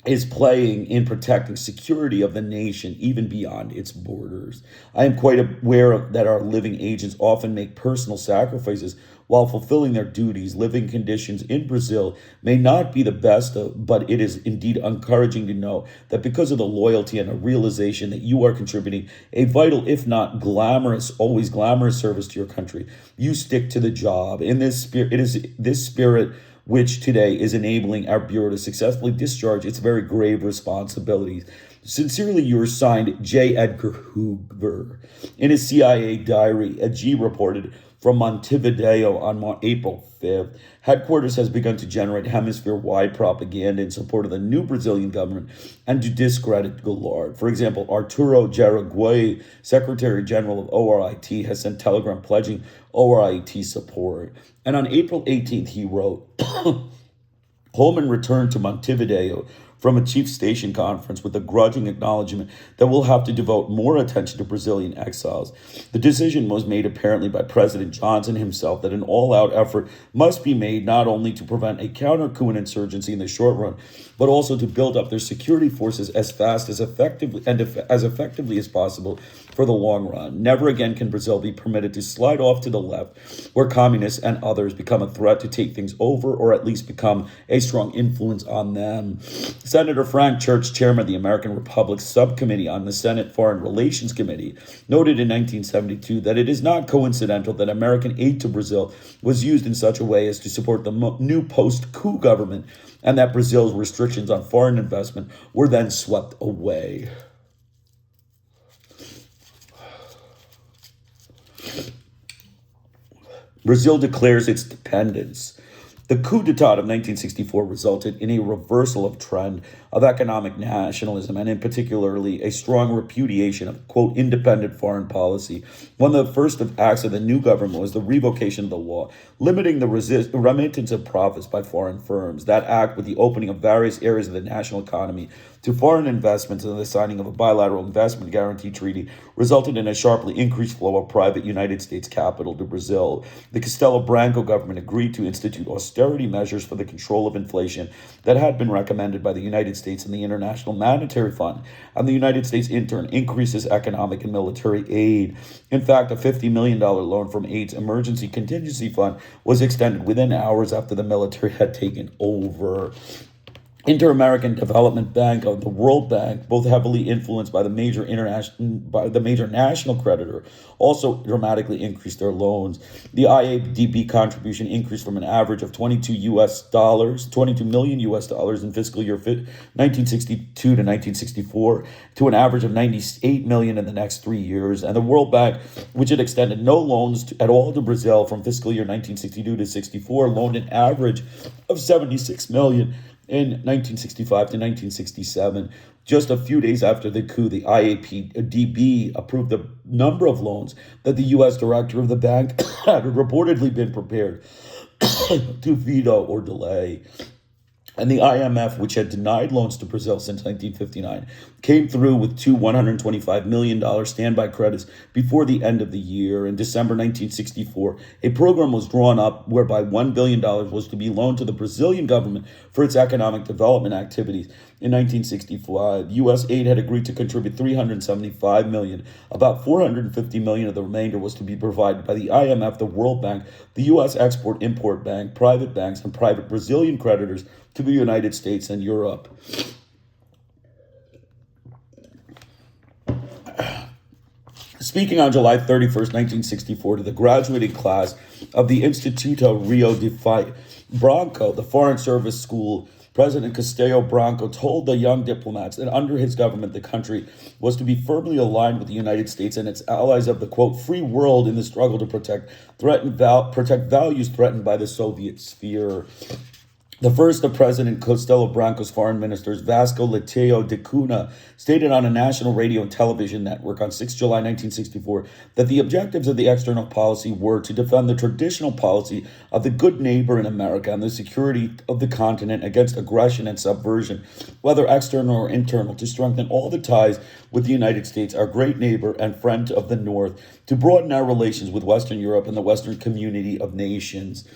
is playing in protecting security of the nation, even beyond its borders. I am quite aware that our living agents often make personal sacrifices while fulfilling their duties. Living conditions in Brazil may not be the best, but it is indeed encouraging to know that because of the loyalty and a realization that you are contributing a vital, if not glamorous, always glamorous service to your country, you stick to the job. In this spirit, it is this spirit which today is enabling our Bureau to successfully discharge its very grave responsibilities. Sincerely, yours signed, J. Edgar Hoover. In his CIA diary, Agee reported from Montevideo on April 5th, headquarters has begun to generate hemisphere-wide propaganda in support of the new Brazilian government and to discredit Goulart. For example, Arturo Jaraguay, Secretary General of ORIT, has sent telegram pledging ORIT support. And on April 18th, he wrote, Holman returned to Montevideo from a chief station conference with a grudging acknowledgement that we'll have to devote more attention to Brazilian exiles. The decision was made apparently by President Johnson himself that an all-out effort must be made not only to prevent a counter-coup insurgency in the short run, but also to build up their security forces as fast as effectively as possible for the long run. Never again can Brazil be permitted to slide off to the left, where communists and others become a threat to take things over or at least become a strong influence on them. Senator Frank Church, chairman of the American Republic Subcommittee on the Senate Foreign Relations Committee, noted in 1972 that it is not coincidental that American aid to Brazil was used in such a way as to support the new post-coup government and that Brazil's restrictions on foreign investment were then swept away. Brazil declares its dependence. The coup d'etat of 1964 resulted in a reversal of trend of economic nationalism and in particularly a strong repudiation of, quote, independent foreign policy. One of the first acts of the new government was the revocation of the law, limiting the remittance of profits by foreign firms. That act, with the opening of various areas of the national economy to foreign investments and the signing of a bilateral investment guarantee treaty, resulted in a sharply increased flow of private United States capital to Brazil. The Castello Branco government agreed to institute austerity measures for the control of inflation that had been recommended by the United States and the International Monetary Fund, and the United States in turn increases economic and military aid. In fact, a $50 million loan from AID's Emergency Contingency Fund was extended within hours after the military had taken over. Inter-American Development Bank of the World Bank, both heavily influenced by the major national creditor, also dramatically increased their loans. The IADB contribution increased from an average of $22 million US dollars in fiscal year 1962 to 1964 to an average of $98 million in the next 3 years. And the World Bank, which had extended no loans at all to Brazil from fiscal year 1962 to 64, loaned an average of $76 million in 1965 to 1967. Just a few days after the coup, the IAPDB approved a number of loans that the U.S. director of the bank had reportedly been prepared to veto or delay. And the IMF, which had denied loans to Brazil since 1959, came through with two $125 million standby credits before the end of the year. In December 1964, a program was drawn up whereby $1 billion was to be loaned to the Brazilian government for its economic development activities. In 1965, U.S. aid had agreed to contribute $375 million. About $450 million of the remainder was to be provided by the IMF, the World Bank, the U.S. Export-Import Bank, private banks, and private Brazilian creditors to the United States and Europe. Speaking on July 31st, 1964, to the graduating class of the Instituto Rio de Branco, the Foreign Service School, President Castello Branco told the young diplomats that under his government, the country was to be firmly aligned with the United States and its allies of the, quote, free world in the struggle to protect values threatened by the Soviet sphere. The first of President Castello Branco's foreign ministers, Vasco Leitão de Cunha, stated on a national radio and television network on 6 July 1964 that the objectives of the external policy were to defend the traditional policy of the good neighbor in America and the security of the continent against aggression and subversion, whether external or internal, to strengthen all the ties with the United States, our great neighbor and friend of the North, to broaden our relations with Western Europe and the Western community of nations.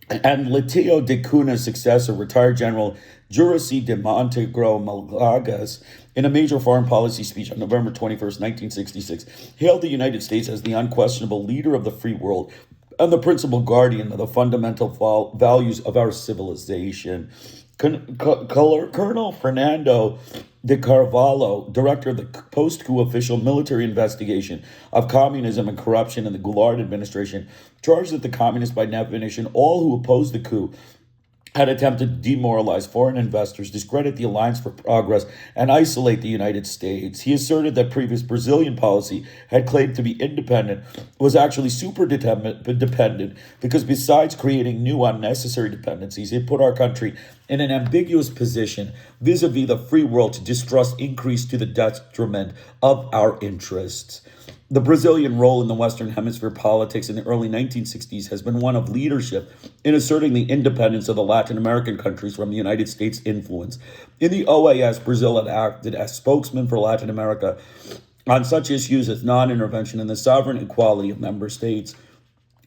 And Leitão de Cunha's successor, retired General Juraci de Montenegro Malagas, in a major foreign policy speech on November 21st, 1966, hailed the United States as the unquestionable leader of the free world and the principal guardian of the fundamental values of our civilization. Colonel Fernando de Carvalho, director of the post-coup official military investigation of communism and corruption in the Goulart administration, charged that the communists, by definition, all who opposed the coup, had attempted to demoralize foreign investors, discredit the Alliance for Progress, and isolate the United States. He asserted that previous Brazilian policy had claimed to be independent was actually super dependent because besides creating new unnecessary dependencies, it put our country in an ambiguous position vis-a-vis the free world to distrust increased to the detriment of our interests. The Brazilian role in the Western Hemisphere politics in the early 1960s has been one of leadership in asserting the independence of the Latin American countries from the United States' influence. In the OAS, Brazil had acted as spokesman for Latin America on such issues as non-intervention and the sovereign equality of member states.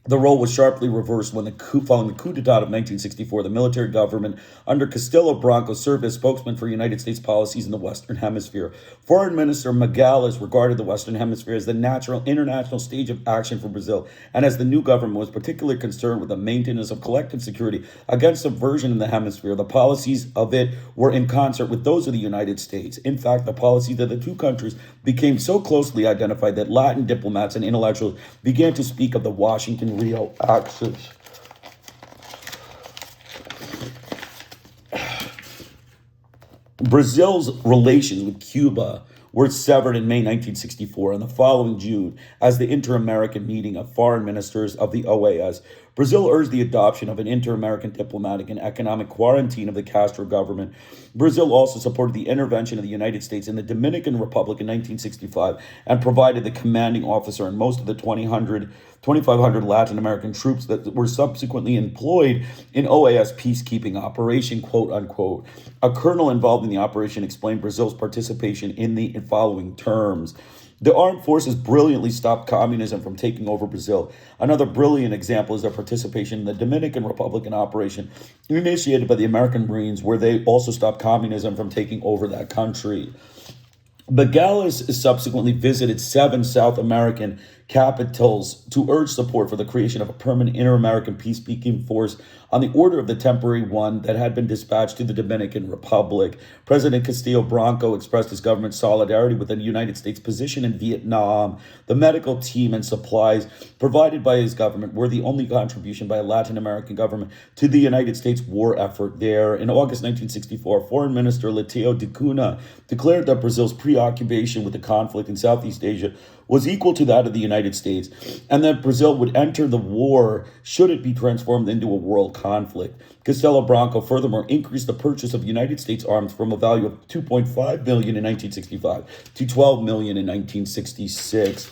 The role was sharply reversed when following the coup d'etat of 1964, the military government under Castello Branco served as spokesman for United States policies in the Western Hemisphere. Foreign Minister Magalhães regarded the Western Hemisphere as the natural international stage of action for Brazil, and as the new government was particularly concerned with the maintenance of collective security against subversion in the hemisphere, the policies of it were in concert with those of the United States. In fact, the policies of the two countries became so closely identified that Latin diplomats and intellectuals began to speak of the Washington-Rio axis. Brazil's relations with Cuba were severed in May 1964 and the following June as the Inter-American meeting of foreign ministers of the OAS Brazil urged the adoption of an inter-American diplomatic and economic quarantine of the Castro government. Brazil also supported the intervention of the United States in the Dominican Republic in 1965 and provided the commanding officer and most of the 2,500 Latin American troops that were subsequently employed in OAS peacekeeping operation, quote unquote. A colonel involved in the operation explained Brazil's participation in the following terms. The armed forces brilliantly stopped communism from taking over Brazil. Another brilliant example is their participation in the Dominican Republican operation initiated by the American Marines, where they also stopped communism from taking over that country. Bagales subsequently visited 7 South American capitals to urge support for the creation of a permanent inter-American peacekeeping force on the order of the temporary one that had been dispatched to the Dominican Republic. President Castello Branco expressed his government's solidarity with the United States' position in Vietnam. The medical team and supplies provided by his government were the only contribution by a Latin American government to the United States war effort there. In August 1964, Foreign Minister Leteo de Cunha declared that Brazil's preoccupation with the conflict in Southeast Asia was equal to that of the United States, and that Brazil would enter the war should it be transformed into a world conflict. Castello Branco furthermore increased the purchase of United States arms from a value of $2.5 billion in 1965 to $12 million in 1966.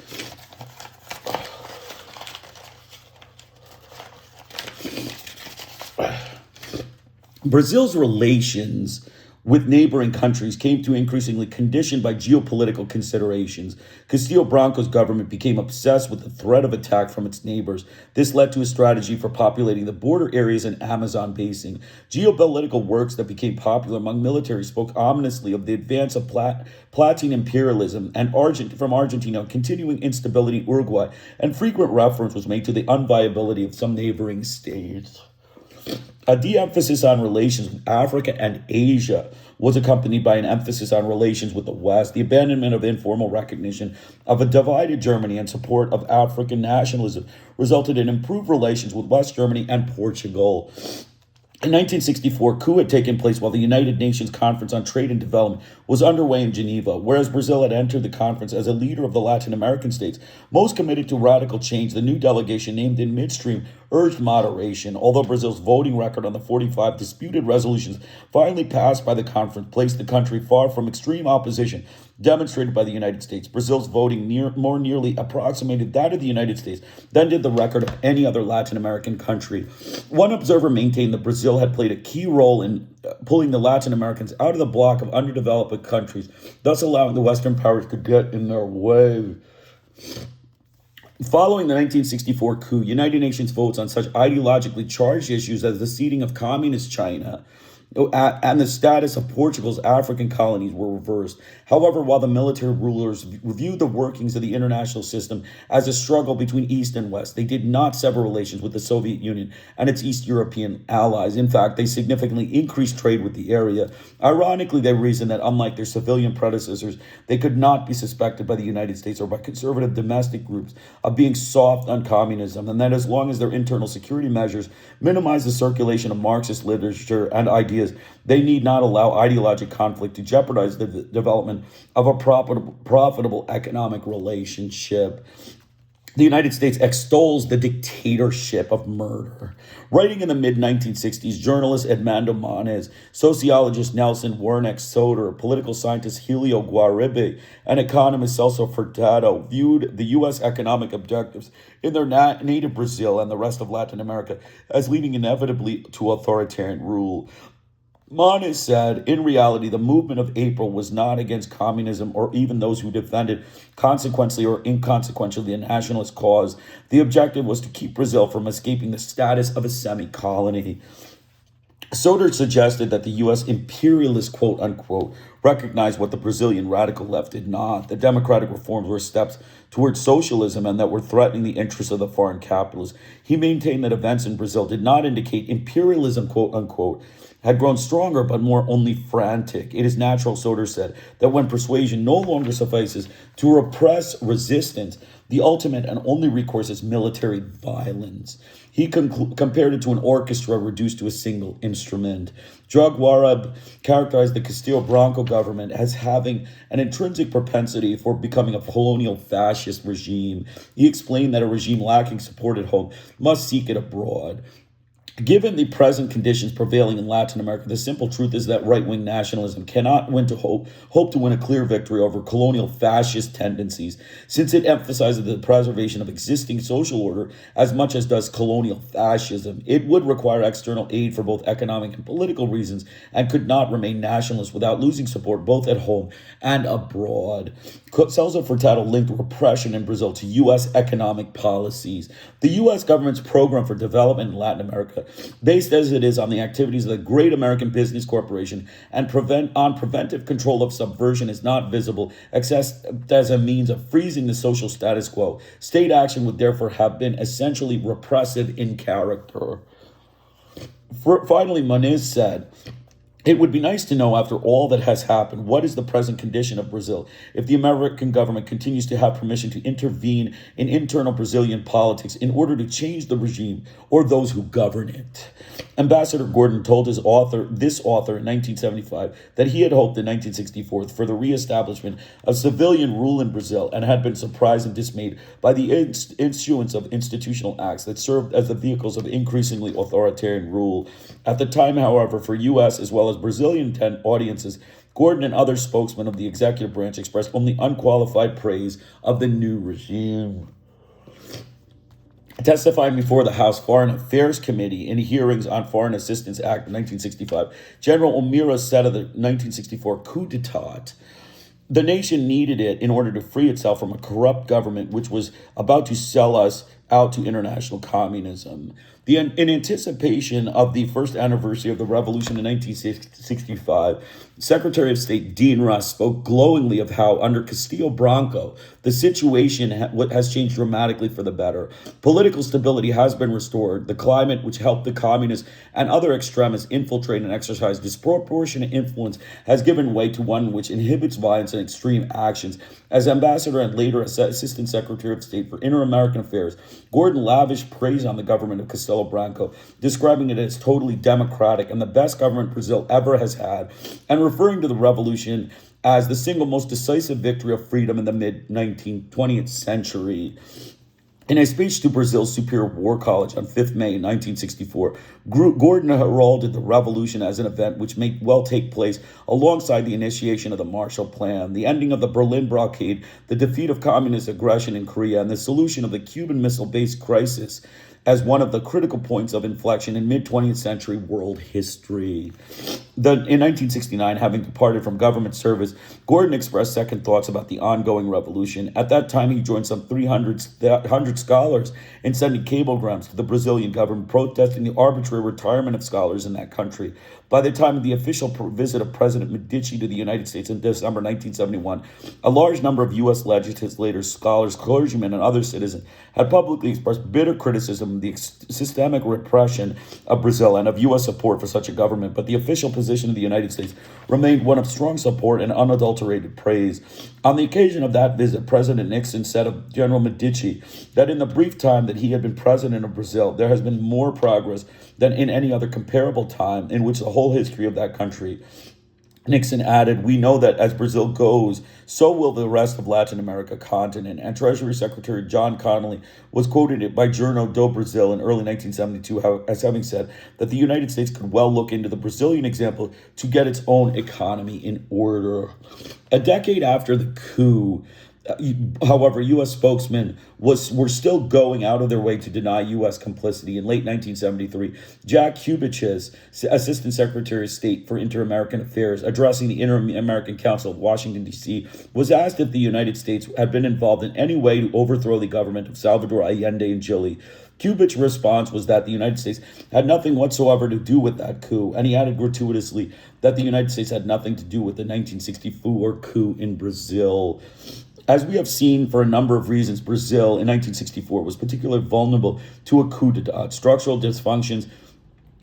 Brazil's relations with neighboring countries came to increasingly conditioned by geopolitical considerations. Castello Branco's government became obsessed with the threat of attack from its neighbors. This led to a strategy for populating the border areas in Amazon basin. Geopolitical works that became popular among military spoke ominously of the advance of Platine imperialism and from Argentina, continuing instability in Uruguay, and frequent reference was made to the unviability of some neighboring states. A de-emphasis on relations with Africa and Asia was accompanied by an emphasis on relations with the West. The abandonment of informal recognition of a divided Germany and support of African nationalism resulted in improved relations with West Germany and Portugal. In 1964, coup had taken place while the United Nations Conference on Trade and Development was underway in Geneva, whereas Brazil had entered the conference as a leader of the Latin American states. Most committed to radical change, the new delegation named in midstream urged moderation. Although Brazil's voting record on the 45 disputed resolutions finally passed by the conference placed the country far from extreme opposition demonstrated by the United States. Brazil's voting more nearly approximated that of the United States than did the record of any other Latin American country. One observer maintained that Brazil had played a key role in pulling the Latin Americans out of the bloc of underdeveloped countries, thus allowing the Western powers to get in their way. Following the 1964 coup, United Nations votes on such ideologically charged issues as the seating of communist China and the status of Portugal's African colonies were reversed. However, while the military rulers reviewed the workings of the international system as a struggle between East and West, they did not sever relations with the Soviet Union and its East European allies. In fact, they significantly increased trade with the area. Ironically, they reasoned that unlike their civilian predecessors, they could not be suspected by the United States or by conservative domestic groups of being soft on communism, and that as long as their internal security measures minimize the circulation of Marxist literature and ideas, they need not allow ideological conflict to jeopardize the development of a profitable economic relationship. The United States extols the dictatorship of murder. Writing in the mid-1960s, journalist Edmundo Manes, sociologist Nelson Wernick Soder, political scientist Helio Guaribe, and economist Celso Furtado viewed the U.S. economic objectives in their native Brazil and the rest of Latin America as leading inevitably to authoritarian rule. Manes said, in reality, the movement of April was not against communism or even those who defended consequently or inconsequentially the nationalist cause. The objective was to keep Brazil from escaping the status of a semi-colony. Soder suggested that the U.S. imperialists, quote unquote, recognized what the Brazilian radical left did not. The democratic reforms were steps towards socialism and that were threatening the interests of the foreign capitalists. He maintained that events in Brazil did not indicate imperialism, quote unquote, had grown stronger but more only frantic. It is natural, Soder said, that when persuasion no longer suffices to repress resistance, the ultimate and only recourse is military violence. He compared it to an orchestra reduced to a single instrument. Joao characterized the Castello Branco government as having an intrinsic propensity for becoming a colonial fascist regime. He explained that a regime lacking support at home must seek it abroad. Given the present conditions prevailing in Latin America, the simple truth is that right-wing nationalism cannot hope to win a clear victory over colonial fascist tendencies, since it emphasizes the preservation of existing social order as much as does colonial fascism. It would require external aid for both economic and political reasons, and could not remain nationalist without losing support both at home and abroad. Celso Furtado linked repression in Brazil to U.S. economic policies. The U.S. government's program for development in Latin America, based as it is on the activities of the great American business corporation and preventive control of subversion, is not visible except as a means of freezing the social status quo. State action would therefore have been essentially repressive in character. Finally, Muniz said, "It would be nice to know, after all that has happened, what is the present condition of Brazil if the American government continues to have permission to intervene in internal Brazilian politics in order to change the regime or those who govern it." Ambassador Gordon told this author in 1975 that he had hoped in 1964 for the reestablishment of civilian rule in Brazil, and had been surprised and dismayed by the issuance of institutional acts that served as the vehicles of increasingly authoritarian rule. At the time, however, for U.S. as well as Brazilian audiences, Gordon and other spokesmen of the executive branch expressed only unqualified praise of the new regime. Testifying before the House Foreign Affairs Committee in hearings on Foreign Assistance Act of 1965, General O'Meara said of the 1964 coup d'etat, "The nation needed it in order to free itself from a corrupt government which was about to sell us out to international communism." In anticipation of the first anniversary of the revolution in 1965, Secretary of State Dean Rusk spoke glowingly of how, under Castello Branco, the situation has changed dramatically for the better. Political stability has been restored. The climate which helped the communists and other extremists infiltrate and exercise disproportionate influence has given way to one which inhibits violence and extreme actions. As ambassador and later Assistant Secretary of State for Inter-American Affairs, Gordon lavished praise on the government of Castello Branco, describing it as totally democratic and the best government Brazil ever has had, and referring to the revolution as the single most decisive victory of freedom in the mid-20th century. In a speech to Brazil's Superior War College on 5th May 1964, Gordon heralded the revolution as an event which may well take place alongside the initiation of the Marshall Plan, the ending of the Berlin blockade, the defeat of communist aggression in Korea, and the solution of the Cuban Missile-based crisis as one of the critical points of inflection in mid-20th century world history. In 1969, having departed from government service, Gordon expressed second thoughts about the ongoing revolution. At that time, he joined some 300 scholars in sending cablegrams to the Brazilian government protesting the arbitrary retirement of scholars in that country. By the time of the official visit of President Medici to the United States in December 1971, a large number of U.S. legislators, scholars, clergymen, and other citizens had publicly expressed bitter criticism of the systemic repression of Brazil and of U.S. support for such a government, but the official position of the United States remained one of strong support and unadulterated praise. On the occasion of that visit, President Nixon said of General Medici that in the brief time that he had been president of Brazil, there has been more progress than in any other comparable time in which the whole history of that country. Nixon added, "We know that as Brazil goes, so will the rest of Latin America continent." And Treasury Secretary John Connally was quoted by Jornal do Brasil in early 1972 as having said that the United States could well look into the Brazilian example to get its own economy in order. A decade after the coup, however, U.S. spokesmen were still going out of their way to deny U.S. complicity. In late 1973, Jack Kubich's Assistant Secretary of State for Inter-American Affairs, addressing the Inter-American Council of Washington, D.C., was asked if the United States had been involved in any way to overthrow the government of Salvador Allende in Chile. Kubich's response was that the United States had nothing whatsoever to do with that coup, and he added gratuitously that the United States had nothing to do with the 1964 coup in Brazil. As we have seen, for a number of reasons, Brazil in 1964 was particularly vulnerable to a coup d'etat. Structural dysfunctions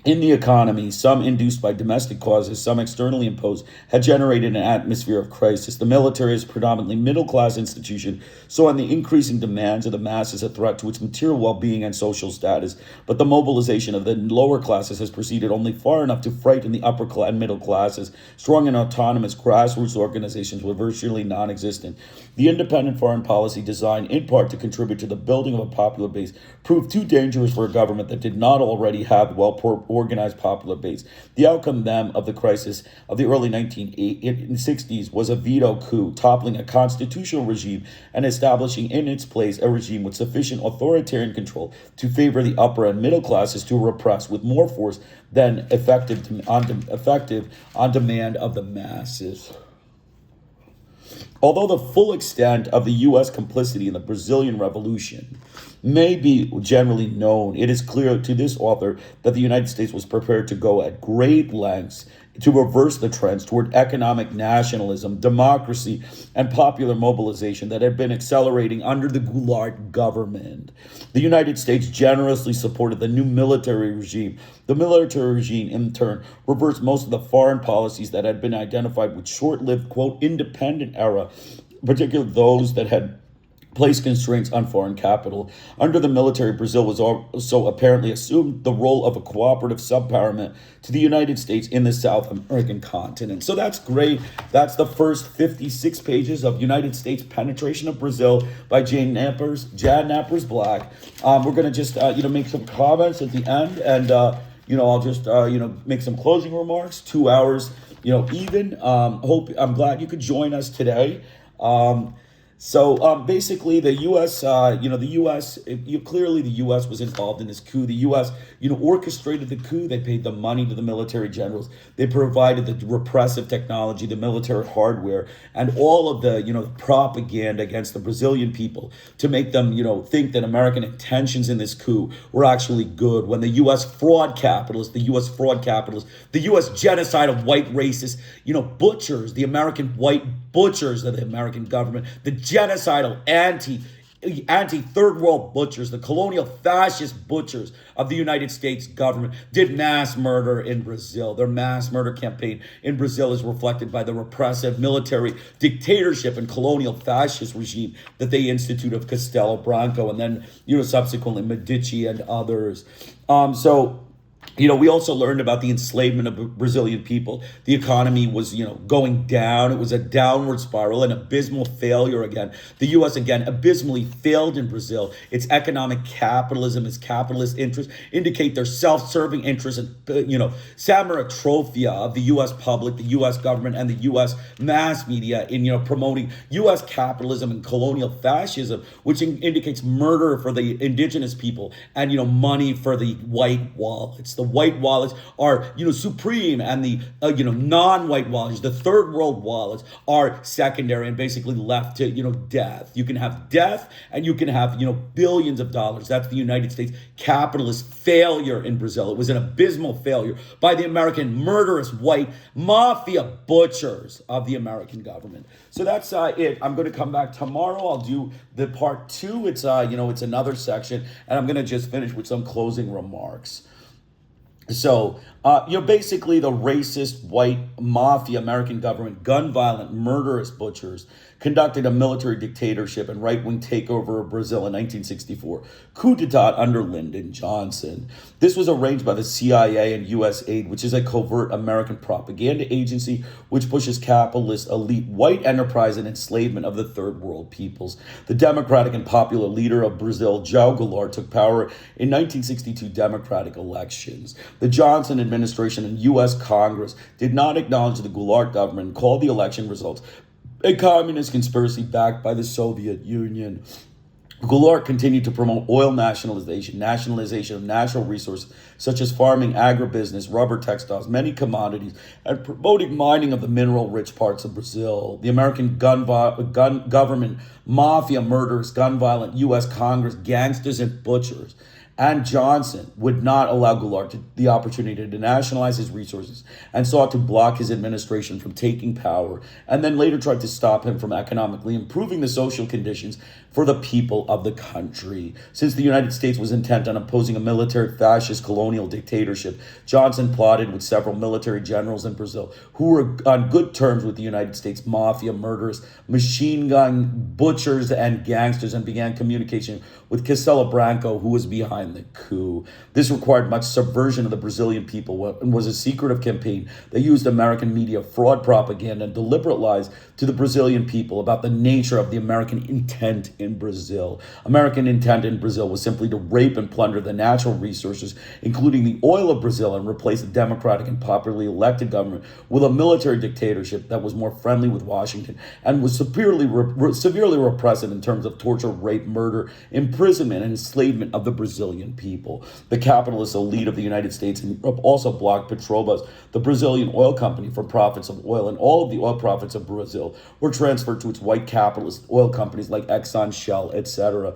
in the economy, some induced by domestic causes, some externally imposed, had generated an atmosphere of crisis. The military is a predominantly middle-class institution, so on the increasing demands of the masses a threat to its material well-being and social status. But the mobilization of the lower classes has proceeded only far enough to frighten the upper class and middle classes. Strong and autonomous grassroots organizations were virtually non-existent. The independent foreign policy designed in part to contribute to the building of a popular base proved too dangerous for a government that did not already have well-organized popular base. The outcome then of the crisis of the early 1960s was a veto coup, toppling a constitutional regime and establishing in its place a regime with sufficient authoritarian control to favor the upper and middle classes to repress with more force than effective on demand of the masses. Although the full extent of the U.S. complicity in the Brazilian Revolution may be generally known, it is clear to this author that the United States was prepared to go at great lengths to reverse the trends toward economic nationalism, democracy, and popular mobilization that had been accelerating under the Goulart government. The United States generously supported the new military regime. The military regime, in turn, reversed most of the foreign policies that had been identified with short-lived, quote, independent era, particularly those that had placed constraints on foreign capital. Under the military, Brazil was also apparently assumed the role of a cooperative subpowerment to the United States in the South American continent. So that's great. That's the first 56 pages of United States Penetration of Brazil by Jan Knapper's Black. We're going to just, make some comments at the end, and, I'll just, make some closing remarks. 2 hours, even. I'm glad you could join us today. So basically, the U.S., clearly the U.S. was involved in this coup. The U.S., orchestrated the coup. They paid the money to the military generals. They provided the repressive technology, the military hardware, and all of the, propaganda against the Brazilian people to make them, think that American intentions in this coup were actually good. When the U.S. fraud capitalists, the U.S. genocide of white racists, butchers, the American white butchers of the American government, the genocidal anti-third world butchers, the colonial fascist butchers of the United States government did mass murder in Brazil. Their mass murder campaign in Brazil is reflected by the repressive military dictatorship and colonial fascist regime that they instituted of Castello Branco and then, subsequently Medici and others. We also learned about the enslavement of Brazilian people. The economy was, going down. It was a downward spiral, an abysmal failure again. The U.S., again, abysmally failed in Brazil. Its economic capitalism, its capitalist interests indicate their self-serving interests and, samatrophia of the U.S. public, the U.S. government, and the U.S. mass media in, promoting U.S. capitalism and colonial fascism, which indicates murder for the indigenous people and, money for the white wallets. The white wallets are, supreme, and the, non-white wallets, the third world wallets, are secondary and basically left to, death. You can have death and you can have, billions of dollars. That's the United States capitalist failure in Brazil. It was an abysmal failure by the American murderous white mafia butchers of the American government. So that's it. I'm going to come back tomorrow. I'll do the part 2. It's, it's another section, and I'm going to just finish with some closing remarks. So, basically the racist white mafia American government, gun-violent, murderous butchers, conducted a military dictatorship and right-wing takeover of Brazil in 1964, coup d'etat under Lyndon Johnson. This was arranged by the CIA and USAID, which is a covert American propaganda agency which pushes capitalist elite white enterprise and enslavement of the third world peoples. The democratic and popular leader of Brazil, João Goulart, took power in 1962 democratic elections. The Johnson administration and U.S. Congress did not acknowledge the Goulart government and called the election results a communist conspiracy backed by the Soviet Union. Goulart continued to promote oil nationalization of natural resources such as farming, agribusiness, rubber, textiles, many commodities, and promoting mining of the mineral-rich parts of Brazil. The American gun government, mafia, murderers, gun-violent, U.S. Congress, gangsters, and butchers, and Johnson would not allow Goulart the opportunity to nationalize his resources and sought to block his administration from taking power, and then later tried to stop him from economically improving the social conditions for the people of the country. Since the United States was intent on opposing a military fascist colonial dictatorship, Johnson plotted with several military generals in Brazil who were on good terms with the United States mafia, murderous, machine gun butchers, and gangsters, and began communication with Castello Branco, who was behind the coup. This required much subversion of the Brazilian people and was a secretive campaign that used American media fraud propaganda and deliberate lies to the Brazilian people about the nature of the American intent in Brazil. American intent in Brazil was simply to rape and plunder the natural resources, including the oil of Brazil, and replace a democratic and popularly elected government with a military dictatorship that was more friendly with Washington and was severely repressive in terms of torture, rape, murder, imprisonment, and enslavement of the Brazilian people. The capitalist elite of the United States and Europe also blocked Petrobas, the Brazilian oil company, from profits of oil, and all of the oil profits of Brazil were transferred to its white capitalist oil companies like Exxon, Shell, etc.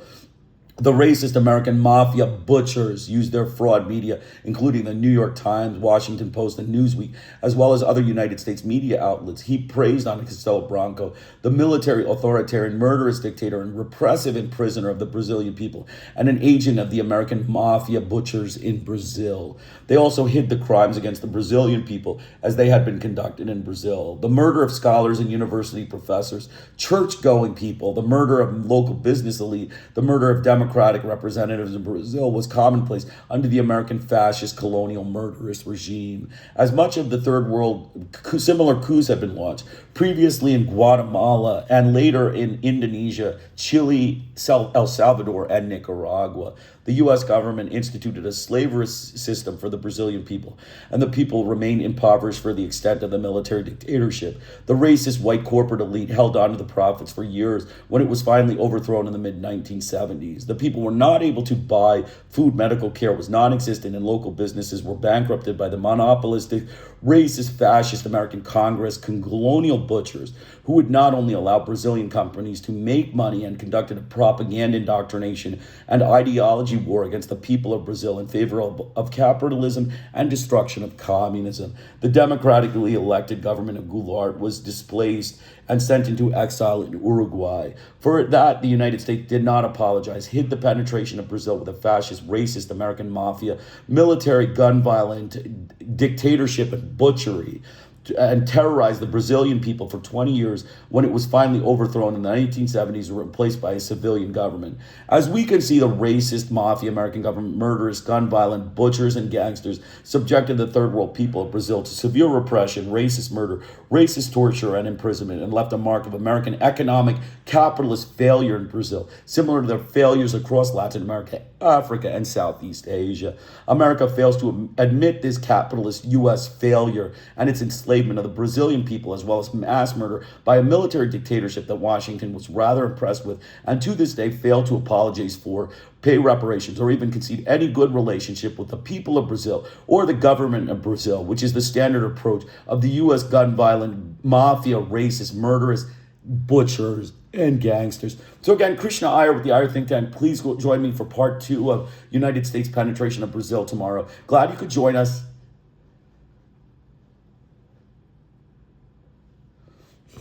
The racist American mafia butchers used their fraud media, including the New York Times, Washington Post, and Newsweek, as well as other United States media outlets. He praised on Castello Branco, the military authoritarian, murderous dictator and repressive imprisoner of the Brazilian people, and an agent of the American mafia butchers in Brazil. They also hid the crimes against the Brazilian people as they had been conducted in Brazil. The murder of scholars and university professors, church-going people, the murder of local business elite, the murder of democratic representatives in Brazil was commonplace under the American fascist colonial murderous regime. As much of the third world, similar coups have been launched, previously in Guatemala and later in Indonesia, Chile, El Salvador, and Nicaragua. The U.S. government instituted a slavery system for the Brazilian people, and the people remained impoverished for the extent of the military dictatorship. The racist white corporate elite held on to the profits for years when it was finally overthrown in the mid-1970s. The people were not able to buy food, medical care was non-existent, and local businesses were bankrupted by the monopolistic, racist, fascist American Congress, colonial butchers who would not only allow Brazilian companies to make money and conducted a propaganda indoctrination and ideology war against the people of Brazil in favor of capitalism and destruction of communism. The democratically elected government of Goulart was displaced and sent into exile in Uruguay. For that, the United States did not apologize, hid the penetration of Brazil with a fascist, racist American mafia, military, gun-violent dictatorship, and butchery, and terrorized the Brazilian people for 20 years when it was finally overthrown in the 1970s and replaced by a civilian government. As we can see, the racist mafia American government, murderous, gun-violent butchers and gangsters subjected the third world people of Brazil to severe repression, racist murder, racist torture, and imprisonment, and left a mark of American economic capitalist failure in Brazil, similar to their failures across Latin America, Africa, and Southeast Asia. America fails to admit this capitalist U.S. failure and its enslavement of the Brazilian people, as well as mass murder by a military dictatorship that Washington was rather impressed with, and to this day failed to apologize for, pay reparations, or even concede any good relationship with the people of Brazil or the government of Brazil, which is the standard approach of the U.S. gun-violent, mafia, racist, murderous butchers and gangsters. So again, Krishna Iyer with the Iyer Think Tank. Please join me for part 2 of United States penetration of Brazil tomorrow. Glad you could join us.